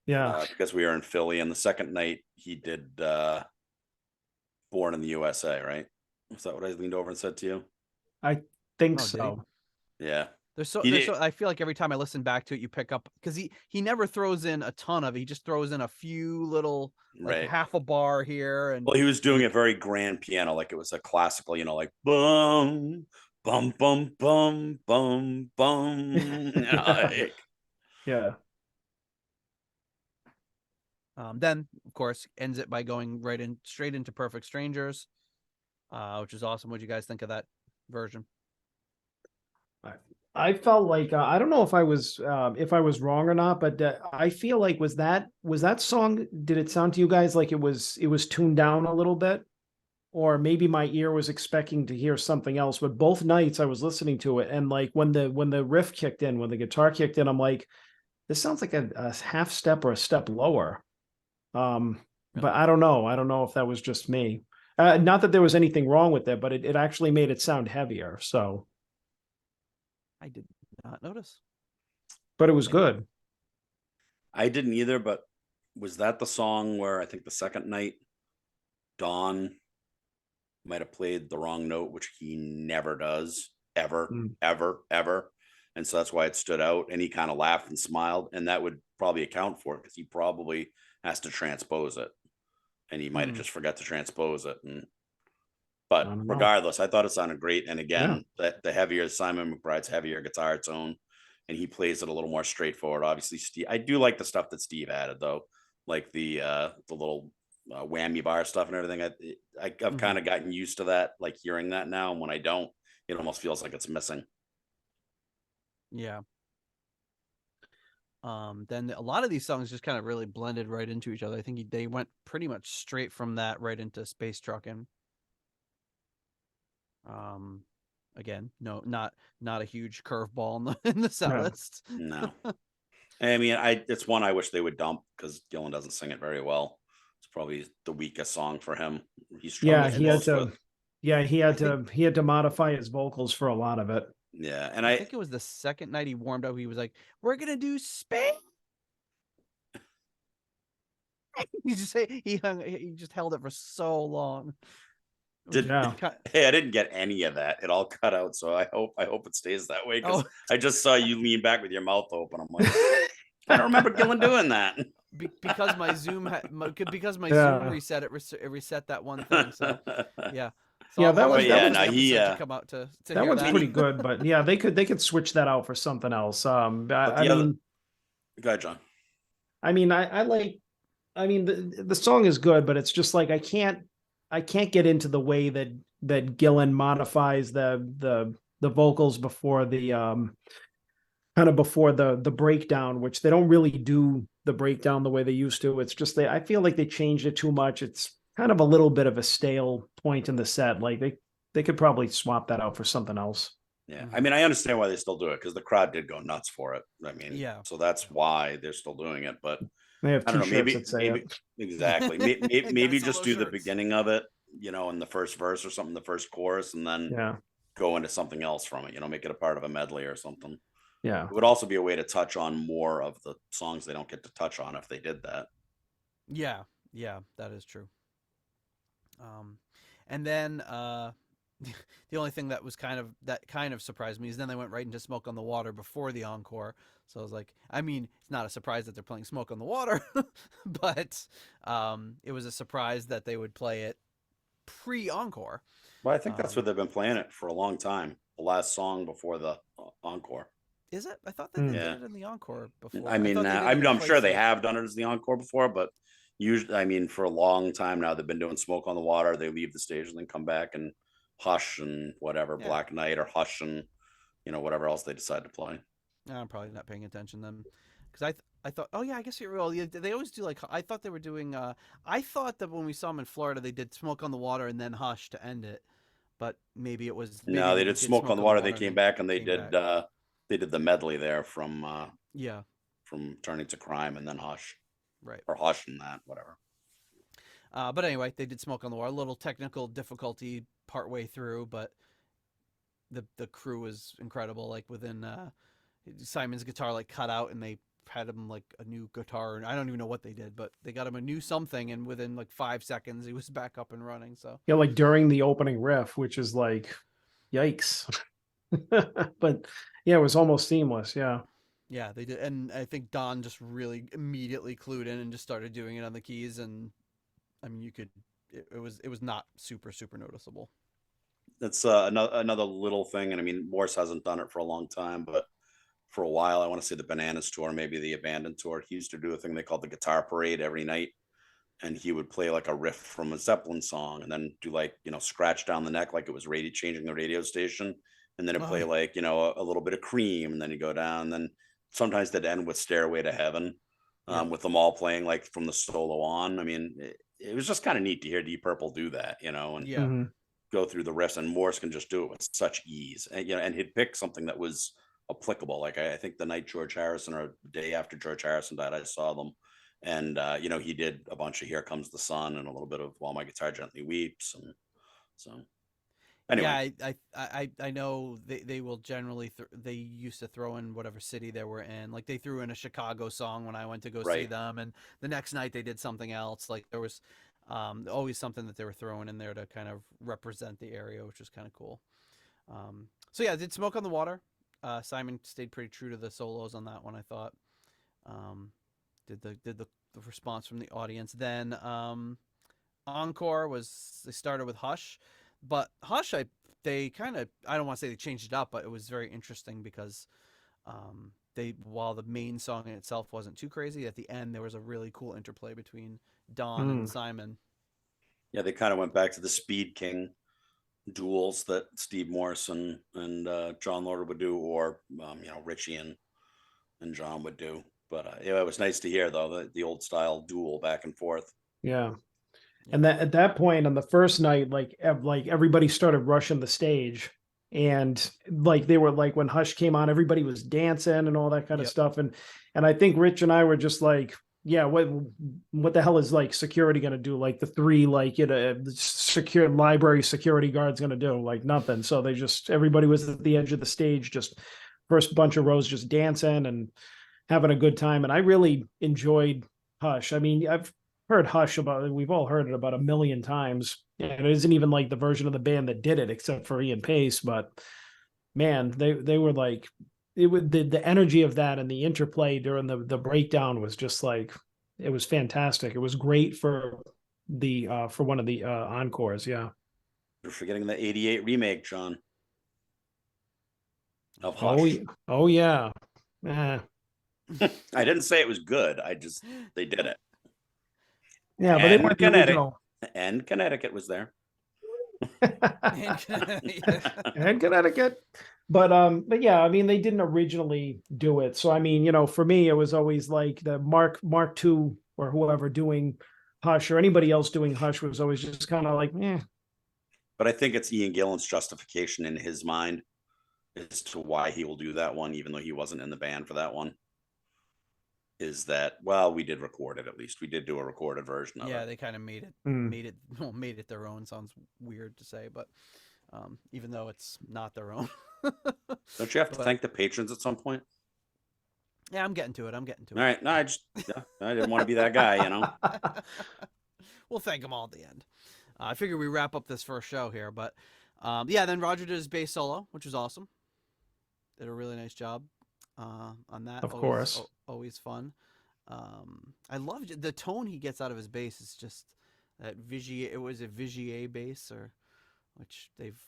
Yeah, because we were in Philly. And the second night he did Born in the USA, right? Was that what I leaned over and said to you? I think so. Yeah. I feel like every time I listen back to it, you pick up, because he never throws in a ton of it. He just throws in a few little, like half a bar here. And well, he was doing it very grand piano, like it was a classical, like boom, bum, bum, bum, bum, bum. Yeah. Then, of course, ends it by going straight into Perfect Strangers, which is awesome. What do you guys think of that version? I felt like I don't know if I was wrong or not, but I feel like was that song, did it sound to you guys like it was tuned down a little bit, or maybe my ear was expecting to hear something else? But both nights I was listening to it, and like when the riff kicked in, when the guitar kicked in, I'm like, this sounds like a half step or a step lower. But I don't know if that was just me. Not that there was anything wrong with it, but it actually made it sound heavier. So I did not notice. But it was good. I didn't either, but was that the song where I think the second night Don might have played the wrong note, which he never does, ever, ever. And so that's why it stood out. And he kind of laughed and smiled. And that would probably account for it, because he probably has to transpose it. And he might have just forgot to transpose it. But regardless, I thought it sounded great. And again, that the heavier Simon McBride's heavier guitar tone, and he plays it a little more straightforward. Obviously, Steve, I do like the stuff that Steve added, though, like the little whammy bar stuff and everything. I've kind of gotten used to that, like hearing that now. And when I don't, it almost feels like it's missing. Yeah. Then a lot of these songs just kind of really blended right into each other. I think they went pretty much straight from that right into Space Truckin'. Again, no, not a huge curveball in the set list. No. I mean, it's one I wish they would dump, because Gillan doesn't sing it very well. It's probably the weakest song for him. He had to modify his vocals for a lot of it. Yeah, and I think it was the second night he warmed up. He was like, "We're gonna do Spain." He just held it for so long. Hey, I didn't get any of that. It all cut out, so I hope it stays that way, because I just saw you lean back with your mouth open. I'm like, I don't remember Gillan doing that. Because my Zoom Zoom reset it reset that one thing. So yeah. So yeah, that was to come out to that one's pretty good, but yeah, they could switch that out for something else. Go ahead, John. I mean, the song is good, but it's just like I can't get into the way that Gillan modifies the vocals before the kind of before the breakdown, which they don't really do the breakdown the way they used to. It's just I feel like they changed it too much. It's kind of a little bit of a stale point in the set. Like they could probably swap that out for something else. Yeah. I mean, I understand why they still do it, because the crowd did go nuts for it. I mean, so that's why they're still doing it. But they have t-shirts that say it. Exactly. Maybe just do the beginning of it, in the first verse or something, the first chorus, and then go into something else from it, make it a part of a medley or something. Yeah. It would also be a way to touch on more of the songs they don't get to touch on if they did that. Yeah. Yeah, that is true. And then the only thing that kind of surprised me is then they went right into Smoke on the Water before the encore. So I was like, I mean, it's not a surprise that they're playing Smoke on the Water, but it was a surprise that they would play it pre-encore. Well, I think that's what they've been playing it for a long time. The last song before the encore. Is it? I thought they did it in the encore before. I mean, I'm sure they have done it as the encore before, but usually, I mean, for a long time now, they've been doing Smoke on the Water. They leave the stage and then come back and Hush and whatever, Black Knight or Hush and, whatever else they decide to play. I'm probably not paying attention then, because I thought, oh yeah, I guess you're real. Yeah, they always do like, I thought they were doing. I thought that when we saw them in Florida, they did Smoke on the Water and then Hush to end it, but maybe it was. Maybe no, they did Smoke on the Water. They came back and they did the medley there from from Turning to Crime and then Hush, right, or Hush and that whatever. But anyway, they did Smoke on the Water. A little technical difficulty partway through, but the crew was incredible. Like within Simon's guitar like cut out, and they had him like a new guitar, and I don't even know what they did, but they got him a new something, and within like 5 seconds he was back up and running. So yeah, like during the opening riff, which is like, yikes. But yeah, it was almost seamless. Yeah. Yeah, they did, and I think Don just really immediately clued in and just started doing it on the keys, and I mean, you could. It was not super noticeable. That's another little thing, and I mean, Morse hasn't done it for a long time, but for a while, I want to say the Bananas tour, maybe the Abandoned tour. He used to do a thing they called the Guitar Parade every night, and he would play like a riff from a Zeppelin song, and then do like Scratch Down the Neck like it was changing the radio station, and then it play like a little bit of Cream, and then you go down, and then sometimes they'd end with Stairway to Heaven, with them all playing like from the solo on. I mean, it was just kind of neat to hear Deep Purple do that, and go through the riffs, and Morse can just do it with such ease, and and he'd pick something that was applicable. Like I think the night George Harrison, or the day after George Harrison died, I saw them, and he did a bunch of Here Comes the Sun and a little bit of While My Guitar Gently Weeps, and so anyway. Yeah, I know they will generally they used to throw in whatever city they were in. Like they threw in a Chicago song when I went to go see them, and the next night they did something else. Like there was always something that they were throwing in there to kind of represent the area, which was kind of cool. So yeah, did Smoke on the Water. Simon stayed pretty true to the solos on that one, I thought. Did the response from the audience. Then encore was, they started with Hush. But Hush, they kind of, I don't want to say they changed it up, but it was very interesting because while the main song in itself wasn't too crazy, at the end there was a really cool interplay between Don and Simon. Yeah, they kind of went back to the Speed King duels that Steve Morse and John Lord would do, or Ritchie and John would do. But it was nice to hear though the old style duel back and forth. Yeah. And that at that point on the first night, like everybody started rushing the stage, and like they were like, when Hush came on, everybody was dancing and all that kind of stuff. And I think Rich and I were just like, yeah, what the hell is like security going to do? Like the three, like, secure library security guards going to do? Like nothing. So everybody was at the edge of the stage, just first bunch of rows, just dancing and having a good time. And I really enjoyed Hush. I mean, I've heard Hush we've all heard it about a million times. And it isn't even like the version of the band that did it, except for Ian Paice. But man, they were like, it would, the energy of that and the interplay during the breakdown was just like, it was fantastic. It was great for one of the encores. Yeah. You're forgetting the 88 remake, John, of Hush. Oh yeah. I didn't say it was good. They did it. Yeah, but they weren't the original. And Connecticut was there. And Connecticut. But yeah, I mean, they didn't originally do it. So I mean, for me, it was always like the Mark II or whoever doing Hush, or anybody else doing Hush, was always just kind of like, eh. But I think it's Ian Gillan's justification in his mind as to why he will do that one, even though he wasn't in the band for that one. Is that, well, we did record it, at least we did do a recorded version of it. Yeah, they kind of made it their own. Sounds weird to say, but even though it's not their own. Don't you have to thank the patrons at some point? Yeah, I'm getting to it. All right. No, I didn't want to be that guy, We'll thank them all at the end. I figure we wrap up this first show here, but then Roger did his bass solo, which was awesome. Did a really nice job on that. Of course. Always fun. I love the tone he gets out of his bass. It's just that Vigier. It was a Vigier bass, which they've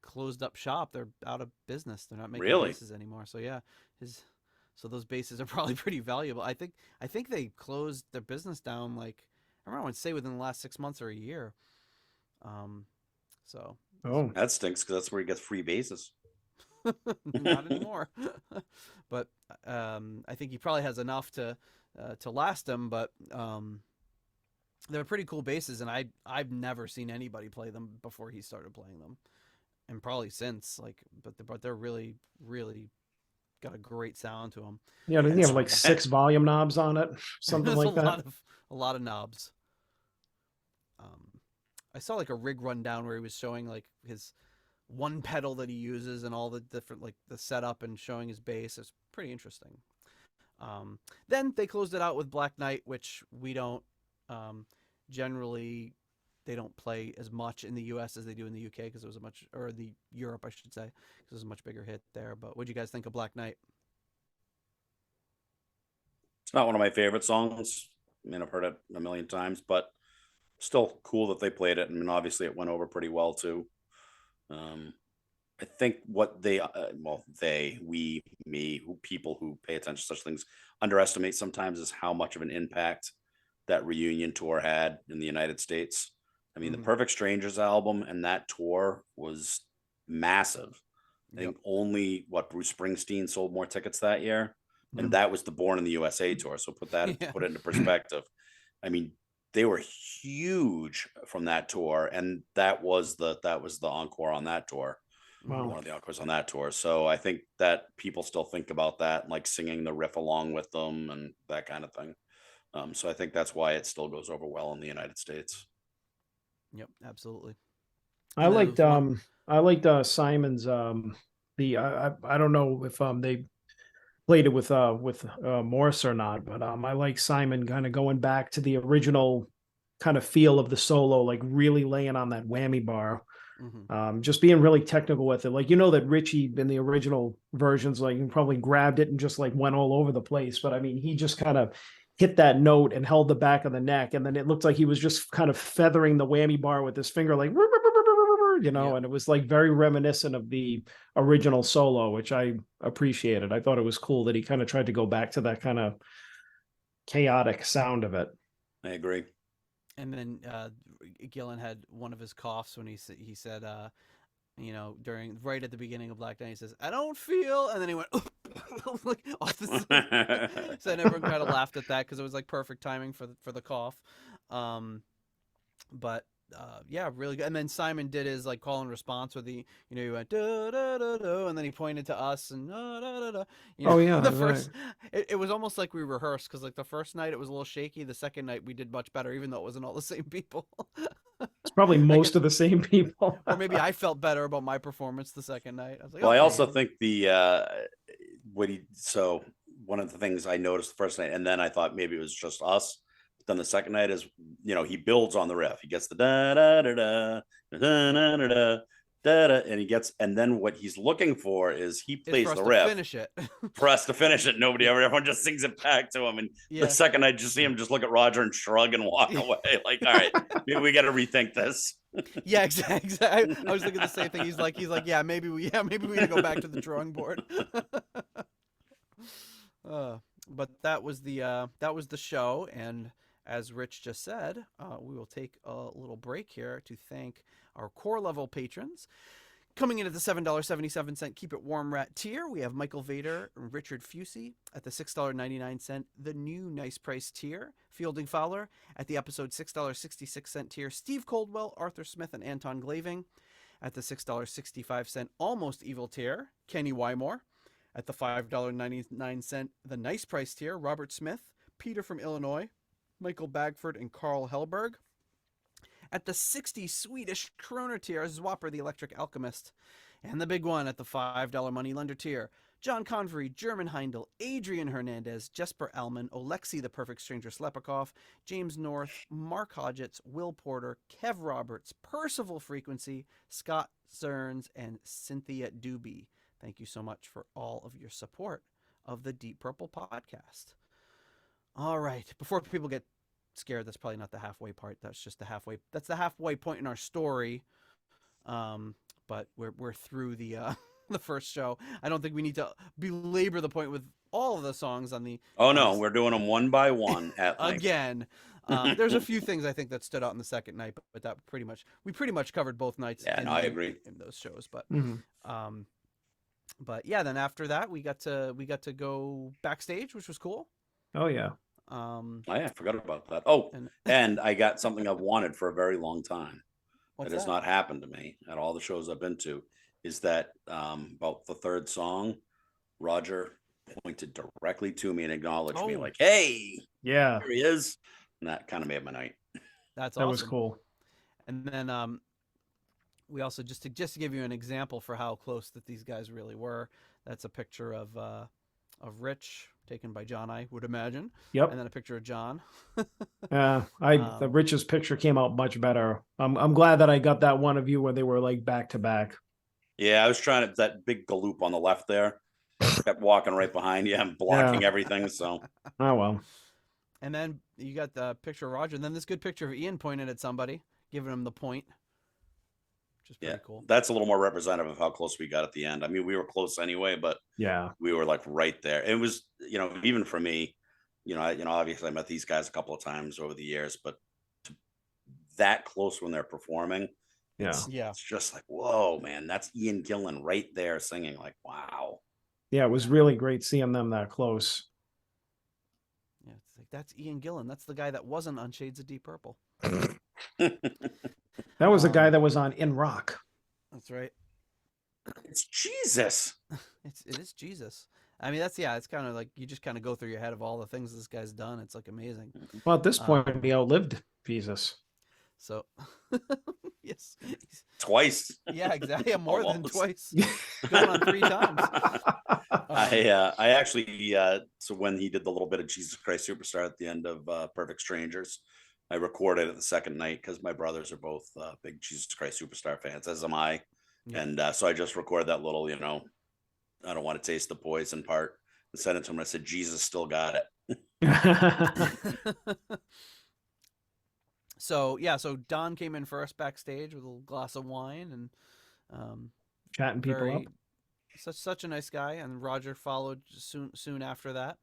closed up shop. They're out of business. They're not making Really? basses anymore. So yeah, so those basses are probably pretty valuable. I think they closed their business down like I don't know, I'd say within the last 6 months or a year. So that stinks because that's where he gets free basses. not anymore. But I think he probably has enough to last him. But they're pretty cool basses, and I've never seen anybody play them before he started playing them, and probably since. But they're really got a great sound to them. Yeah, doesn't he have like 6 volume knobs on it, something like that? A lot of knobs. I saw like a rig rundown where he was showing like his one pedal that he uses and all the different like the setup and showing his bass. It's pretty interesting. Then they closed it out with Black Knight, which we don't generally. They don't play as much in the U.S. as they do in the U.K. because it was the Europe, I should say, because it was a much bigger hit there. But what'd you guys think of Black Knight? It's not one of my favorite songs. I mean, I've heard it a million times, but still cool that they played it. I mean, obviously it went over pretty well too. I think what people who pay attention to such things underestimate sometimes is how much of an impact that reunion tour had in the United States. I mean, the Perfect Strangers album and that tour was massive. I think only Bruce Springsteen sold more tickets that year. And that was the Born in the USA tour. So put it into perspective. I mean, they were huge from that tour, and that was the encore on that tour. Wow. One of the encores on that tour. So I think that people still think about that and like singing the riff along with them and that kind of thing. So I think that's why it still goes over well in the United States. Yep, absolutely. I liked Simon's I don't know if they played it with Morse or not, but I like Simon kind of going back to the original kind of feel of the solo, like really laying on that whammy bar. Just being really technical with it. Like, that Ritchie in the original versions, like he probably grabbed it and just like went all over the place. But I mean, he just kind of hit that note and held the back of the neck. And then it looked like he was just kind of feathering the whammy bar with his finger, like, and it was like very reminiscent of the original solo, which I appreciated. I thought it was cool that he kind of tried to go back to that kind of chaotic sound of it. I agree. And then Gillan had one of his coughs when he said, right at the beginning of Black Knight, he says, "I don't feel," and then he went like off the side. So everyone kind of laughed at that because it was like perfect timing for the cough. But yeah, really good. And then Simon did his like call and response with he went da da da da, and then he pointed to us and da da da. It was almost like we rehearsed because like the first night it was a little shaky. The second night we did much better, even though it wasn't all the same people. It's probably most of the same people. Or maybe I felt better about my performance the second night. I was like, well, I also think one of the things I noticed the first night, and then I thought maybe it was just us. Then the second night is, he builds on the riff. He gets the da da da da da da da da da, and then what he's looking for is he plays the riff. Finish it. For us to finish it, everyone just sings it back to him. And the second night, just see him just look at Roger and shrug and walk away. Like, all right, maybe we got to rethink this. Yeah, exactly. I was thinking the same thing. He's like, yeah, maybe we need to go back to the drawing board. But that was the show, and as Rich just said, we will take a little break here to thank our core level patrons. Coming in at the $7.77 Keep It Warm Rat tier, we have Michael Vader and Richard Fusey. At the $6.99, the new Nice Price tier, Fielding Fowler. At the episode $6.66 tier, Steve Coldwell, Arthur Smith, and Anton Glaving. At the $6.65 Almost Evil tier, Kenny Wymore. At the $5.99, the Nice Price tier, Robert Smith, Peter from Illinois, Michael Bagford, and Carl Hellberg. At the 60 Swedish kroner tier, Zwapper the Electric Alchemist. And the big one at the $5 money lender tier, John Convery, German Heindel, Adrian Hernandez, Jesper Alman, Alexi the Perfect Stranger Slepikov, James North, Mark Hodgetts, Will Porter, Kev Roberts, Percival Frequency, Scott Stearns, and Cynthia Doobie. Thank you so much for all of your support of the Deep Purple podcast. All right, before people get scared, that's probably not the halfway part. That's just the halfway. That's the halfway point in our story. but we're through the the first show. I don't think we need to belabor the point with all of the songs on the. Oh no, we're doing them one by one at length. Again. There's a few things I think that stood out in the second night, but that we pretty much covered both nights. Yeah, I agree in those shows. But yeah, then after that we got to go backstage, which was cool. Oh yeah. I forgot about that. Oh, and I got something I've wanted for a very long time. That has not happened to me at all the shows I've been to. Is that about the third song, Roger pointed directly to me and acknowledged me, like, "Hey, yeah, here he is." And that kind of made my night. That's awesome. That was cool. And then we also just to give you an example for how close that these guys really were. That's a picture of Rich taken by John, I would imagine. Yep. And then a picture of John. Yeah, the Rich's picture came out much better. I'm glad that I got that one of you where they were like back to back. Yeah, I was trying to that big galoop on the left there. Kept walking right behind you and blocking everything. So oh well. And then you got the picture of Roger, and then this good picture of Ian pointing at somebody, giving him the point, which is pretty cool. That's a little more representative of how close we got at the end. I mean, we were close anyway, but we were like right there. It was, even for me, obviously I met these guys a couple of times over the years, but that close when they're performing, it's just like, whoa, man, that's Ian Gillan right there singing. Like, wow. Yeah, it was really great seeing them that close. Yeah, it's like that's Ian Gillan. That's the guy that wasn't on Shades of Deep Purple. That was the guy that was on In Rock. That's right. It's Jesus. It is Jesus. I mean, it's kind of like you just kind of go through your head of all the things this guy's done. It's like amazing. Well, at this point, he outlived Jesus. So, yes. Twice. Yeah, exactly. Yeah, more than twice. Going on 3 times. I actually, so when he did the little bit of Jesus Christ Superstar at the end of Perfect Strangers, I recorded it the second night because my brothers are both big Jesus Christ Superstar fans, as am I. Yeah. And so I just recorded that little, I don't want to taste the poison part and sent it to him. I said, Jesus still got it. So Don came in first backstage with a little glass of wine and chatting people up. Such a nice guy, and Roger followed soon after that.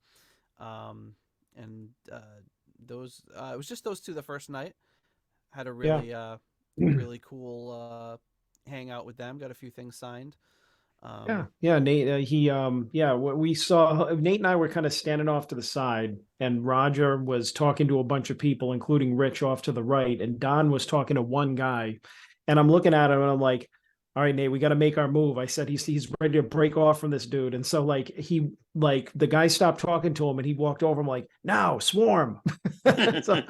Those it was just those two the first night. Had a really really cool hangout with them. Got a few things signed. Nate, we saw Nate and I were kind of standing off to the side, and Roger was talking to a bunch of people, including Rich off to the right, and Don was talking to one guy, and I'm looking at him and I'm like, all right, Nate, we got to make our move. I said, he's ready to break off from this dude. And so the guy stopped talking to him and he walked over. I'm like, now swarm. So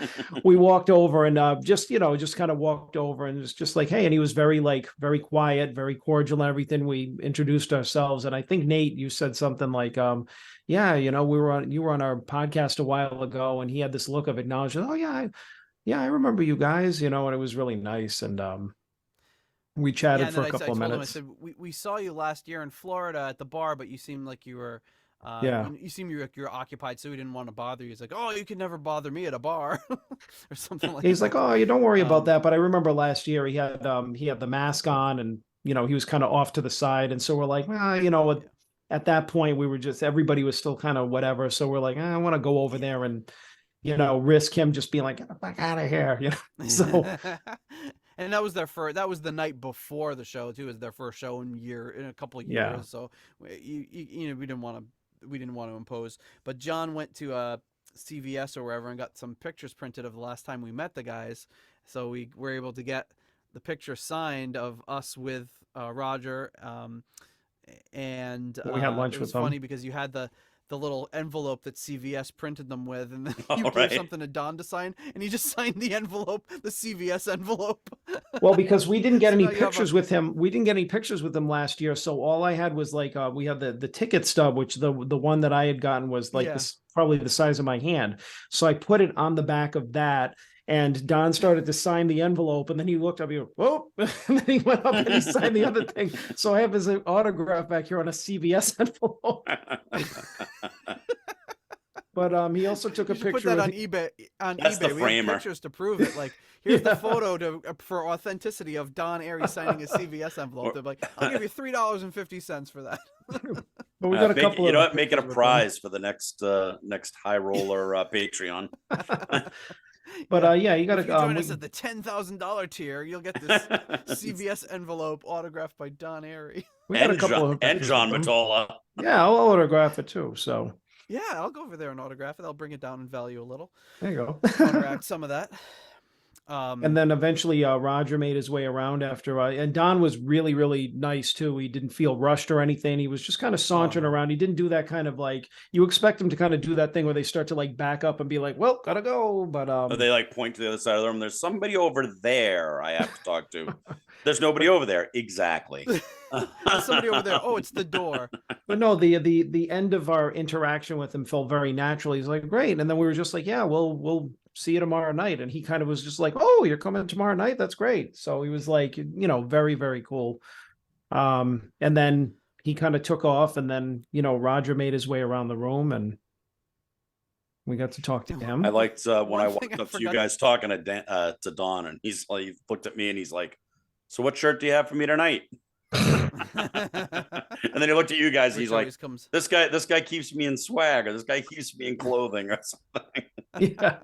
we walked over and just kind of walked over and it was just like, hey, and he was very quiet, very cordial and everything. We introduced ourselves. And I think Nate, you said something like, you were on our podcast a while ago, and he had this look of acknowledgement. Oh yeah, I remember you guys, and it was really nice. And, we chatted for a couple of minutes. I said, we saw you last year in Florida at the bar, but you seemed like you were, you seemed like you were occupied, so we didn't want to bother you. He's like, oh, you can never bother me at a bar, or something like that. He's like, oh, you don't worry about that. But I remember last year he had the mask on, and he was kind of off to the side, and so we're like, well, at that point we were everybody was still kind of whatever. So we're like, I want to go over there and risk him just being like, get the fuck out of here, So. And that was the night before the show too. It was their first show in a couple of years. Yeah. So we didn't want to impose. But John went to CVS or wherever and got some pictures printed of the last time we met the guys. So we were able to get the picture signed of us with Roger. And we had lunch it with was them. funny because you had the little envelope that CVS printed them with, and then you gave something to Don to sign, and he just signed the envelope, the CVS envelope. Well, because we didn't get any pictures with him. We didn't get any pictures with him last year, so all I had was we had the ticket stub, which the one that I had gotten was probably the size of my hand. So I put it on the back of that, and Don started to sign the envelope, and then he looked up, and then he went up and he signed the other thing. So I have his autograph back here on a CVS envelope. But But he also took a You should picture put that of on eBay. That's the We have framer. pictures to prove it. Like, here's the photo for authenticity of Don Airey signing his CVS envelope. They're like, I'll give you $3.50 for that. But we got a couple you of know what? Make it a pictures with prize for the next high roller Patreon. But yeah, you got If to you join us at the $10,000 tier, you'll get this CVS envelope autographed by Don Airey. We got a couple of and pictures John with him. Matola. Yeah, I'll autograph it too. So Yeah, I'll go over there and autograph it. I'll bring it down in value a little. there you go. Counteract some of that. And then eventually Roger made his way around after, and Don was really, really nice too. He didn't feel rushed or anything. He was just kind of sauntering around. He didn't do that kind of like, you expect him to kind of do that thing where they start to like back up and be like, well, gotta go. But they like point to the other side of the room. There's somebody over there I have to talk to. There's nobody over there. Exactly. There's somebody over there. Oh, it's the door. But no, the end of our interaction with him felt very natural. He's like, great. And then we were just like, yeah, we'll see you tomorrow night. And he kind of was just like, oh, you're coming tomorrow night? That's great. So he was like, very, very cool. And then he kind of took off, and then, Roger made his way around the room and we got to talk to him. I liked when I walked up to you guys talking to Don, and he looked at me and he's like, so what shirt do you have for me tonight? And then he looked at you guys and he's like, this guy keeps me in swag, or this guy keeps me in clothing or something. Yeah.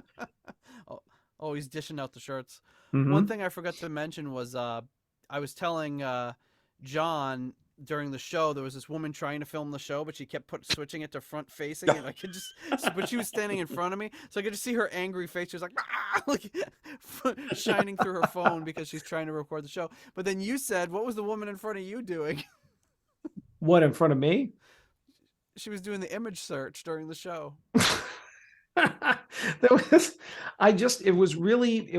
Oh, he's dishing out the shirts. Mm-hmm. One thing I forgot to mention was I was telling John during the show, there was this woman trying to film the show, but she kept switching it to front facing, and I could just, but she was standing in front of me, so I could just see her angry face. She was like shining through her phone because she's trying to record the show. But then you said, what was the woman in front of you doing? What, in front of me? She was doing the image search during the show. It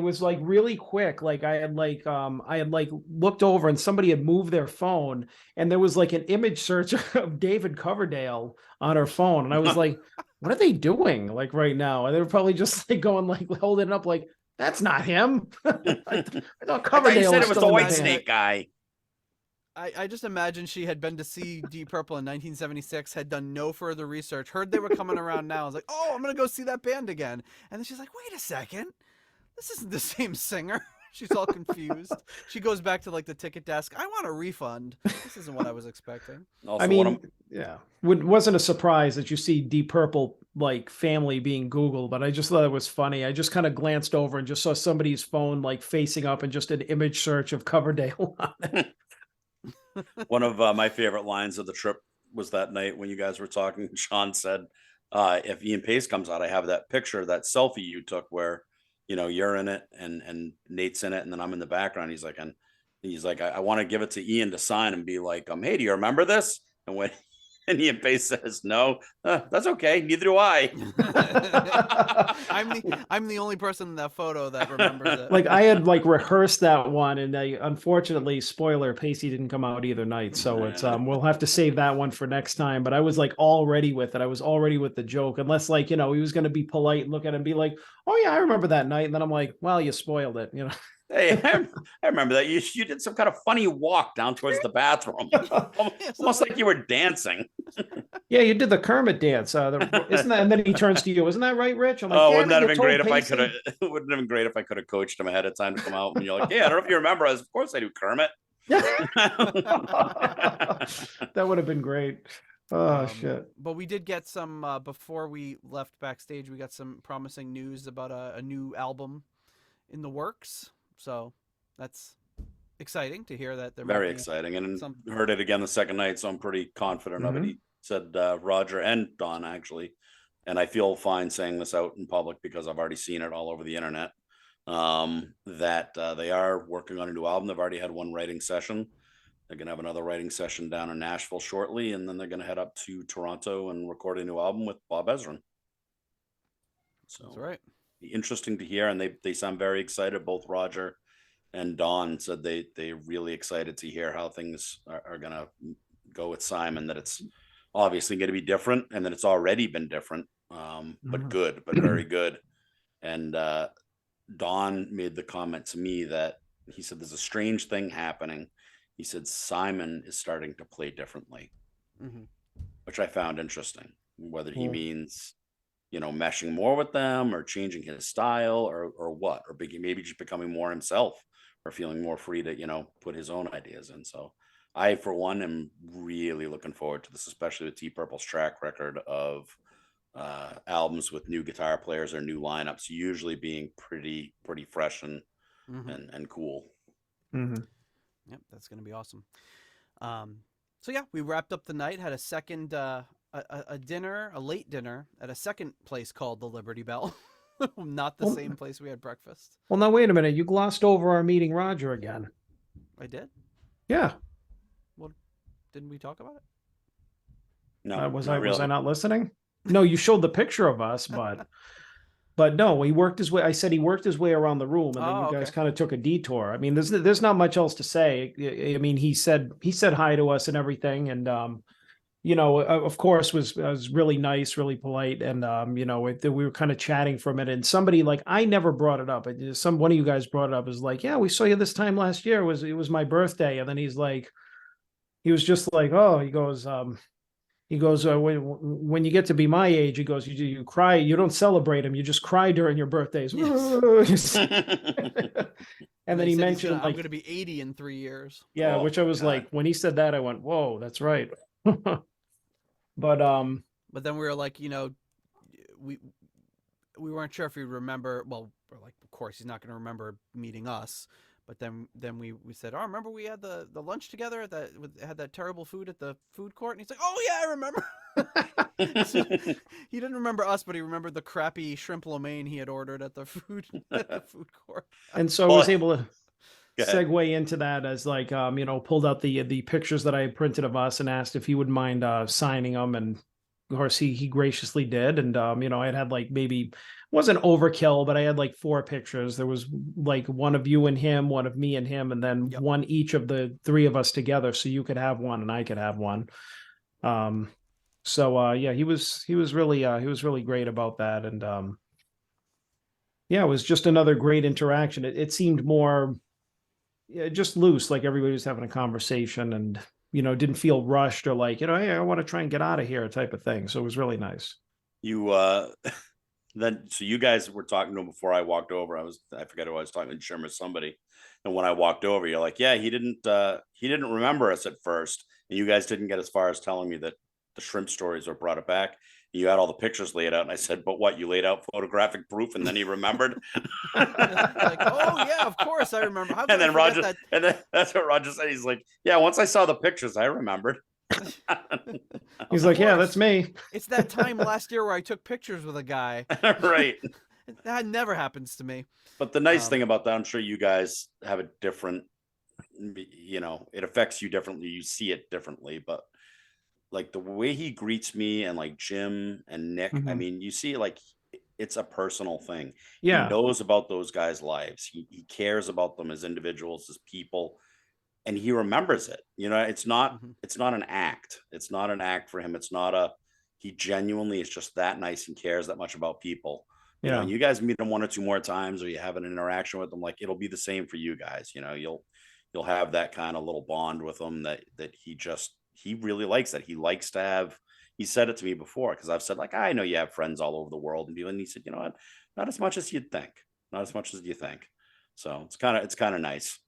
was like really quick. Like I had looked over and somebody had moved their phone, and there was like an image search of David Coverdale on her phone. And I was like, what are they doing like right now? And they were probably just like going, like holding it up like, that's not him. I thought Coverdale you said it was the White band. Snake guy. I just imagine she had been to see Deep Purple in 1976, had done no further research, heard they were coming around now. I was like, oh, I'm going to go see that band again. And then she's like, wait a second. This isn't the same singer. She's all confused. She goes back to like the ticket desk. I want a refund. This isn't what I was expecting. Also, I mean, yeah, it wasn't a surprise that you see Deep Purple like family being Googled, but I just thought it was funny. I just kind of glanced over and just saw somebody's phone like facing up and just an image search of Coverdale on it. One of my favorite lines of the trip was that night when you guys were talking. Sean said, if Ian Paice comes out, I have that picture, that selfie you took where, you're in it and Nate's in it, and then I'm in the background. He's like, I want to give it to Ian to sign and be like, hey, do you remember this? And Ian Paice says, no, that's okay. Neither do I. I'm the only person in that photo that remembers it. Like I had like rehearsed that one, and unfortunately, spoiler, Pacey didn't come out either night. So it's we'll have to save that one for next time. But I was like all ready with it. I was already with the joke, unless like, he was going to be polite and look at it and be like, oh yeah, I remember that night. And then I'm like, well, you spoiled it, Hey, I remember that. You did some kind of funny walk down towards the bathroom, almost like you were dancing. Yeah, you did the Kermit dance. Isn't that? And then he turns to you. Isn't that right, Rich? I'm like, wouldn't that have been great if I could have? Wouldn't have been great if I could have coached him ahead of time to come out. And you're like, yeah, I don't know if you remember us. Of course I do, Kermit. That would have been great. Oh shit! But we did get some before we left backstage. We got some promising news about a new album in the works. So that's exciting to hear that. They're very exciting, and heard it again the second night, so I'm pretty confident of it. He said Roger and Don actually, and I feel fine saying this out in public because I've already seen it all over the internet. That they are working on a new album. They've already had one writing session. They're gonna have another writing session down in Nashville shortly, and then they're gonna head up to Toronto and record a new album with Bob Ezrin. So that's right. Interesting to hear, and they sound very excited. Both Roger and Don said they really excited to hear how things are gonna go with Simon, that it's obviously going to be different, and that it's already been different, but good, but very good. And Don made the comment to me that he said there's a strange thing happening. He said Simon is starting to play differently, which I found interesting. Whether he means meshing more with them, or changing his style, or what, or maybe just becoming more himself, or feeling more free to, put his own ideas in. So I, for one, am really looking forward to this, especially with T Purple's track record of albums with new guitar players or new lineups usually being pretty fresh and and cool. Yep, that's going to be awesome. So yeah, we wrapped up the night, had a second a dinner, a late dinner at a second place called the Liberty Bell. Not the same place we had breakfast. Well, now wait a minute. You glossed over our meeting Roger again. I did? Yeah. Well, didn't we talk about it? No, was I not listening? No, you showed the picture of us, but no, he worked his way. I said he worked his way around the room, and then you guys kind of took a detour. I mean, there's not much else to say. I mean, he said hi to us and everything, and of course was really nice, really polite, and we were kind of chatting for a minute. And somebody, like, I never brought it up. One of you guys brought it up, is like, yeah, we saw you this time last year. It was my birthday, and then he was just like, oh, he goes, when you get to be my age, he goes, you cry, you don't celebrate them, you just cry during your birthdays. Yes. And then he mentioned, I'm going to be 80 in 3 years. Yeah, which I was like, when he said that, I went, whoa, that's right. But then we were like, we weren't sure if he remember. Well, we're like, of course he's not going to remember meeting us. But then we said, oh, remember we had the lunch together had that terrible food at the food court? And he's like, oh yeah, I remember. So he didn't remember us, but he remembered the crappy shrimp lo mein he had ordered at the food court. And so I was able to segue into that as, like, pulled out the pictures that I had printed of us and asked if he would mind signing them, and of course he graciously did. And I had like, maybe wasn't overkill, but I had like 4 pictures. There was like one of you and him, one of me and him, and then one each of the 3 of us together, so you could have one and I could have one. So yeah, he was really great about that. And yeah, it was just another great interaction. It seemed more just loose, like everybody was having a conversation, and didn't feel rushed or like, hey, I want to try and get out of here type of thing. So it was really nice. So you guys were talking to him before I walked over. I forget who I was talking to, Jim or somebody. And when I walked over, you're like, yeah, he didn't remember us at first. And you guys didn't get as far as telling me that the shrimp stories were brought it back. You had all the pictures laid out. And I said, but what, you laid out photographic proof? And then he remembered. Like, oh yeah, of course I remember. And then Roger, and then that's what Roger said. He's like, yeah, once I saw the pictures, I remembered. He's like, yeah, that's me. It's that time last year where I took pictures with a guy. Right. That never happens to me. But the nice thing about that, I'm sure you guys have a different, it affects you differently. You see it differently, but like the way he greets me and like Jim and Nick, I mean, you see, like, it's a personal thing. Yeah. He knows about those guys' lives. He cares about them as individuals, as people. And he remembers it. It's not an act. It's not an act for him. He genuinely is just that nice and cares that much about people. And you guys meet him 1 or 2 more times, or you have an interaction with him, like, it'll be the same for you guys. You'll have that kind of little bond with him that he really likes. That he likes to have. He said it to me before, because I've said, like, I know you have friends all over the world, and he said, you know what, not as much as you'd think, not as much as you think. So it's kind of nice.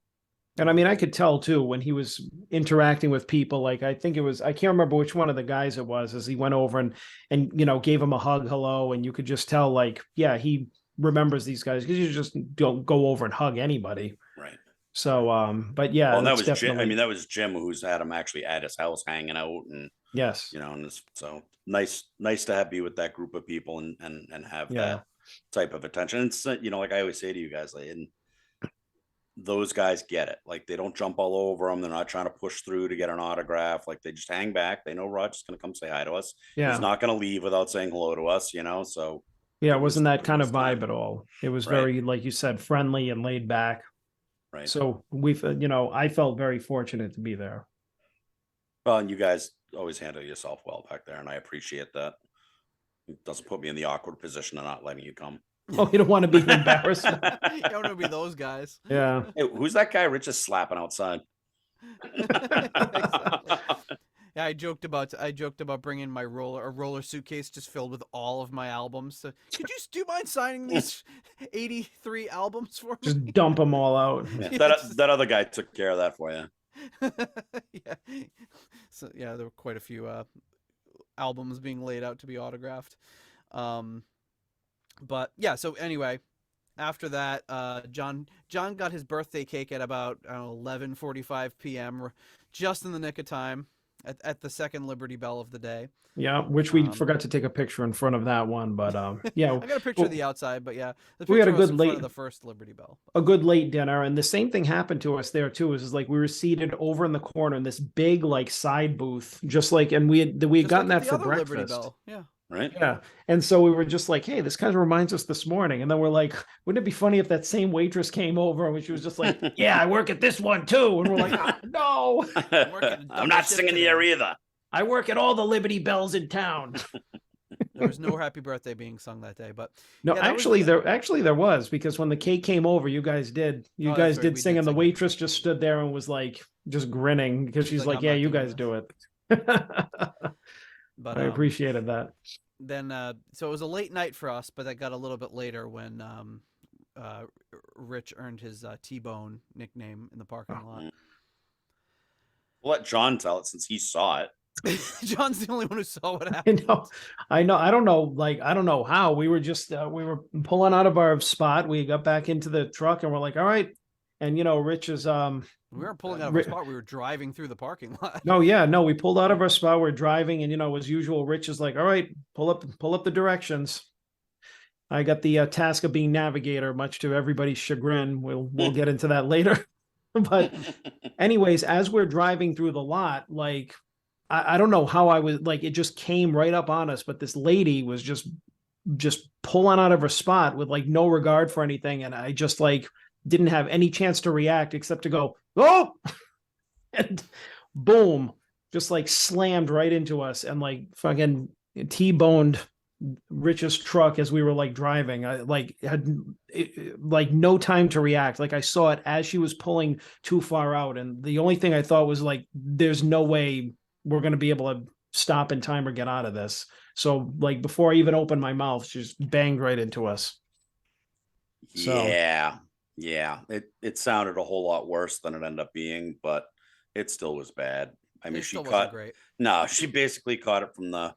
And I mean, I could tell too when he was interacting with people. Like, I think I can't remember which one of the guys it was, as he went over and gave him a hug, hello, and you could just tell, like, yeah, he remembers these guys, because you just don't go over and hug anybody. Right. So, but yeah, well, that was definitely Jim. I mean, that was Jim, who's had him actually at his house hanging out, and yes, and it's so nice to be with that group of people and have that type of attention. It's like I always say to you guys, like, and those guys get it. Like, they don't jump all over them. They're not trying to push through to get an autograph. Like, they just hang back. They know Roger's going to come say hi to us. Yeah. He's not going to leave without saying hello to us, so. Yeah, it wasn't that kind of vibe at all. It was very, like you said, friendly and laid back. Right. So I felt very fortunate to be there. Well, and you guys always handle yourself well back there, and I appreciate that. It doesn't put me in the awkward position of not letting you come. Oh, you don't want to be embarrassed. You don't want to be those guys. Yeah. Hey, who's that guy Rich is slapping outside? Exactly. Yeah, I joked about bringing my roller suitcase just filled with all of my albums. So, do you mind signing these 83 albums for me? Just dump them all out. Yeah, that other guy took care of that for you. Yeah. So yeah, there were quite a few albums being laid out to be autographed. But yeah, so anyway, after that, John got his birthday cake at about 11:45 p.m. just in the nick of time at the second Liberty Bell of the day. Yeah, which we forgot to take a picture in front of that one, but yeah, I got a picture of the outside, but yeah, the picture we had a was good in front of the first Liberty Bell. A good late dinner, and the same thing happened to us there too. Is like we were seated over in the corner in this big like side booth, just like, and we had gotten that for breakfast. Liberty Bell. Yeah. Right. Yeah. And so we were just like, hey, this kind of reminds us this morning. And then we're like, wouldn't it be funny if that same waitress came over and she was just like, yeah, I work at this one too. And we're like, oh, no, I'm not singing here either. I work at all the Liberty Bells in town. There was no happy birthday being sung that day, but no, yeah, there was, because when the cake came over, you guys did sing, and the waitress just stood there and was like, just grinning, because she's like, yeah, you guys do it. But I appreciated that. Then, so it was a late night for us, but that got a little bit later when Rich earned his T-Bone nickname in the parking lot. We'll let John tell it since he saw it. John's the only one who saw what happened. I know. I don't know how. We were just we were pulling out of our spot. We got back into the truck and we're like, all right. And Rich is we weren't pulling out of our spot. We were driving through the parking lot. No, we pulled out of our spot. We're driving, and as usual, Rich is like, all right, pull up the directions. I got the task of being navigator, much to everybody's chagrin. We'll get into that later. But anyways, as we're driving through the lot, like I don't know how I was like, it just came right up on us, but this lady was just pulling out of her spot with like no regard for anything. And I just like didn't have any chance to react except to go, oh, and boom, just like slammed right into us and like fucking T-boned Rich's truck as we were like driving. I like had like no time to react. Like I saw it as she was pulling too far out. And the only thing I thought was like, there's no way we're going to be able to stop in time or get out of this. So like before I even opened my mouth, she just banged right into us. So. Yeah. It sounded a whole lot worse than it ended up being, but it still was bad. I mean, she basically caught it from the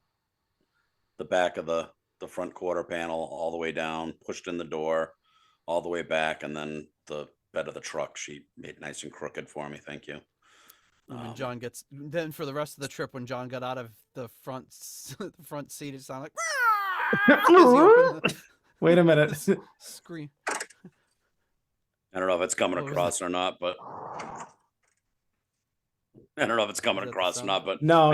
back of the front quarter panel all the way down, pushed in the door all the way back, and then the bed of the truck she made nice and crooked for me. Thank you. When John then for the rest of the trip, when John got out of the front seat, it sounded like wait a minute. Scream. I don't know if it's coming across or not, but no,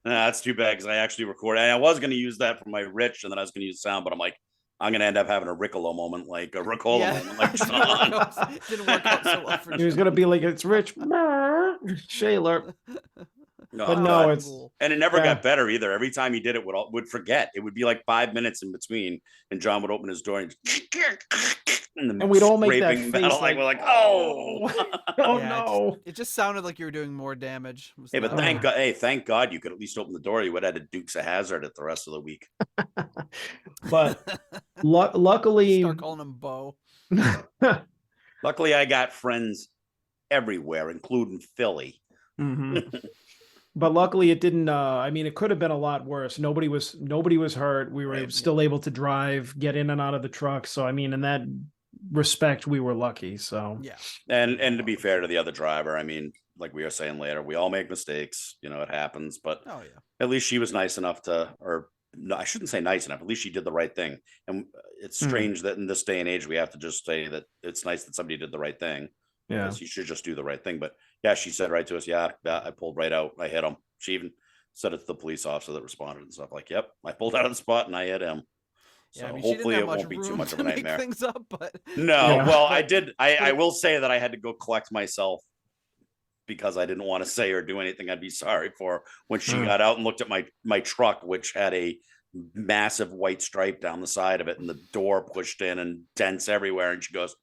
that's too bad because I actually recorded. I was going to use that for my Rich, and then I was going to use sound, but I'm like, I'm going to end up having a Ricola moment, like a Ricola moment, like John. Didn't work out so well for He was going to be like, it's Rich, Shaler. And it never got better either. Every time he did it, would forget. It would be like 5 minutes in between, and John would open his door and we'd all make that face like we're like, oh, no! It just sounded like you were doing more damage. Hey, but thank God! Hey, thank God you could at least open the door. You would have had a Dukes of Hazzard it the rest of the week. But luckily, start calling him Bo. Luckily, I got friends everywhere, including Philly. Mm-hmm. But luckily it didn't, I mean, it could have been a lot worse. Nobody was hurt. We were still able to drive, get in and out of the truck. So, I mean, in that respect, we were lucky. So, yeah. And to be fair to the other driver, I mean, like we were saying later, we all make mistakes, it happens, but at least she was nice enough or no, I shouldn't say nice enough. At least she did the right thing. And it's strange that in this day and age, we have to just say that it's nice that somebody did the right thing. Yeah. You should just do the right thing. But yeah, she said right to us, yeah, I pulled right out. I hit him. She even said it to the police officer that responded and stuff like, yep, I pulled out of the spot and I hit him. So I mean, hopefully it won't be too much of a nightmare. Things up, but well, I did. I will say that I had to go collect myself because I didn't want to say or do anything I'd be sorry for when she got out and looked at my truck, which had a massive white stripe down the side of it and the door pushed in and dents everywhere. And she goes,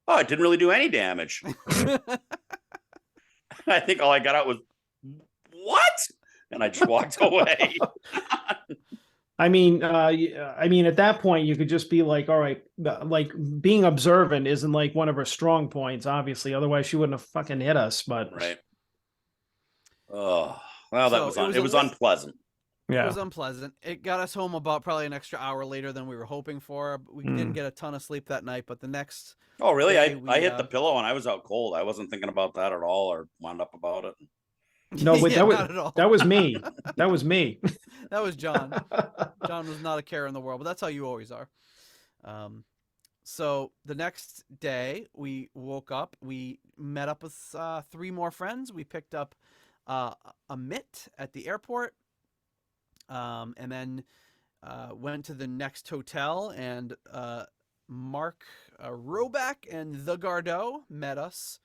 oh, it didn't really do any damage. I think all I got out was, what? and I just walked away. I mean, at that point, you could just be like, all right, like being observant isn't like one of her strong points, obviously. Otherwise, she wouldn't have fucking hit us. But right. Oh, well, that So it was unpleasant. Yeah. It was unpleasant. It got us home about probably an extra hour later than we were hoping for. We didn't get a ton of sleep that night, but the next. Oh, really? Day, I hit the pillow and I was out cold. I wasn't thinking about that at all or wound up about it. No, but that was me. That was me. That was John. John was not a care in the world, but that's how you always are. So the next day we woke up. We met up with 3 more friends. We picked up a mitt at the airport, and then went to the next hotel. And Mark Roback and the Gardeau met us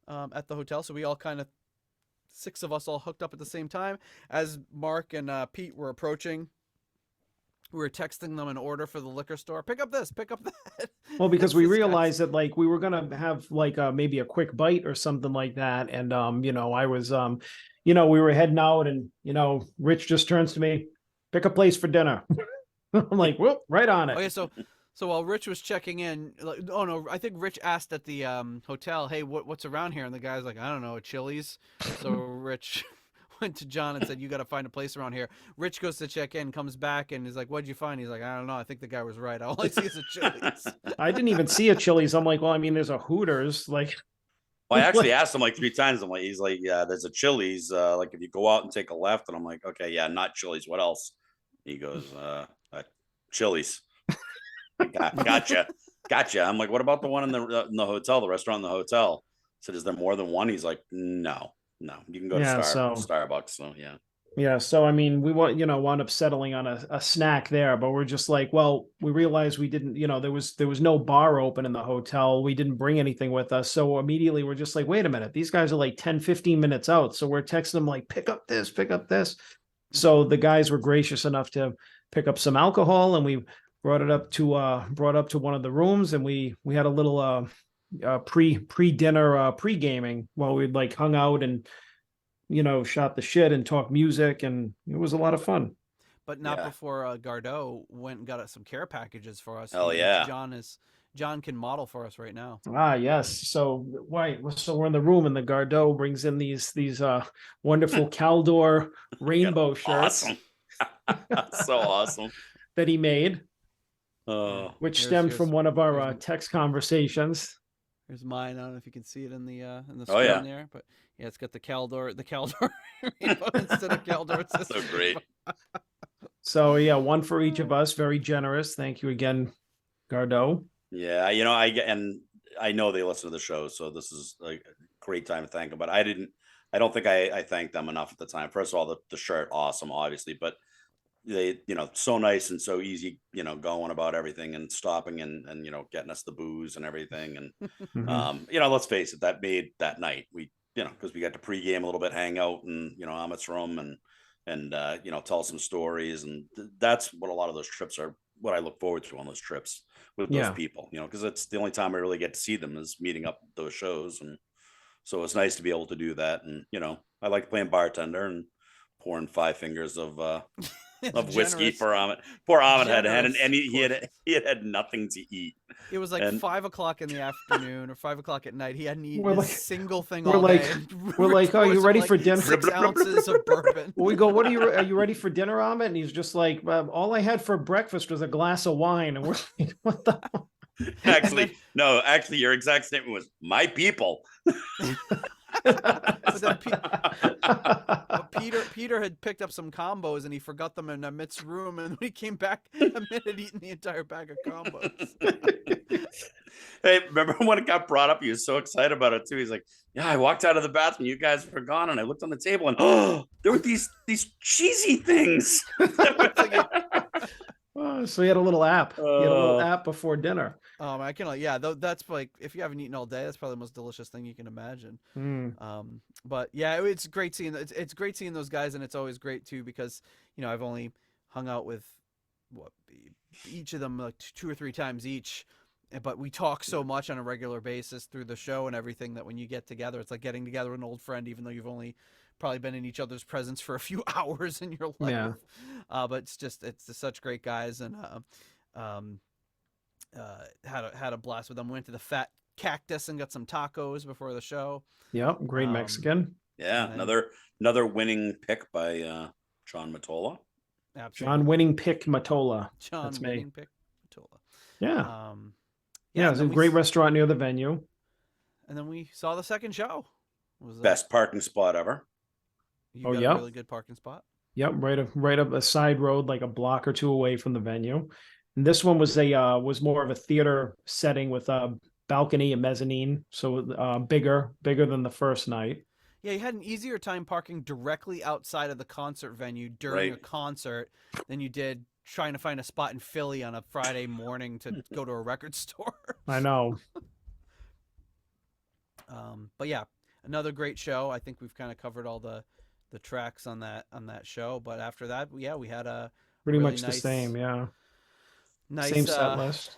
at the hotel. So we all kind of 6 of us all hooked up at the same time. As Mark and Pete were approaching, we were texting them an order for the liquor store. Pick up this, pick up that. Well, because we realized that like we were gonna have like maybe a quick bite or something like that, and I was we were heading out, and Rich just turns to me, pick a place for dinner. I'm like, whoop, right on it. Okay, so while Rich was checking in, oh no, I think Rich asked at the hotel, hey, what's around here? And the guy's like, I don't know, a Chili's. So Rich went to John and said, you got to find a place around here. Rich goes to check in, comes back, and is like, what'd you find? He's like, I don't know. I think the guy was right. All I see is a Chili's. I didn't even see a Chili's. I'm like, well, I mean, there's a Hooters. Like, well, I actually asked him like 3 times. I'm like, he's like, yeah, there's a Chili's. Like if you go out and take a left, and I'm like, okay, yeah, not Chili's. What else? He goes, Chili's. Gotcha. I'm like, what about the one in the hotel, the restaurant in the hotel? I said, is there more than one? He's like, no, you can go to Starbucks. So yeah. Yeah. So, I mean, we wound up settling on a snack there, but we're just like, well, we realized we didn't, there was no bar open in the hotel. We didn't bring anything with us. So immediately we're just like, wait a minute, these guys are like 10, 15 minutes out. So we're texting them like, pick up this. So the guys were gracious enough to pick up some alcohol, and we brought up to one of the rooms, and we had a little pre-dinner pre-gaming while we'd like hung out and shot the shit and talked music, and it was a lot of fun. But not before Gardeau went and got us some care packages for us. Hell yeah. John can model for us right now. Ah, yes. So we're in the room, and the Gardeau brings in these wonderful Caldor rainbow shirts. Awesome. So awesome. That he made. Which stemmed from one of our text conversations. Here's mine. I don't know if you can see it in the screen there, but yeah, it's got the Caldor instead of Caldor. That's so great. So yeah, one for each of us. Very generous. Thank you again, Gardeau. Yeah, I know they listen to the show, so this is a great time to thank them. But I don't think I thanked them enough at the time. First of all, the shirt, awesome, obviously, but they so nice and so easy going about everything and stopping and getting us the booze and everything, and let's face it, that made that night. We because we got to pregame a little bit, hang out in Amit's room and tell some stories, and that's what a lot of those trips are, what I look forward to on those trips with those people, because it's the only time I really get to see them is meeting up at those shows, and so it's nice to be able to do that. And I like playing bartender and pouring 5 fingers of whiskey for Amit. Poor Amit and he had nothing to eat. It was like 5 o'clock in the afternoon or 5 o'clock at night. He hadn't eaten a single thing all day. We're like, oh, you ready for dinner? 6 ounces of bourbon. We go, are you ready for dinner, Amit? And he's just like, all I had for breakfast was a glass of wine. And we're like, what the hell? Actually, your exact statement was, my people. Peter had picked up some combos and he forgot them in Amit's room, and when he came back, Amit had eaten the entire bag of combos. Hey, remember when it got brought up? He was so excited about it too. He's like, "Yeah, I walked out of the bathroom, you guys were gone, and I looked on the table, and there were these cheesy things." So he had a little app. He had a little app before dinner. I can, that's like, if you haven't eaten all day, that's probably the most delicious thing you can imagine. But yeah, it's great seeing those guys, and it's always great too because I've only hung out with each of them like 2 or 3 times each, but we talk so much on a regular basis through the show and everything that when you get together, it's like getting together with an old friend, even though you've only probably been in each other's presence for a few hours in your life. Yeah. But it's such great guys, and had a blast with them. Went to the Fat Cactus and got some tacos before the show. Yep. Great Mexican. Yeah. then- Another winning pick by John Matola. Absolutely. John Winning Pick Matola. John That's me. Winning Pick Matola. Yeah. Yeah, It's a great restaurant near the venue. And then we saw the second show. It was Best parking spot ever. You got a yep. really good parking spot. Yep, right up a side road, like a block or two away from the venue. And this one was was more of a theater setting with a balcony and mezzanine, so bigger than the first night. Yeah, you had an easier time parking directly outside of the concert venue during a concert than you did trying to find a spot in Philly on a Friday morning to go to a record store. I know. But yeah, another great show. I think we've kind of covered all the tracks on that show. But after that, yeah, we had a pretty really much nice, the same. Yeah. Nice same set list.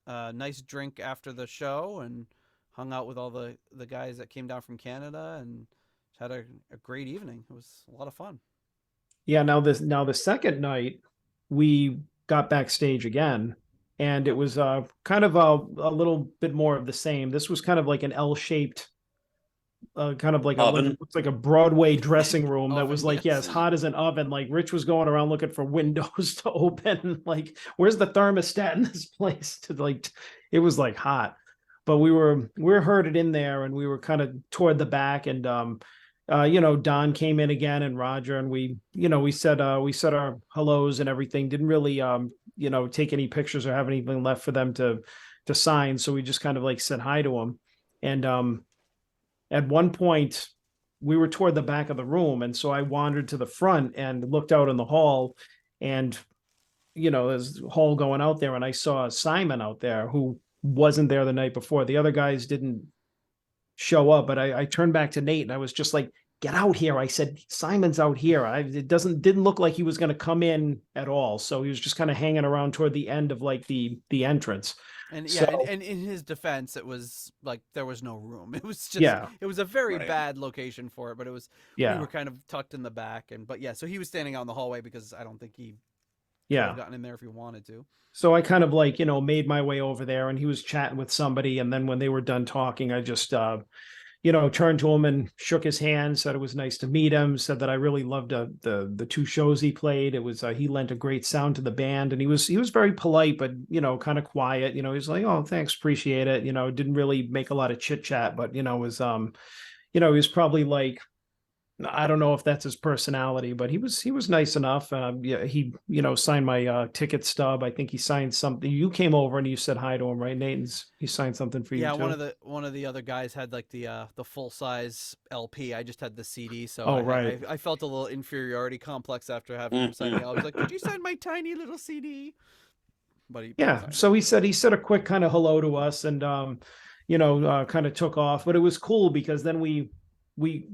Nice drink after the show and hung out with all the guys that came down from Canada and had a great evening. It was a lot of fun. Yeah. Now the second night we got backstage again, and it was kind of a little bit more of the same. This was kind of like an L-shaped, kind of like looks like a Broadway dressing room that was like, as hot as an oven. Like Rich was going around looking for windows to open. Like, where's the thermostat in this place? It was like hot, but we were herded in there, and we were kind of toward the back, and Don came in again, and Roger, and we said our hellos and everything. Didn't really take any pictures or have anything left for them to sign. So we just kind of like said hi to them. And at one point we were toward the back of the room, and so I wandered to the front and looked out in the hall, and there's a hall going out there, and I saw Simon out there who wasn't there the night before. The other guys didn't show up, but I turned back to Nate and I was just like, get out here. I said, Simon's out here. It didn't look like he was going to come in at all. So he was just kind of hanging around toward the end of like the entrance. And and in his defense, it was like there was no room. It was just it was a very bad location for it, but it was we were kind of tucked in the back, so he was standing out in the hallway because I don't think he could have gotten in there if he wanted to. So I kind of like, made my way over there, and he was chatting with somebody, and then when they were done talking, I just turned to him and shook his hand, said it was nice to meet him, said that I really loved the two shows he played. It was he lent a great sound to the band, and he was very polite, but kind of quiet. He was like, oh, thanks, appreciate it. Didn't really make a lot of chit chat, but was he was probably like, I don't know if that's his personality, but he was nice enough. He signed my ticket stub. I think he signed something. You came over and you said hi to him, right, Nate? He signed something for you too. Yeah, one of the other guys had like the full size LP. I just had the CD, so I felt a little inferiority complex after having him sign it. I was like, could you sign my tiny little CD? But so he said a quick kind of hello to us, and kind of took off. But it was cool because then we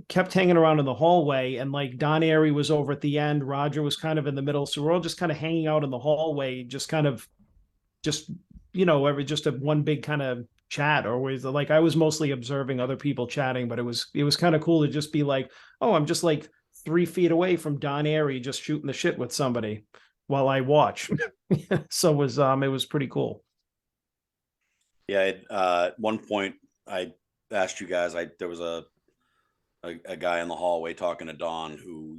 kept hanging around in the hallway, and like Don Airey was over at the end. Roger was kind of in the middle. So we're all just kind of hanging out in the hallway, just kind of one big kind of chat, or was like, I was mostly observing other people chatting, but it was kind of cool to just be like, oh, I'm just like 3 feet away from Don Airey, just shooting the shit with somebody while I watch. So it was pretty cool. Yeah. At one point I asked you guys, there was a guy in the hallway talking to Don who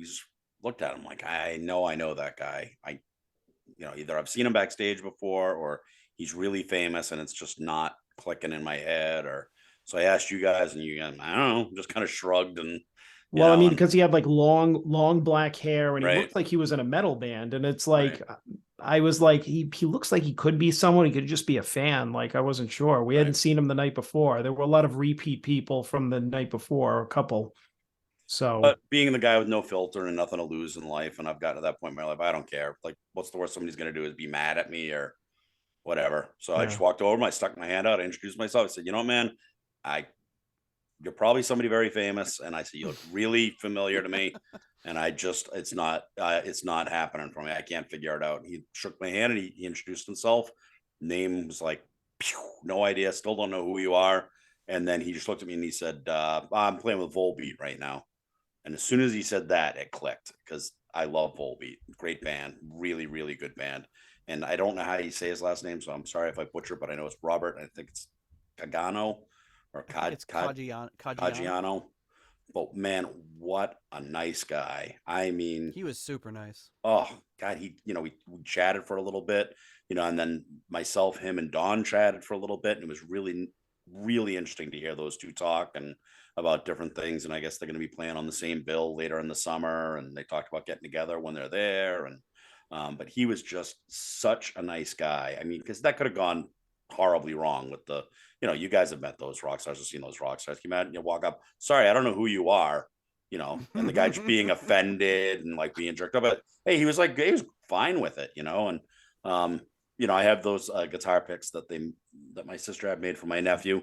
looked at him like, I know that guy. Either I've seen him backstage before, or he's really famous and it's just not clicking in my head. So I asked you guys, and you guys, I don't know, just kind of shrugged. And because he had like long black hair, and he looked like he was in a metal band, and it's like, I was like, he looks like he could be someone. He could just be a fan. Like, I wasn't sure. We hadn't seen him the night before. There were a lot of repeat people from the night before, a couple. So, but being the guy with no filter and nothing to lose in life, and I've gotten to that point in my life, I don't care. Like, what's the worst somebody's going to do is be mad at me or whatever. So I just walked over him. I stuck my hand out. I introduced myself. I said, man, you're probably somebody very famous. And I said, you look really familiar to me. And it's not happening for me. I can't figure it out. He shook my hand and he introduced himself. Name was like, no idea. Still don't know who you are. And then he just looked at me and he said, I'm playing with Volbeat right now. And as soon as he said that, it clicked, because I love Volbeat. Great band, really, really good band. And I don't know how you say his last name, so I'm sorry if I butcher, but I know it's Robert. I think it's Cagano or Caggiano. But man, what a nice guy. I mean, he was super nice. Oh God, we chatted for a little bit, and then myself, him, and Don chatted for a little bit, and it was really, really interesting to hear those two talk and about different things. And I guess they're going to be playing on the same bill later in the summer, and they talked about getting together when they're there. And but he was just such a nice guy. I mean, because that could have gone horribly wrong with you guys have met those rock stars, have seen those rock stars. Can you imagine, you walk up, sorry, I don't know who you are, and the guy just being offended and like being jerked up. But hey, he was fine with it, and I have those guitar picks that my sister had made for my nephew,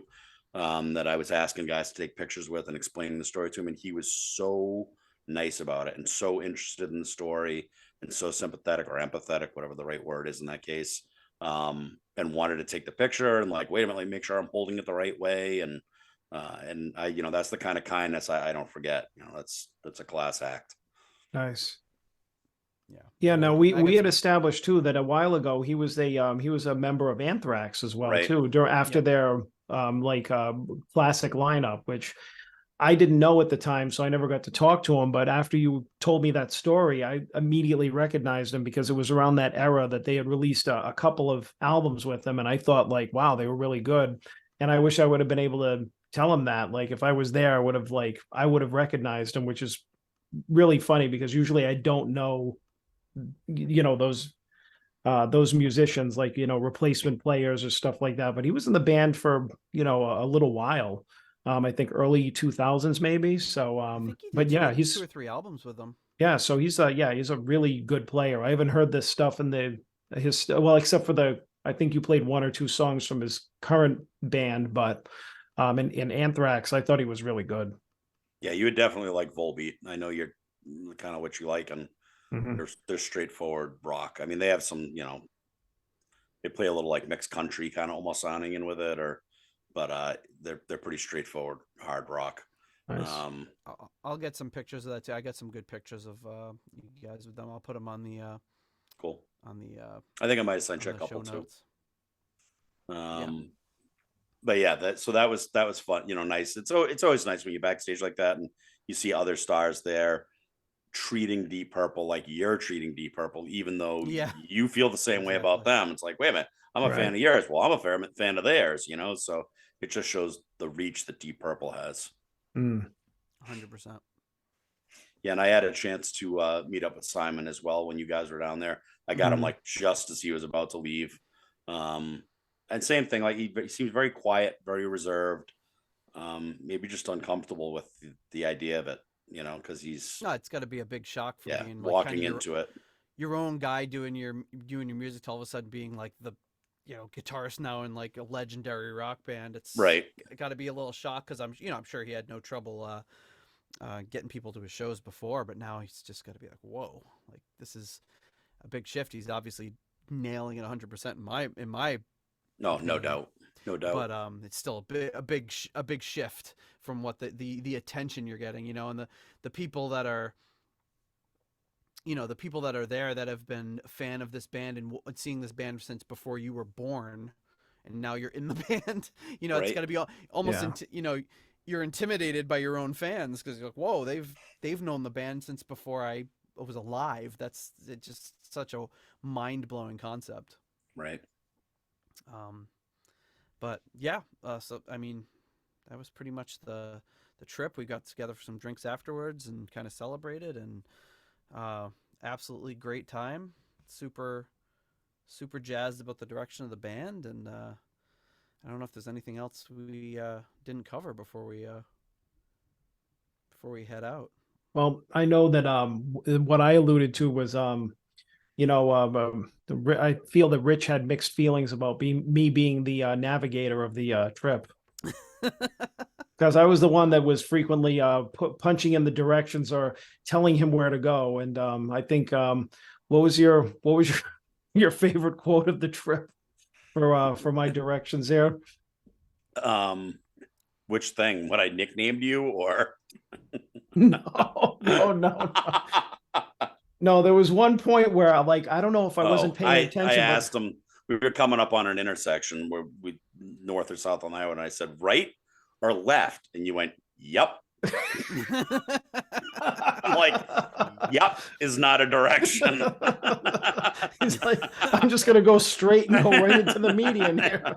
that I was asking guys to take pictures with and explaining the story to him, and he was so nice about it and so interested in the story and so sympathetic or empathetic, whatever the right word is in that case, and wanted to take the picture and like, wait a minute, like, make sure I'm holding it the right way. And I, that's the kind of kindness I don't forget. That's a class act. Nice. Yeah. No, we had established too that a while ago he was a member of Anthrax as well, right, too. After their classic lineup, which I didn't know at the time, so I never got to talk to him. But after you told me that story, I immediately recognized him, because it was around that era that they had released a couple of albums with him, and I thought, like, wow, they were really good. And I wish I would have been able to tell him that. Like, if I was there, I would have recognized him, which is really funny, because usually I don't know, those musicians, like, replacement players or stuff like that. But he was in the band for, a little while. I think early 2000s maybe. So, but yeah, he's 2 or 3 albums with them. Yeah. So he's a really good player. I haven't heard this stuff in except for I think you played 1 or 2 songs from his current band, but in Anthrax, I thought he was really good. Yeah, you would definitely like Volbeat. I know you're kind of what you like, and they're straightforward rock. I mean, they have some, they play a little like mixed country kind of almost sounding in with it, but they're pretty straightforward hard rock. Nice. I'll get some pictures of that too. I got some good pictures of you guys with them. I'll put them on the cool on the. I think I might have sent you a couple too. Yeah. But yeah, that was fun. Nice. It's always nice when you're backstage like that and you see other stars there treating Deep Purple like you're treating Deep Purple, even though you feel the same way about them. It's like, wait a minute, I'm a fan of yours. Well, I'm a fan of theirs, so it just shows the reach that Deep Purple has. 100%. Yeah, and I had a chance to meet up with Simon as well when you guys were down there. I got him like just as he was about to leave. And same thing, like he seems very quiet, very reserved, maybe just uncomfortable with the idea of it, because he's. No, it's got to be a big shock for being like walking into it. Your own guy doing your music to all of a sudden being like the, guitarist now in like a legendary rock band. It's right. Got to be a little shock, because I'm sure he had no trouble getting people to his shows before, but now he's just got to be like, whoa, like this is a big shift. He's obviously nailing it 100% in my. No doubt. But it's still a big shift from what the attention you're getting, and the people that are, the people that are there that have been a fan of this band and seeing this band since before you were born, and now you're in the band. It's got to be almost you're intimidated by your own fans, because you're like, whoa, they've known the band since before I was alive. It's just such a mind blowing concept. Right. But yeah, so I mean, that was pretty much the trip. We got together for some drinks afterwards and kind of celebrated, and absolutely great time. Super jazzed about the direction of the band, and I don't know if there's anything else we didn't cover before we head out. Well, I know that what I alluded to was I feel that Rich had mixed feelings about me being the navigator of the trip, because I was the one that was frequently punching in the directions or telling him where to go. And I think what was your favorite quote of the trip for my directions there? Which thing? What I nicknamed you, or? No. No, there was one point where I don't know if I wasn't paying attention. I asked him, we were coming up on an intersection where we north or south on the highway, and I said, right or left? And you went, yep. I'm like, yep is not a direction. He's like, I'm just going to go straight and go right into the median here.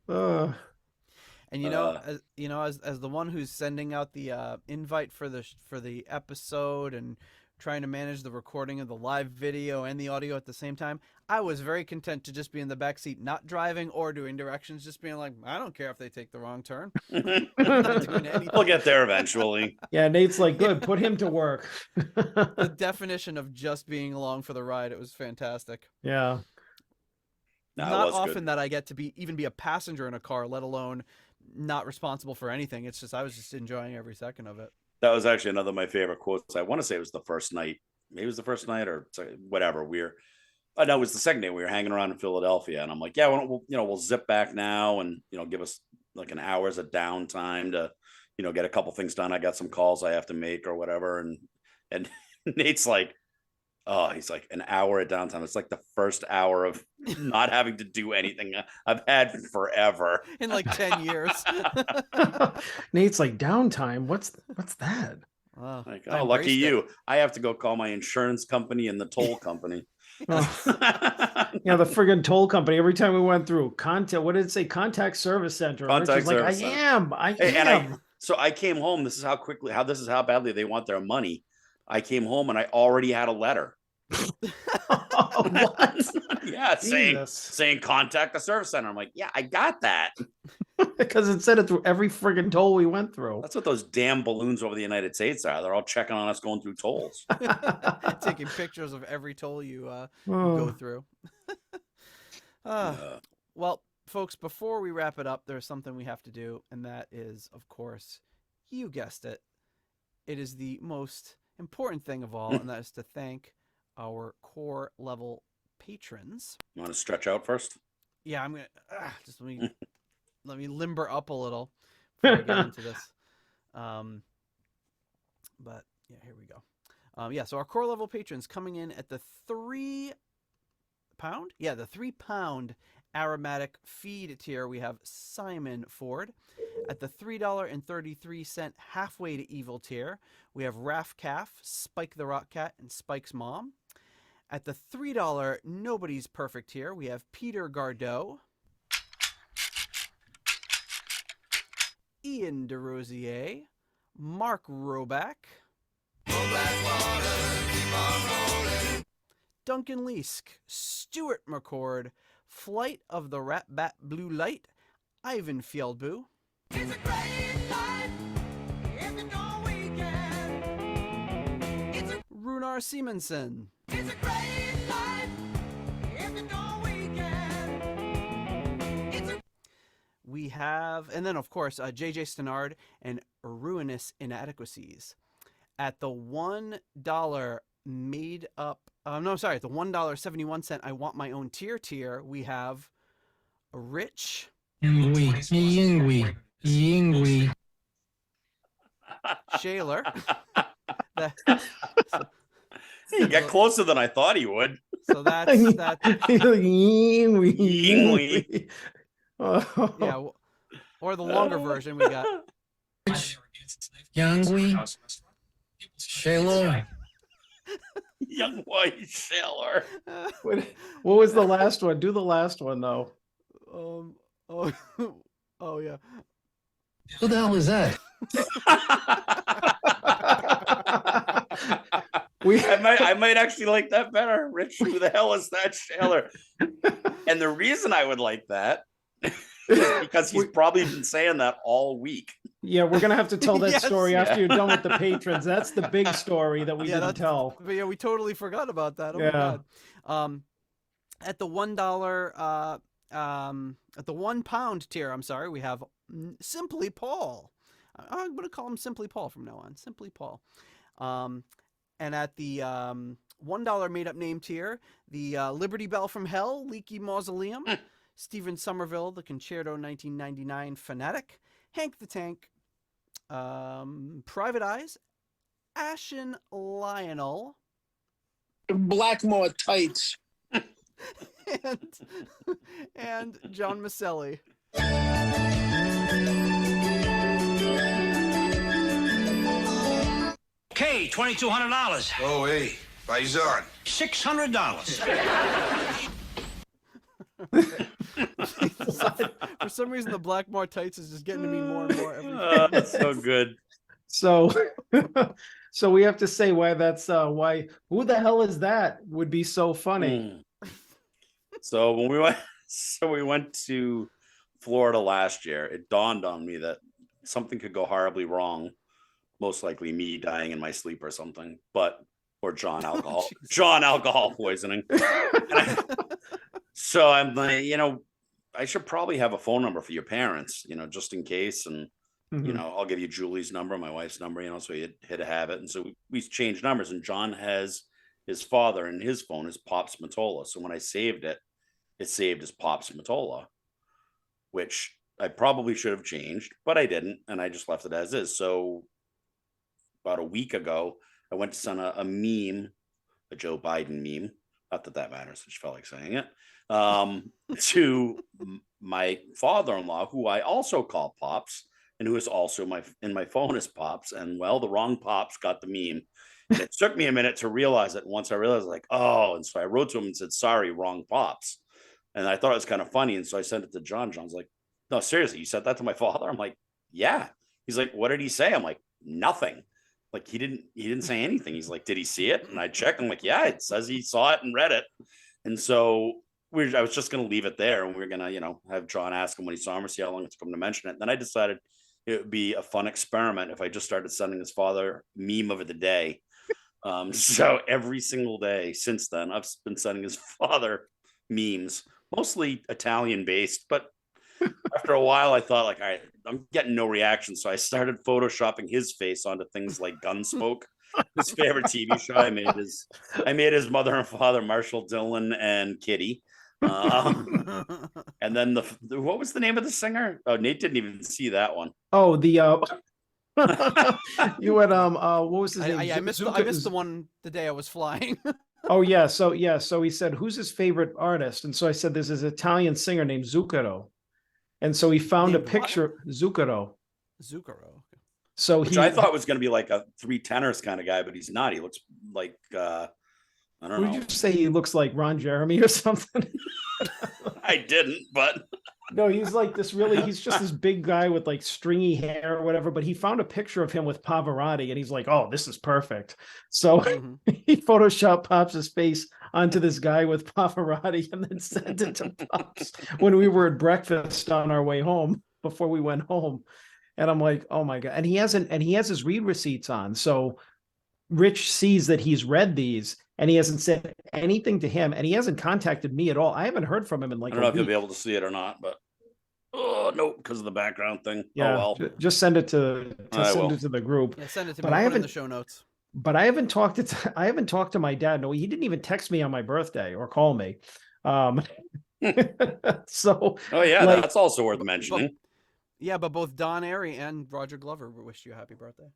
And as the one who's sending out the invite for the episode and trying to manage the recording of the live video and the audio at the same time, I was very content to just be in the back seat, not driving or doing directions, just being like, I don't care if they take the wrong turn. Not doing anything. We'll get there eventually. Yeah, Nate's like, good, put him to work. The definition of just being along for the ride, it was fantastic. Yeah. Not often that I get to even be a passenger in a car, let alone not responsible for anything. It's just I was just enjoying every second of it. That was actually another of my favorite quotes. I want to say it was the first night. Maybe it was the first night or whatever. No, it was the second day. We were hanging around in Philadelphia, and I'm like, yeah, we'll zip back now, and give us like an hour's of downtime to, get a couple things done. I got some calls I have to make or whatever, and Nate's like, oh, he's like, an hour of downtime. It's like the first hour of not having to do anything I've had forever in like 10 years. Nate's like, downtime. What's that? Oh, like, oh, lucky you. I have to go call my insurance company and the toll company. Oh. Yeah, the friggin' toll company. Every time we went through what did it say? Contact service center. Contact service center. I Hey, am. So I came home. This is how badly they want their money. I came home and I already had a letter. What? Yeah, saying contact the service center. I'm like, yeah, I got that. Because it said it through every friggin' toll we went through. That's what those damn balloons over the United States are. They're all checking on us going through tolls. Taking pictures of every toll you go through. Well, folks, before we wrap it up, there's something we have to do, and that is, of course, you guessed it. It is the most important thing of all, and that is to thank our core level patrons. You want to stretch out first? Yeah, I'm gonna just let me limber up a little before I get into this. But yeah, here we go. So our core level patrons coming in at the £3 aromatic feed tier. We have Simon Ford. At the $3.33 halfway to evil tier, we have Raf Calf, Spike the Rock Cat, and Spike's mom. At the $3 Nobody's Perfect tier, we have Peter Gardot, Ian DeRosier, Mark Roback, Duncan Leask, Stuart McCord, Flight of the Rat Bat Blue Light, Ivan Fieldbu, Runar Simonson, we have, and then of course, JJ Stenard and Ruinous Inadequacies. At the $1 made up, at the $1.71 I want my own tier, we have Rich, Shaler. You got closer than I thought he would. So that's that. Yeah, or the longer version we got. Shaler. Young white sailor. What was the last one? Do the last one though. Oh yeah. Who the hell is that? I might actually like that better. Rich, who the hell is that sailor? And the reason I would like that is because he's probably been saying that all week. Yeah, we're gonna have to tell that story after you're done with the patrons. That's the big story that we didn't tell. But yeah, we totally forgot about that. Oh my God. At the $1 at the £1 tier, I'm sorry, we have Simply Paul. I'm going to call him Simply Paul from now on. Simply Paul. And at the $1 made up name tier, the Liberty Bell from Hell, Leaky Mausoleum, Stephen Somerville, the Concerto 1999 Fanatic, Hank the Tank, Private Eyes, Ashen Lionel, Blackmore tights, and John Maselli. Okay, $2,200. Oh, hey, Paisan. $600. For some reason, the Blackmore tights is just getting to me more and more every That's so good. So, so we have to say why that's why. Who the hell is that? Would be so funny. So when we went to Florida last year, it dawned on me that something could go horribly wrong. Most likely me dying in my sleep or something, or John alcohol poisoning. So I'm like, I should probably have a phone number for your parents, just in case. And, I'll give you Julie's number, my wife's number, so you hit a habit. And so we changed numbers, and John has his father and his phone is Pops Matola. So when I saved it, it saved as Pops Matola, which I probably should have changed, but I didn't. And I just left it as is. So about a week ago, I went to send a meme, a Joe Biden meme. Not that that matters. I just felt like saying it. To my father-in-law, who I also call Pops, and who is also in my phone as Pops. And well, the wrong Pops got the meme. And it took me a minute to realize it. Once I realized, like, oh, and so I wrote to him and said, "Sorry, wrong Pops." And I thought it was kind of funny. And so I sent it to John. John's like, "No, seriously, you said that to my father?" I'm like, "Yeah." He's like, "What did he say?" I'm like, "Nothing." Like he didn't say anything. He's like, "Did he see it?" And I checked. I'm like, "Yeah, it says he saw it and read it." And so I was just going to leave it there, and we were going to, have John ask him when he saw him or see how long it took him to mention it. And then I decided it would be a fun experiment if I just started sending his father meme of the day. So every single day since then, I've been sending his father memes, mostly Italian based, but after a while, I thought, like, all right, I'm getting no reaction. So I started photoshopping his face onto things like Gunsmoke, his favorite TV show. I made his mother and father, Marshall, Dillon, and Kitty. And then what was the name of the singer? Oh, Nate didn't even see that one. Oh, you had what was his name? I missed the one the day I was flying. Oh yeah, so he said, "Who's his favorite artist?" And so I said, "There's this Italian singer named Zucchero." And so he found a picture, Zucchero. Zucchero. So I thought was going to be like a 3 tenors kind of guy, but he's not. He looks like I don't know. Would you say he looks like Ron Jeremy or something? I didn't, but no, he's like he's just this big guy with like stringy hair or whatever, but he found a picture of him with Pavarotti and he's like, "Oh, this is perfect." So he photoshopped Pops' face onto this guy with Pavarotti and then sent it to Pops when we were at breakfast on our way home before we went home. And I'm like, "Oh my God." And he has his read receipts on. So Rich sees that he's read these and he hasn't said anything to him and he hasn't contacted me at all. I haven't heard from him in like I don't know if you'll be able to see it or not, but no, because of the background thing. Yeah, oh well. Just send it to the group. Yeah, send it to me. I haven't in the show notes. But I haven't talked to my dad. No, he didn't even text me on my birthday or call me. So oh yeah, that's also worth mentioning. But both Don Airey and Roger Glover wished you a happy birthday.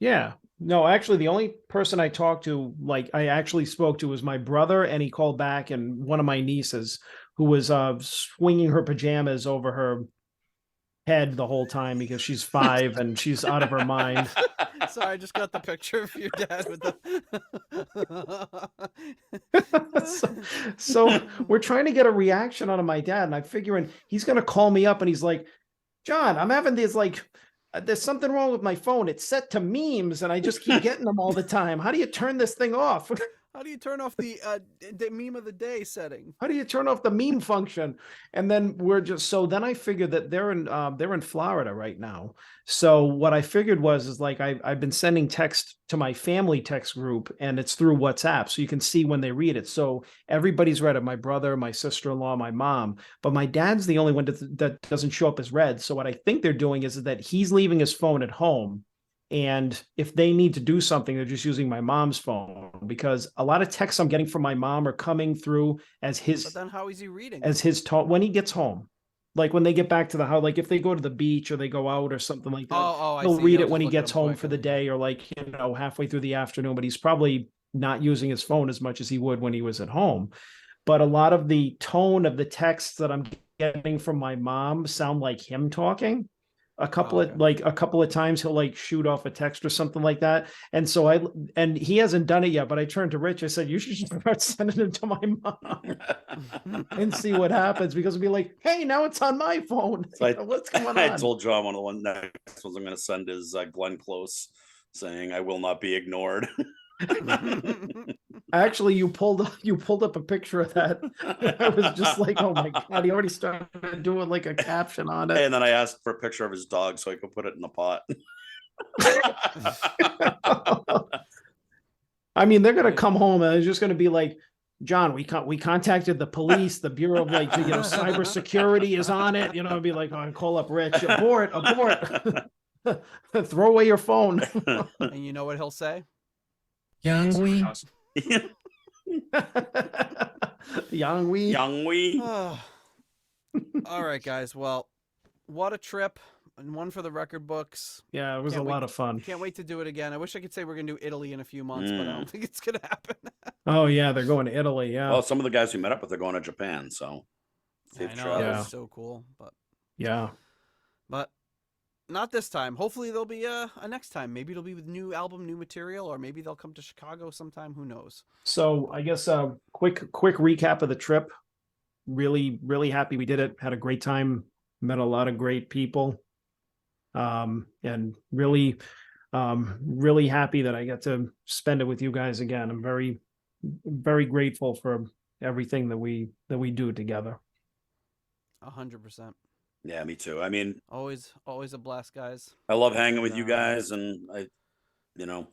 Yeah. No, actually, the only person I talked to, like I actually spoke to, was my brother, and he called back, and one of my nieces who was swinging her pajamas over her head the whole time because she's 5 and she's out of her mind. Sorry, I just got the picture of your dad with the. So we're trying to get a reaction out of my dad, and I'm figuring he's going to call me up, and he's like, "John, I'm having these there's something wrong with my phone. It's set to memes and I just keep getting them all the time. How do you turn this thing off?" How do you turn off the meme of the day setting? How do you turn off the meme function? And then then I figured that they're in Florida right now. So what I figured is like I've been sending text to my family text group, and it's through WhatsApp, so you can see when they read it. So everybody's read it: my brother, my sister-in-law, my mom. But my dad's the only one that doesn't show up as read. So what I think they're doing is that he's leaving his phone at home. And if they need to do something, they're just using my mom's phone, because a lot of texts I'm getting from my mom are coming through as his. But then how is he reading? As his when he gets home. Like when they get back to the house, like if they go to the beach or they go out or something like that, he'll read it when he gets home for the day or like, halfway through the afternoon, but he's probably not using his phone as much as he would when he was at home. But a lot of the tone of the texts that I'm getting from my mom sound like him talking. A couple of times he'll like shoot off a text or something like that. And so and he hasn't done it yet, but I turned to Rich. I said, you should start sending them to my mom and see what happens, because it'll be like, hey, now it's on my phone. What's going on? I told John one of the next ones I'm going to send is Glenn Close saying, I will not be ignored. Actually, you pulled up a picture of that. I was just like, oh my God, he already started doing like a caption on it. And then I asked for a picture of his dog so I could put it in the pot. I mean, they're gonna come home and it's just gonna be like, John, we contacted the police, the Bureau of cybersecurity is on it. It'd be like, oh, call up Rich, abort. Throw away your phone. And you know what he'll say? Young wee. All right, guys. Well, what a trip, and one for the record books. Yeah, it was a lot of fun. Can't wait to do it again. I wish I could say we're gonna do Italy in a few months, but I don't think it's gonna happen. Oh yeah, they're going to Italy. Yeah. Well, some of the guys we met up with are going to Japan, so I know that was so cool, but not this time. Hopefully there'll be a next time. Maybe it'll be with new album, new material, or maybe they'll come to Chicago sometime. Who knows? So I guess quick recap of the trip. Really, really happy we did it. Had a great time. Met a lot of great people. And really, really happy that I got to spend it with you guys again. I'm very, very grateful for everything that we do together. 100%. Yeah, me too. I mean, always a blast, guys. I love hanging with you guys, and I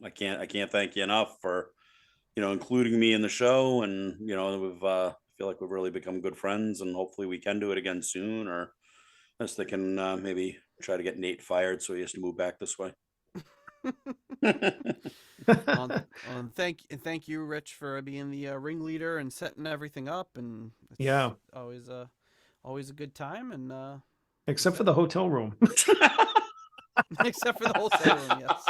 can't thank you enough for, including me in the show, and we've feel like we've really become good friends, and hopefully we can do it again soon, or I was thinking maybe try to get Nate fired so he has to move back this way. Thank you, Rich, for being the ringleader and setting everything up, and it's always a good time, and except for the hotel room. Except for the hotel room, yes.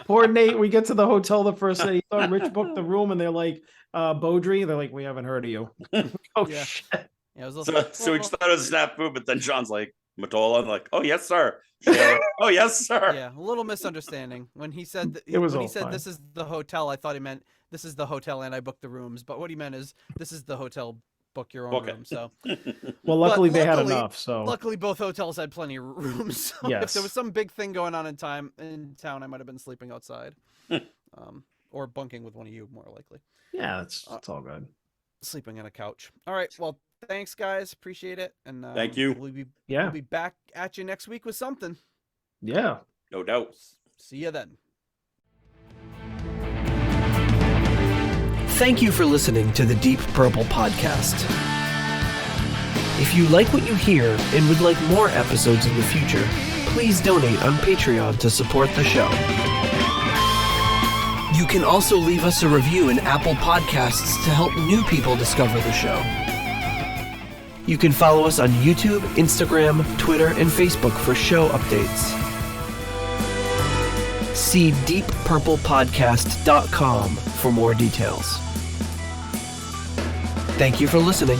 Poor Nate. We get to the hotel the first day. He thought Rich booked the room, and they're like, Beaudry. They're like, we haven't heard of you. Shit. Yeah, so we just thought it was a snafu, but then John's like, Matola. I'm like, oh yes, sir. Oh yes, sir. Yeah, a little misunderstanding when he said fine. This is the hotel. I thought he meant this is the hotel and I booked the rooms, but what he meant is this is the hotel. Book your own room. So, well, luckily they had enough. So, luckily both hotels had plenty of rooms. So yes. If there was some big thing going on in town, I might have been sleeping outside, or bunking with one of you, more likely. Yeah, it's all good. Sleeping on a couch. All right. Well, thanks, guys. Appreciate it. And thank you. We'll be back at you next week with something. Yeah, no doubt. See you then. Thank you for listening to the Deep Purple Podcast. If you like what you hear and would like more episodes in the future, please donate on Patreon to support the show. You can also leave us a review in Apple Podcasts to help new people discover the show. You can follow us on YouTube, Instagram, Twitter, and Facebook for show updates. See deeppurplepodcast.com for more details. Thank you for listening.